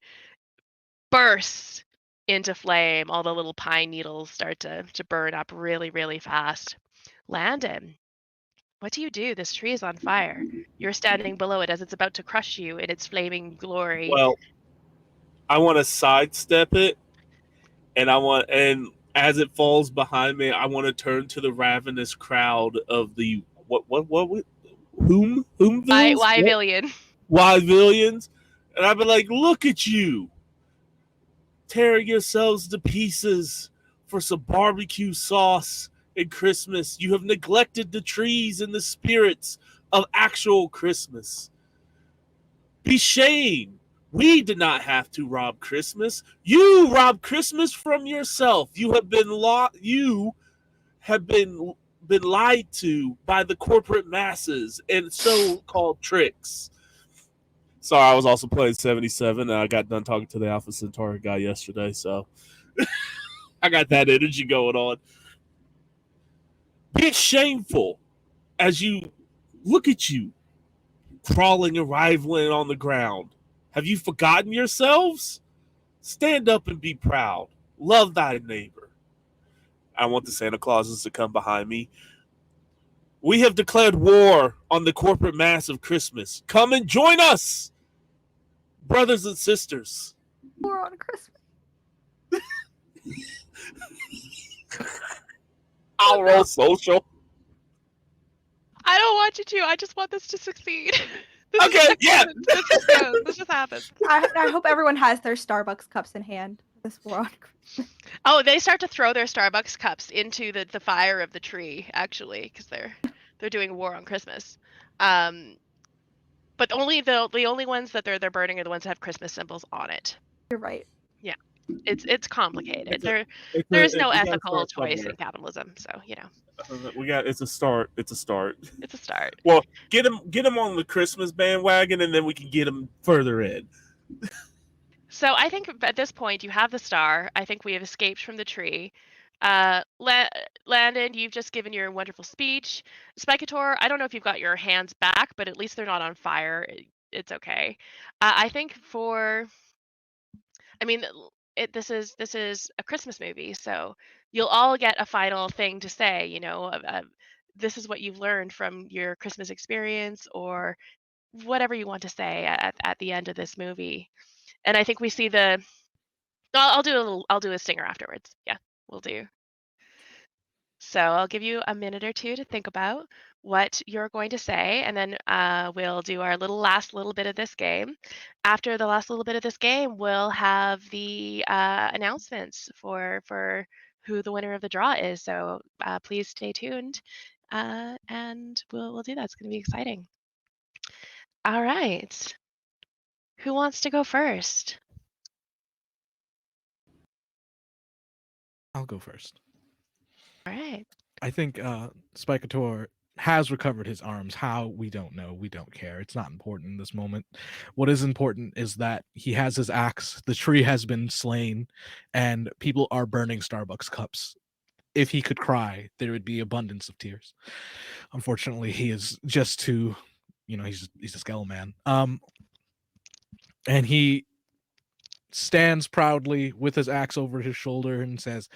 bursts into flame. All the little pine needles start to burn up really, really fast. Landon, what do you do? This tree is on fire. You're standing below it as it's about to crush you in its flaming glory. Well, I want to sidestep it, and and as it falls behind me, I want to turn to the ravenous crowd of the whom Wyvillian. Wyvillians, and I'd be like, "Look at you, tearing yourselves to pieces for some barbecue sauce and Christmas. You have neglected the trees and the spirits of actual Christmas. Be shamed. We did not have to rob Christmas. You robbed Christmas from yourself. You have been lied to by the corporate masses and so-called tricks." Sorry, I was also playing 77, and I got done talking to the Alpha Centauri guy yesterday, so I got that energy going on. Be shameful as you look at you crawling and writhing on the ground. Have you forgotten yourselves? Stand up and be proud. Love thy neighbor. I want the Santa Clauses to come behind me. We have declared war on the corporate mass of Christmas. Come and join us, brothers and sisters. War on Christmas. I'll roll social. I don't want you to. I just want this to succeed. Okay, yeah. This just happens. I hope everyone has their Starbucks cups in hand. This war on Christmas. Oh, they start to throw their Starbucks cups into the fire of the tree, actually, because they're doing war on Christmas. But only the only ones that they're burning are the ones that have Christmas symbols on it. You're right. Yeah, it's complicated. There's no ethical choice in capitalism, so It's a start. It's a start. It's a start. Well, get them on the Christmas bandwagon, and then we can get them further in. So I think at this point you have the star. I think we have escaped from the tree. Landon, you've just given your wonderful speech. Spikator, I don't know if you've got your hands back, but at least they're not on fire. It's okay. I think this is a Christmas movie, so you'll all get a final thing to say. this is what you've learned from your Christmas experience, or whatever you want to say at the end of this movie. And I think we see the. I'll do a stinger afterwards. Yeah, we'll do. So I'll give you a minute or two to think about what you're going to say, and then we'll do our last little bit of this game. After the last little bit of this game, we'll have the announcements for who the winner of the draw is. So please stay tuned, and we'll do that. It's going to be exciting. All right. Who wants to go first? I'll go first. All right. I think Spikator has recovered his arms. How, we don't know. We don't care. It's not important in this moment. What is important is that he has his axe. The tree has been slain, and people are burning Starbucks cups. If he could cry, there would be abundance of tears. Unfortunately, he is just too, he's a skeleton man. And he stands proudly with his axe over his shoulder and says,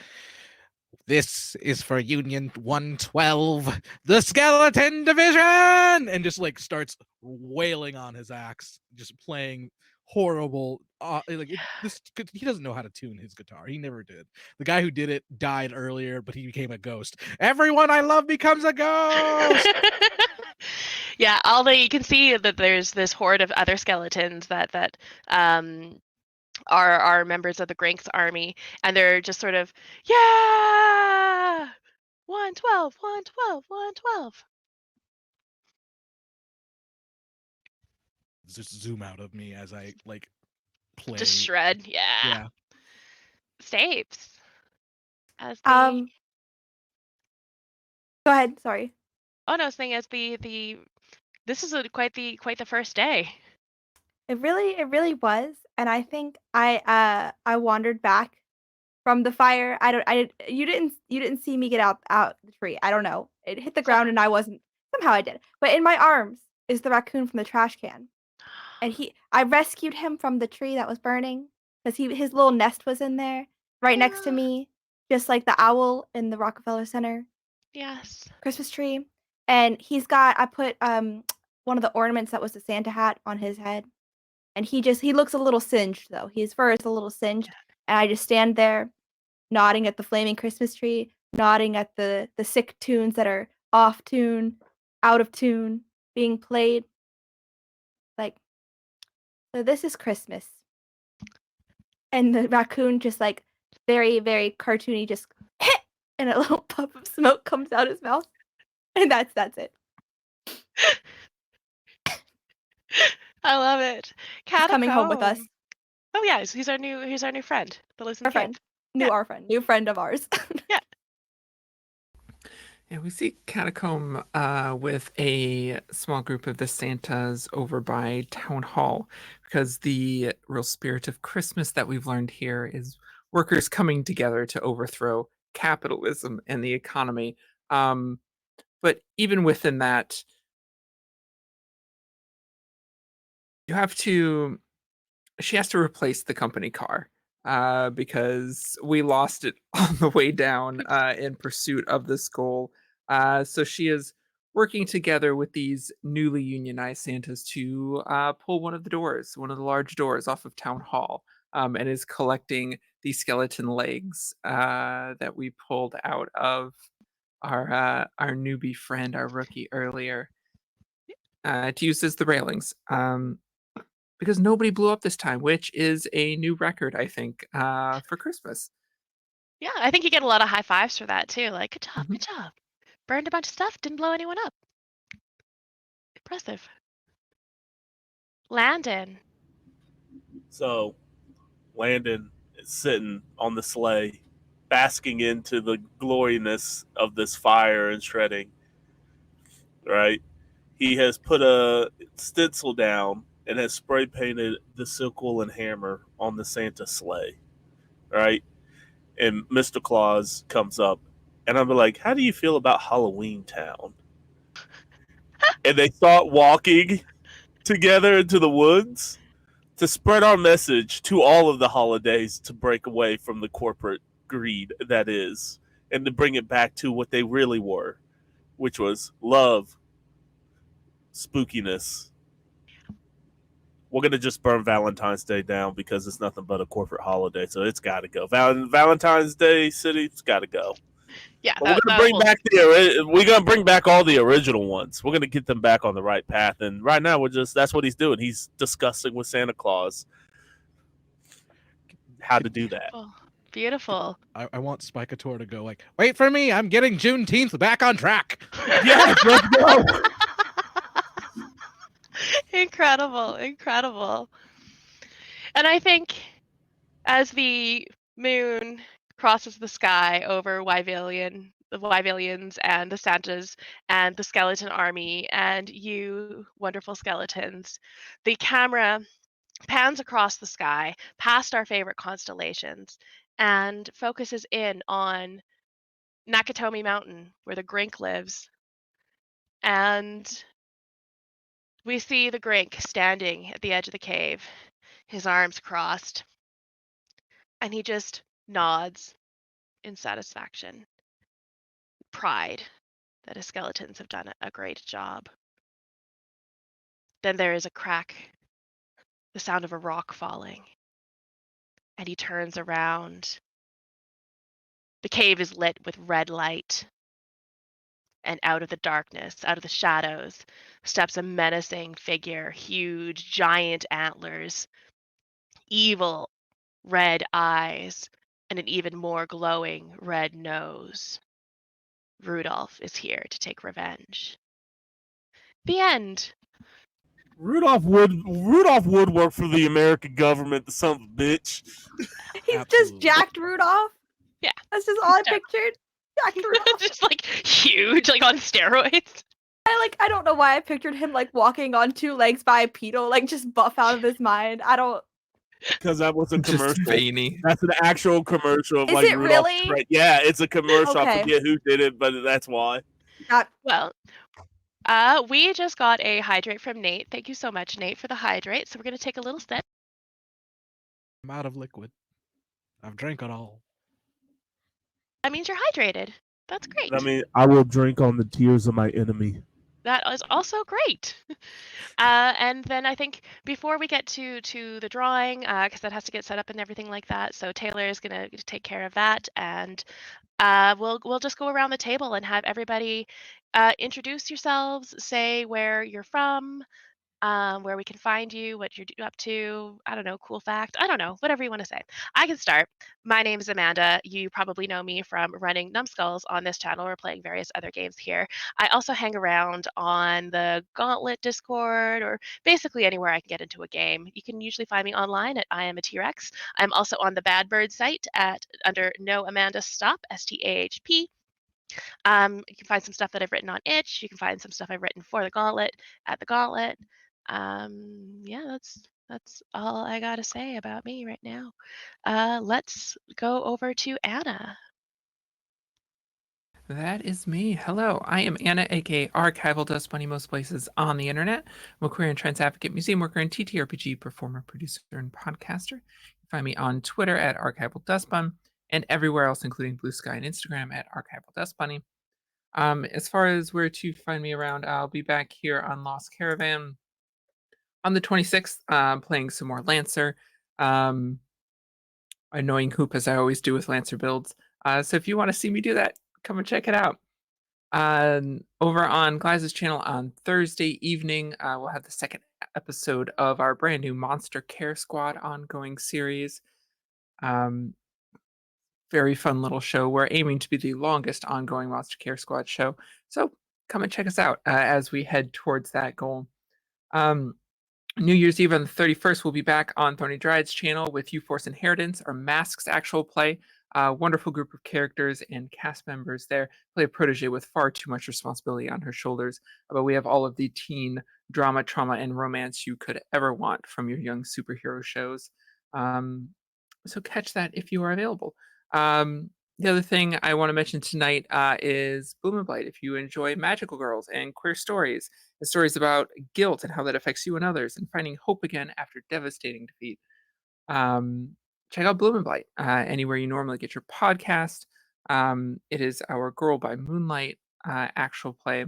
"This is for Union 112, the Skeleton Division!" And just like starts wailing on his axe, just playing horrible. He doesn't know how to tune his guitar. He never did. The guy who did it died earlier, but he became a ghost. Everyone I love becomes a ghost. Yeah, although you can see that there's this horde of other skeletons that are members of the Grinks army, and they're just sort of, yeah, 112, 112, 112. Just zoom out of me as I like play. Just shred, yeah. Yeah. Stapes. As the Go ahead. Sorry. oh no, saying as the this is quite the first day. It really was, and I think I wandered back from the fire. You didn't see me get out the tree. I don't know. It hit the ground and I wasn't. Somehow I did. But in my arms is the raccoon from the trash can. And I rescued him from the tree that was burning because his little nest was in there right next to me, just like the owl in the Rockefeller Center Yes. Christmas tree. And I put one of the ornaments that was the Santa hat on his head. And he looks a little singed though. His fur is a little singed. And I just stand there nodding at the flaming Christmas tree, nodding at the sick tunes that are off tune, out of tune, being played. Like, so this is Christmas. And the raccoon just like very, very cartoony, just and a little puff of smoke comes out his mouth. And that's it. I love it. He's coming home with us. Oh yeah, he's our new friend that lives in Our the cave. friend. New friend of ours. Yeah. And we see Catacomb with a small group of the Santas over by Town Hall, because the real spirit of Christmas that we've learned here is workers coming together to overthrow capitalism and the economy. But even within that, she has to replace the company car because we lost it on the way down in pursuit of this goal. So she is working together with these newly unionized Santas to pull one of the large doors off of Town Hall, and is collecting the skeleton legs that we pulled out of our newbie friend, our rookie earlier, to use as the railings. Because nobody blew up this time, which is a new record, I think, for Christmas. Yeah, I think you get a lot of high fives for that too. Like, good job, Mhm. good job. Burned a bunch of stuff, didn't blow anyone up. Impressive. Landon. So, Landon is sitting on the sleigh, basking into the gloriness of this fire and shredding. Right? He has put a stencil down and has spray painted the sickle and hammer on the Santa sleigh. Right? And Mr. Claus comes up, and I'm like, "How do you feel about Halloween Town?" And they start walking together into the woods to spread our message to all of the holidays, to break away from the corporate greed that is, and to bring it back to what they really were: which was love, spookiness. We're gonna just burn Valentine's Day down because it's nothing but a corporate holiday, so it's got to go. Valentine's Day City, it's got to go. Yeah, But we're gonna that bring whole back all the original ones. We're gonna get them back on the right path. And right now, that's what he's doing. He's discussing with Santa Claus how to do that. beautiful. Beautiful. I want Spikator to go like, wait for me, I'm getting Juneteenth back on track. Yes, let's go. Incredible, incredible. And I think as the moon crosses the sky over the Wyvilians and the Santas and the skeleton army and you wonderful skeletons, the camera pans across the sky past our favorite constellations and focuses in on Nakatomi Mountain where the Grink lives. And we see the Grink standing at the edge of the cave, his arms crossed, and he just nods in satisfaction, pride that his skeletons have done a great job. Then there is a crack, the sound of a rock falling, and he turns around. The cave is lit with red light, and out of the darkness, out of the shadows, steps a menacing figure, huge, giant antlers, evil red eyes, and an even more glowing red nose. Rudolph is here to take revenge. The end. Rudolph would work for the American government, the son of a bitch. He's Absolutely. just jacked Rudolph. Yeah. That's just all I He's pictured. Jacked Rudolph. Just like huge, like on steroids. I don't know why I pictured him like walking on two legs bipedal, like just buff out of his mind. I don't. Because that was a Just commercial. veiny. That's an actual commercial of Is like it Rudolph. really? Yeah, it's a commercial. Okay. I forget who did it, but that's why. Well, we just got a hydrate from Nate. Thank you so much, Nate, for the hydrate. So we're going to take a little sip. I'm out of liquid. I've drank it all. That means you're hydrated. That's great. I mean, I will drink on the tears of my enemy. That is also great. And then I think before we get to the drawing, because that has to get set up and everything like that, so Taylor is gonna take care of that, and we'll just go around the table and have everybody introduce yourselves, say where you're from, where we can find you, what you're up to. I don't know, cool fact. I don't know, whatever you want to say. I can start. My name is Amanda. You probably know me from running Numbskulls on this channel or playing various other games here. I also hang around on the Gauntlet Discord or basically anywhere I can get into a game. You can usually find me online at I Am a T-Rex. I'm also on the Bad Bird site under No Amanda Stop, STAHP. You can find some stuff that I've written on Itch. You can find some stuff I've written for the Gauntlet at the Gauntlet. Yeah, that's all I gotta say about me right now. Let's go over to Anna. That is me. Hello, I am Anna, aka Archival Dust Bunny most places on the internet. I'm a queer and trans advocate, museum worker, and TTRPG performer, producer, and podcaster. You can find me on Twitter at Archival Dust Bun and everywhere else, including Blue Sky and Instagram at Archival Dust Bunny. As far as where to find me around, I'll be back here on Lost Caravan on the 26th, playing some more Lancer. Annoying hoop as I always do with Lancer builds. So if you want to see me do that, come and check it out. Over on Glyza's channel on Thursday evening, we'll have the second episode of our brand new Monster Care Squad ongoing series. Very fun little show. We're aiming to be the longest ongoing Monster Care Squad show. So come and check us out as we head towards that goal. New Year's Eve on the 31st, we'll be back on Thorny Dryad's channel with U-Force Inheritance, our Masks actual play. Wonderful group of characters and cast members there. Play a protege with far too much responsibility on her shoulders, but we have all of the teen drama, trauma, and romance you could ever want from your young superhero shows. So catch that if you are available. The other thing I want to mention tonight is Bloom and Blight. If you enjoy magical girls and queer stories, the stories about guilt and how that affects you and others, and finding hope again after devastating defeat, check out Bloom and Blight anywhere you normally get your podcast. It is our Girl by Moonlight actual play.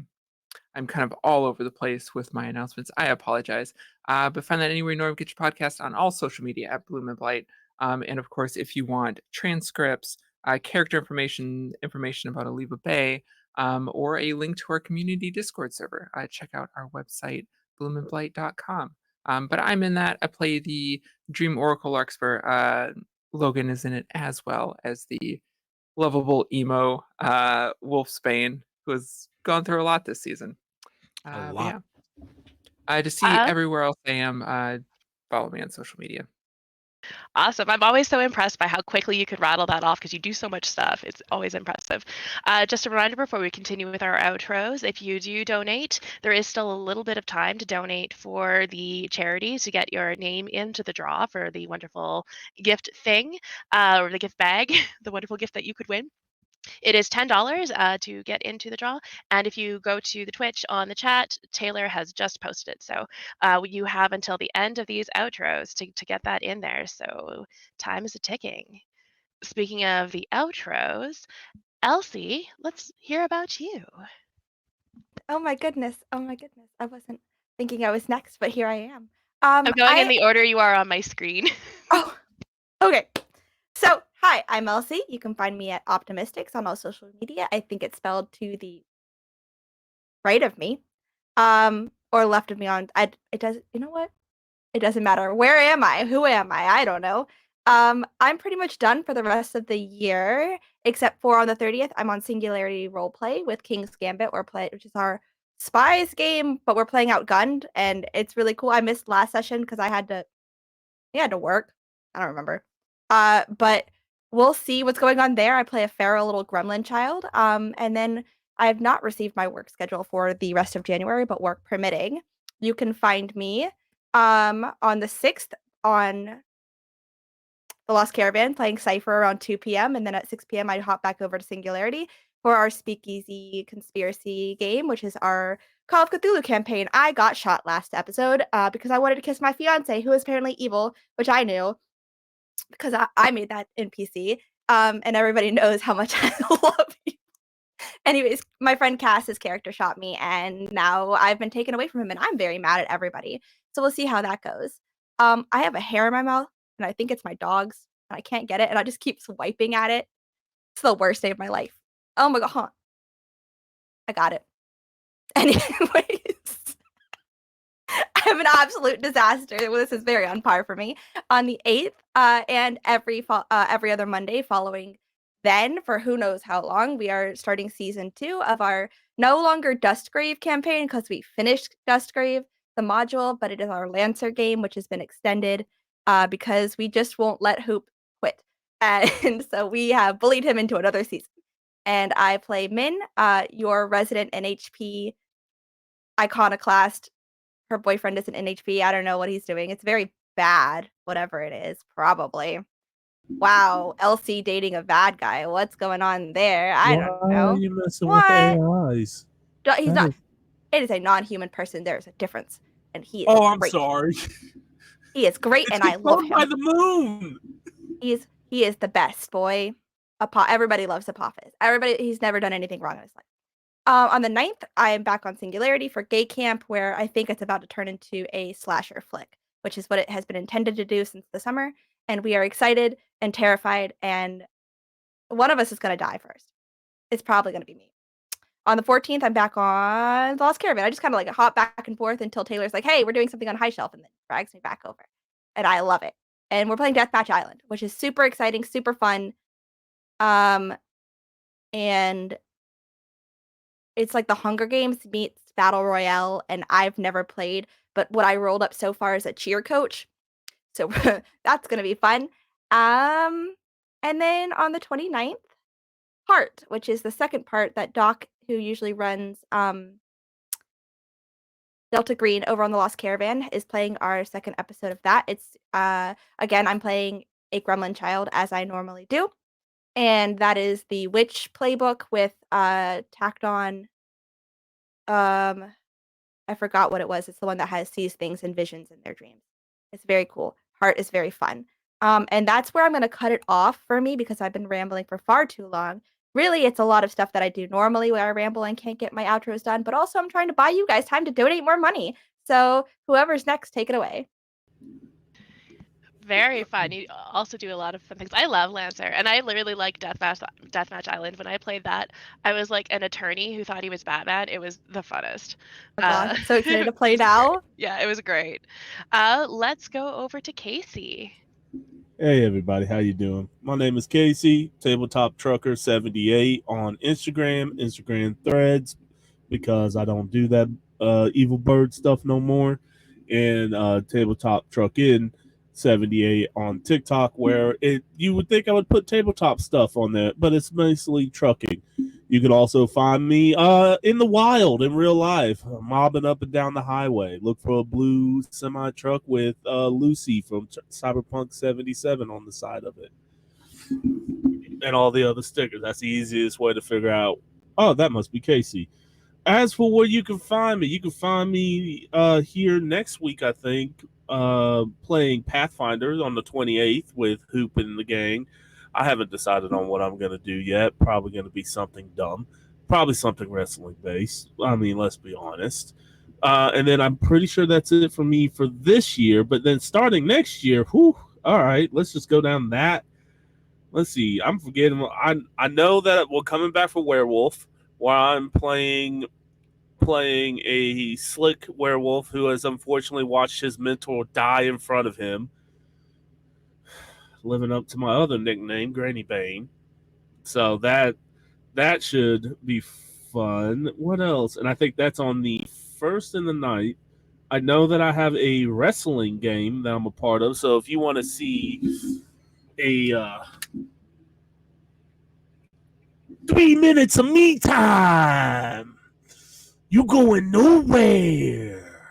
I'm kind of all over the place with my announcements. I apologize. But find that anywhere you normally get your podcast on all social media at Bloom and Blight. And of course, if you want transcripts, character information about Aliva Bay, or a link to our community Discord server, check out our website, bloomandblight.com. But I'm in that. I play the Dream Oracle Larkspur. Logan is in it as well as the lovable emo Wolfsbane, who has gone through a lot this season. A But lot. yeah. To see Uh, everywhere else I am, follow me on social media. Awesome. I'm always so impressed by how quickly you could rattle that off because you do so much stuff. It's always impressive. Just a reminder before we continue with our outros, if you do donate, there is still a little bit of time to donate for the charity to get your name into the draw for the wonderful gift thing, or the gift bag, the wonderful gift that you could win. It is $10 to get into the draw. And if you go to the Twitch on the chat, Taylor has just posted. So you have until the end of these outros to get that in there. So time is a ticking. Speaking of the outros, Elsie, let's hear about you. Oh my goodness. Oh my goodness. I wasn't thinking I was next, but here I am. I'm going in I the order you are on my screen. Oh, okay. So, hi, I'm Elsie. You can find me at Optimistics on all social media. I think it's spelled to the right of me, or left of me on. It does. You know what? It doesn't matter. Where am I? Who am I? I don't know. I'm pretty much done for the rest of the year, except for on the 30th, I'm on Singularity Roleplay with King's Gambit, which is our spies game, but we're playing outgunned, and it's really cool. I missed last session because I had to work. I don't remember. But we'll see what's going on there. I play a feral little gremlin child. And then I have not received my work schedule for the rest of January, but work permitting. You can find me on the 6th on the Lost Caravan playing Cypher around 2 p.m. And then at 6 p.m. I hop back over to Singularity for our Speakeasy Conspiracy game, which is our Call of Cthulhu campaign. I got shot last episode because I wanted to kiss my fiance, who is apparently evil, which I knew because I made that NPC. And everybody knows how much I love you. Anyways, my friend Cass's character shot me, and now I've been taken away from him, and I'm very mad at everybody. So we'll see how that goes. I have a hair in my mouth, and I think it's my dog's, and I can't get it, and I just keep swiping at it. It's the worst day of my life. Oh my god, huh. I got it. Anyways, I'm an absolute disaster. This is very on par for me. On the 8th, and every other Monday following then, for who knows how long, we are starting season 2 of our no longer Dustgrave campaign because we finished Dustgrave, the module, but it is our Lancer game, which has been extended because we just won't let Hoop quit. And so we have bullied him into another season. And I play Min, your resident NHP iconoclast. Her boyfriend is an NHP. I don't know what he's doing. It's very bad, whatever it is, probably. Wow, Elsie dating a bad guy. What's going on there? I don't Why know. are you messing What? with AIs? He's not. It is a non-human person. There is a difference, and he is Oh, I'm great. sorry. He is great, It's and I love confirmed by him. the moon. He is the best boy. Everybody loves Apophis. He's never done anything wrong in his life. On the 9th, I am back on Singularity for Gay Camp, where I think it's about to turn into a slasher flick, which is what it has been intended to do since the summer. And we are excited and terrified, and one of us is going to die first. It's probably going to be me. On the 14th, I'm back on The Lost Caravan. I just kind of like hop back and forth until Taylor's like, hey, we're doing something on High Shelf, and then drags me back over. And I love it. And we're playing Deathmatch Island, which is super exciting, super fun. And it's like the Hunger Games meets Battle Royale, and I've never played, but what I rolled up so far is a cheer coach. So that's going to be fun. And then on the 29th, Heart, which is the second part that Doc, who usually runs Delta Green over on the Lost Caravan, is playing our second episode of that. It's again, I'm playing a gremlin child as I normally do. And that is the witch playbook with tacked on I forgot what it was. It's the one that sees things and visions in their dreams. It's very cool. Heart is very fun. And that's where I'm going to cut it off for me because I've been rambling for far too long. really, it's a lot of stuff that I do normally where I ramble and can't get my outros done, but also I'm trying to buy you guys time to donate more money. So whoever's next, take it away. Very fun. You also do a lot of fun things. I love Lancer, and I literally like Deathmatch Island. When I played that, I was like an attorney who thought he was Batman. It was the funnest. Oh gosh, I'm so excited to It play was great. now. Yeah, it was great. Let's go over to Casey. Hey everybody, how you doing? My name is Casey, Tabletop Trucker 78 on Instagram Threads, because I don't do that evil bird stuff no more, and Tabletop Truckin 78 on TikTok, where you would think I would put tabletop stuff on there, but it's mostly trucking. You can also find me in the wild in real life, mobbing up and down the highway. Look for a blue semi truck with Lucy from Cyberpunk 77 on the side of it, and all the other stickers. That's the easiest way to figure out. Oh, that must be Casey. As for where you can find me here next week, I think, playing Pathfinder on the 28th with Hoop and the gang. I haven't decided on what I'm going to do yet. Probably going to be something dumb. Probably something wrestling based. I mean, let's be honest. And then I'm pretty sure that's it for me for this year. But then starting next year, whew, all right, let's just go down that. Let's see. I'm forgetting. I know that we're coming back for Werewolf, where I'm playing a slick werewolf who has unfortunately watched his mentor die in front of him, living up to my other nickname, Granny Bane. So that should be fun. What else? And I think that's on the first in the night. I know that I have a wrestling game that I'm a part of. So if you want to see a 3 minutes of me time, you going nowhere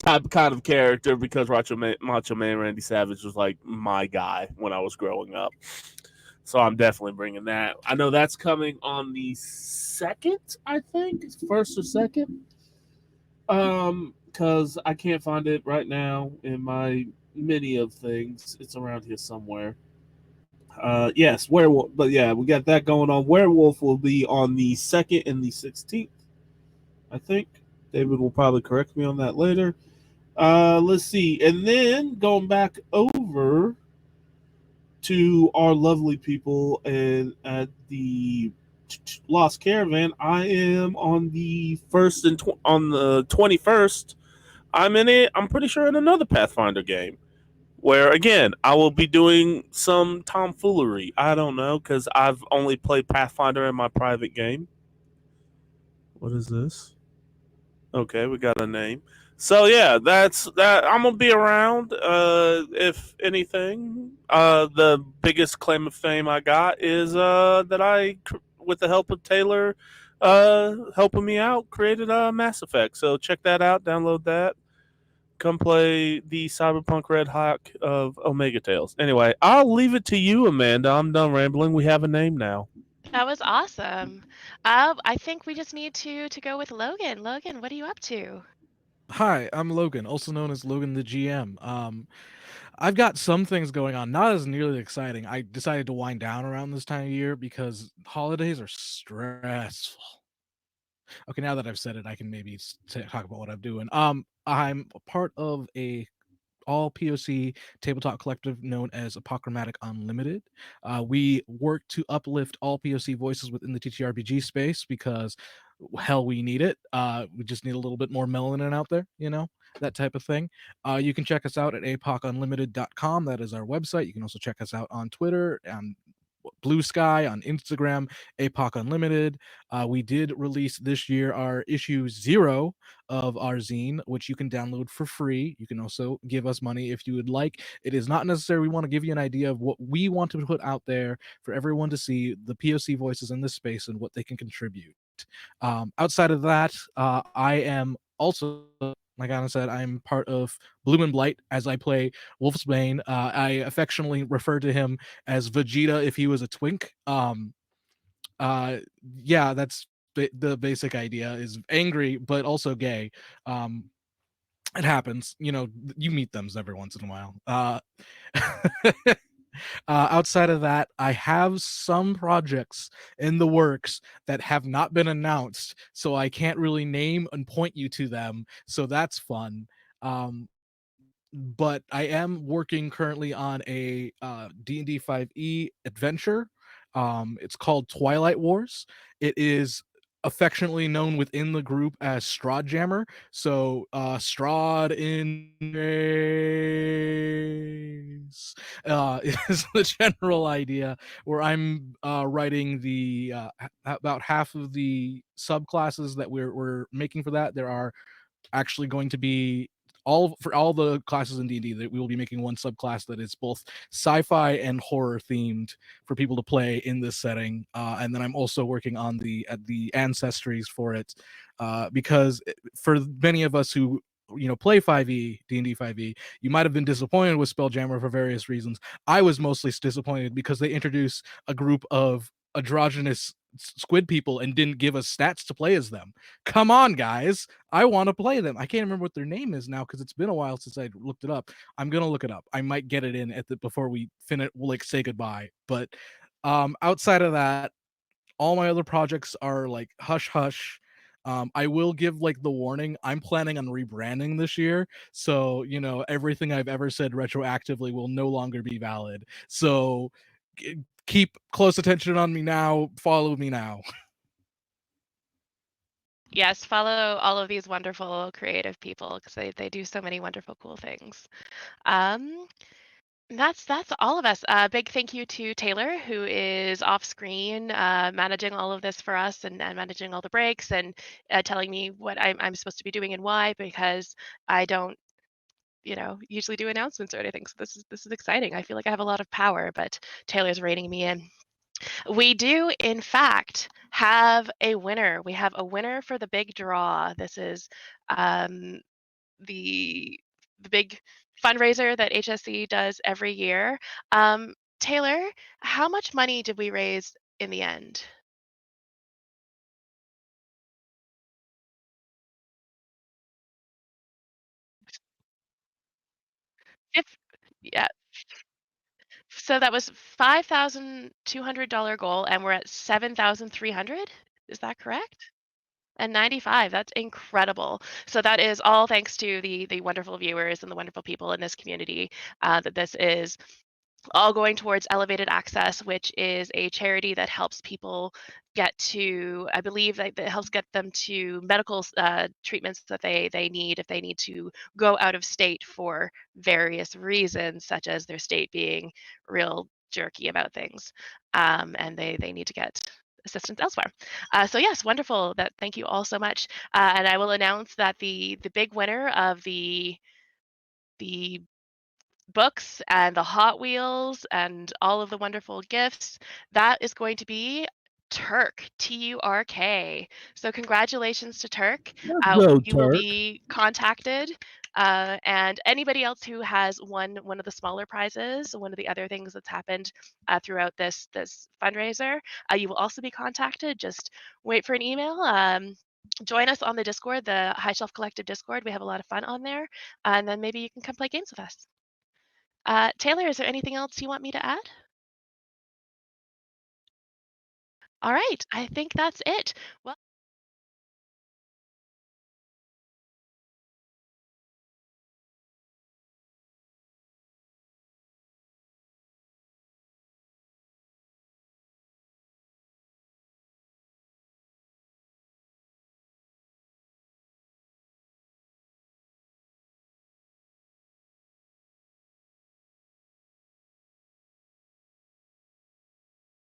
type kind of character, because Macho Man Randy Savage was like my guy when I was growing up. So I'm definitely bringing that. I know that's coming on the second, I think. It's first or second. Because I can't find it right now in my many of things. It's around here somewhere. Yes, Werewolf. But yeah, we got that going on. Werewolf will be on the 2nd and the 16th, I think. David will probably correct me on that later. Let's see. And then going back over to our lovely people and at the Lost Caravan, I am on the first and on the 21st. I'm pretty sure in another Pathfinder game, where again I will be doing some tomfoolery. I don't know, because I've only played Pathfinder in my private game. What is this? Okay, we got a name. So yeah, that's that. I'm gonna be around. If anything, the biggest claim of fame I got is that with the help of Taylor, helping me out, created Mass Effect. So check that out. Download that. Come play the Cyberpunk Red Hawk of Omega Tales. Anyway, I'll leave it to you, Amanda. I'm done rambling. We have a name now. That was awesome. I think we just need to go with Logan. Logan, what are you up to? Hi, I'm Logan, also known as Logan the GM. I've got some things going on, not as nearly exciting. I decided to wind down around this time of year because holidays are stressful. Okay, now that I've said it, I can maybe talk about what I'm doing. I'm a part of a all POC tabletop collective known as Apochromatic Unlimited. We work to uplift all POC voices within the TTRPG space because, hell, we need it. We just need a little bit more melanin out there, that type of thing. You can check us out at apochunlimited.com. That is our website. You can also check us out on Twitter and Blue Sky, on Instagram, APOC Unlimited. We did release this year our issue 0 of our zine, which you can download for free. You can also give us money if you would like. It is not necessary. We want to give you an idea of what we want to put out there for everyone to see, the POC voices in this space and what they can contribute. Outside of that, I am also, like Anna said, I'm part of Bloom and Blight as I play Wolfsbane. I affectionately refer to him as Vegeta if he was a twink. Yeah, that's the basic idea, is angry but also gay. It happens, you meet them every once in a while. Outside of that, I have some projects in the works that have not been announced, so I can't really name and point you to them. So that's fun. But I am working currently on a D&D 5e adventure. It's called Twilight Wars. It is affectionately known within the group as Strahd Jammer. So Strahd in grace is the general idea. Where I'm writing the about half of the subclasses that we're making for that. There are actually going to be all the classes in D&D that we will be making one subclass that is both sci-fi and horror themed for people to play in this setting. And then I'm also working on the ancestries for it, because for many of us who play 5e D&D 5e, you might have been disappointed with Spelljammer for various reasons. I was mostly disappointed because they introduced a group of androgynous squid people and didn't give us stats to play as them. Come on, guys. I want to play them. I can't remember what their name is now because it's been a while since I looked it up. I'm gonna look it up. I might get it in at the before we finish. We'll like say goodbye. But outside of that, all my other projects are like hush hush. I will give like the warning. I'm planning on rebranding this year, so everything I've ever said retroactively will no longer be valid. So keep close attention on me now. Follow me now. Yes, follow all of these wonderful creative people because they do so many wonderful cool things. Um, that's all of us. Big thank you to Taylor, who is off screen managing all of this for us and managing all the breaks and telling me what I'm supposed to be doing and why, because I don't, usually do announcements or anything. So this is exciting. I feel like I have a lot of power, but Taylor's reining me in. We do, in fact, have a winner. We have a winner for the big draw. This is um, the big fundraiser that HSC does every year. Taylor, how much money did we raise in the end? If, yeah, so that was $5,200 goal, and we're at 7,300. Is that correct? And 95, that's incredible. So that is all thanks to the wonderful viewers and the wonderful people in this community, that this is all going towards Elevated Access, which is a charity that helps people get to, I believe that helps get them to medical treatments that they need if they need to go out of state for various reasons, such as their state being real jerky about things, and they need to get assistance elsewhere. So yes, wonderful. Thank you all so much. And I will announce that the big winner of the books and the Hot Wheels and all of the wonderful gifts, that is going to be Turk, Turk. So congratulations to Turk. Go, You will Turk. be contacted. And anybody else who has won one of the smaller prizes, one of the other things that's happened throughout this fundraiser, you will also be contacted. Just wait for an email. Join us on the Discord, the High Shelf Collective Discord. We have a lot of fun on there, and then maybe you can come play games with us. Taylor, is there anything else you want me to add? All right, I think that's it. Well,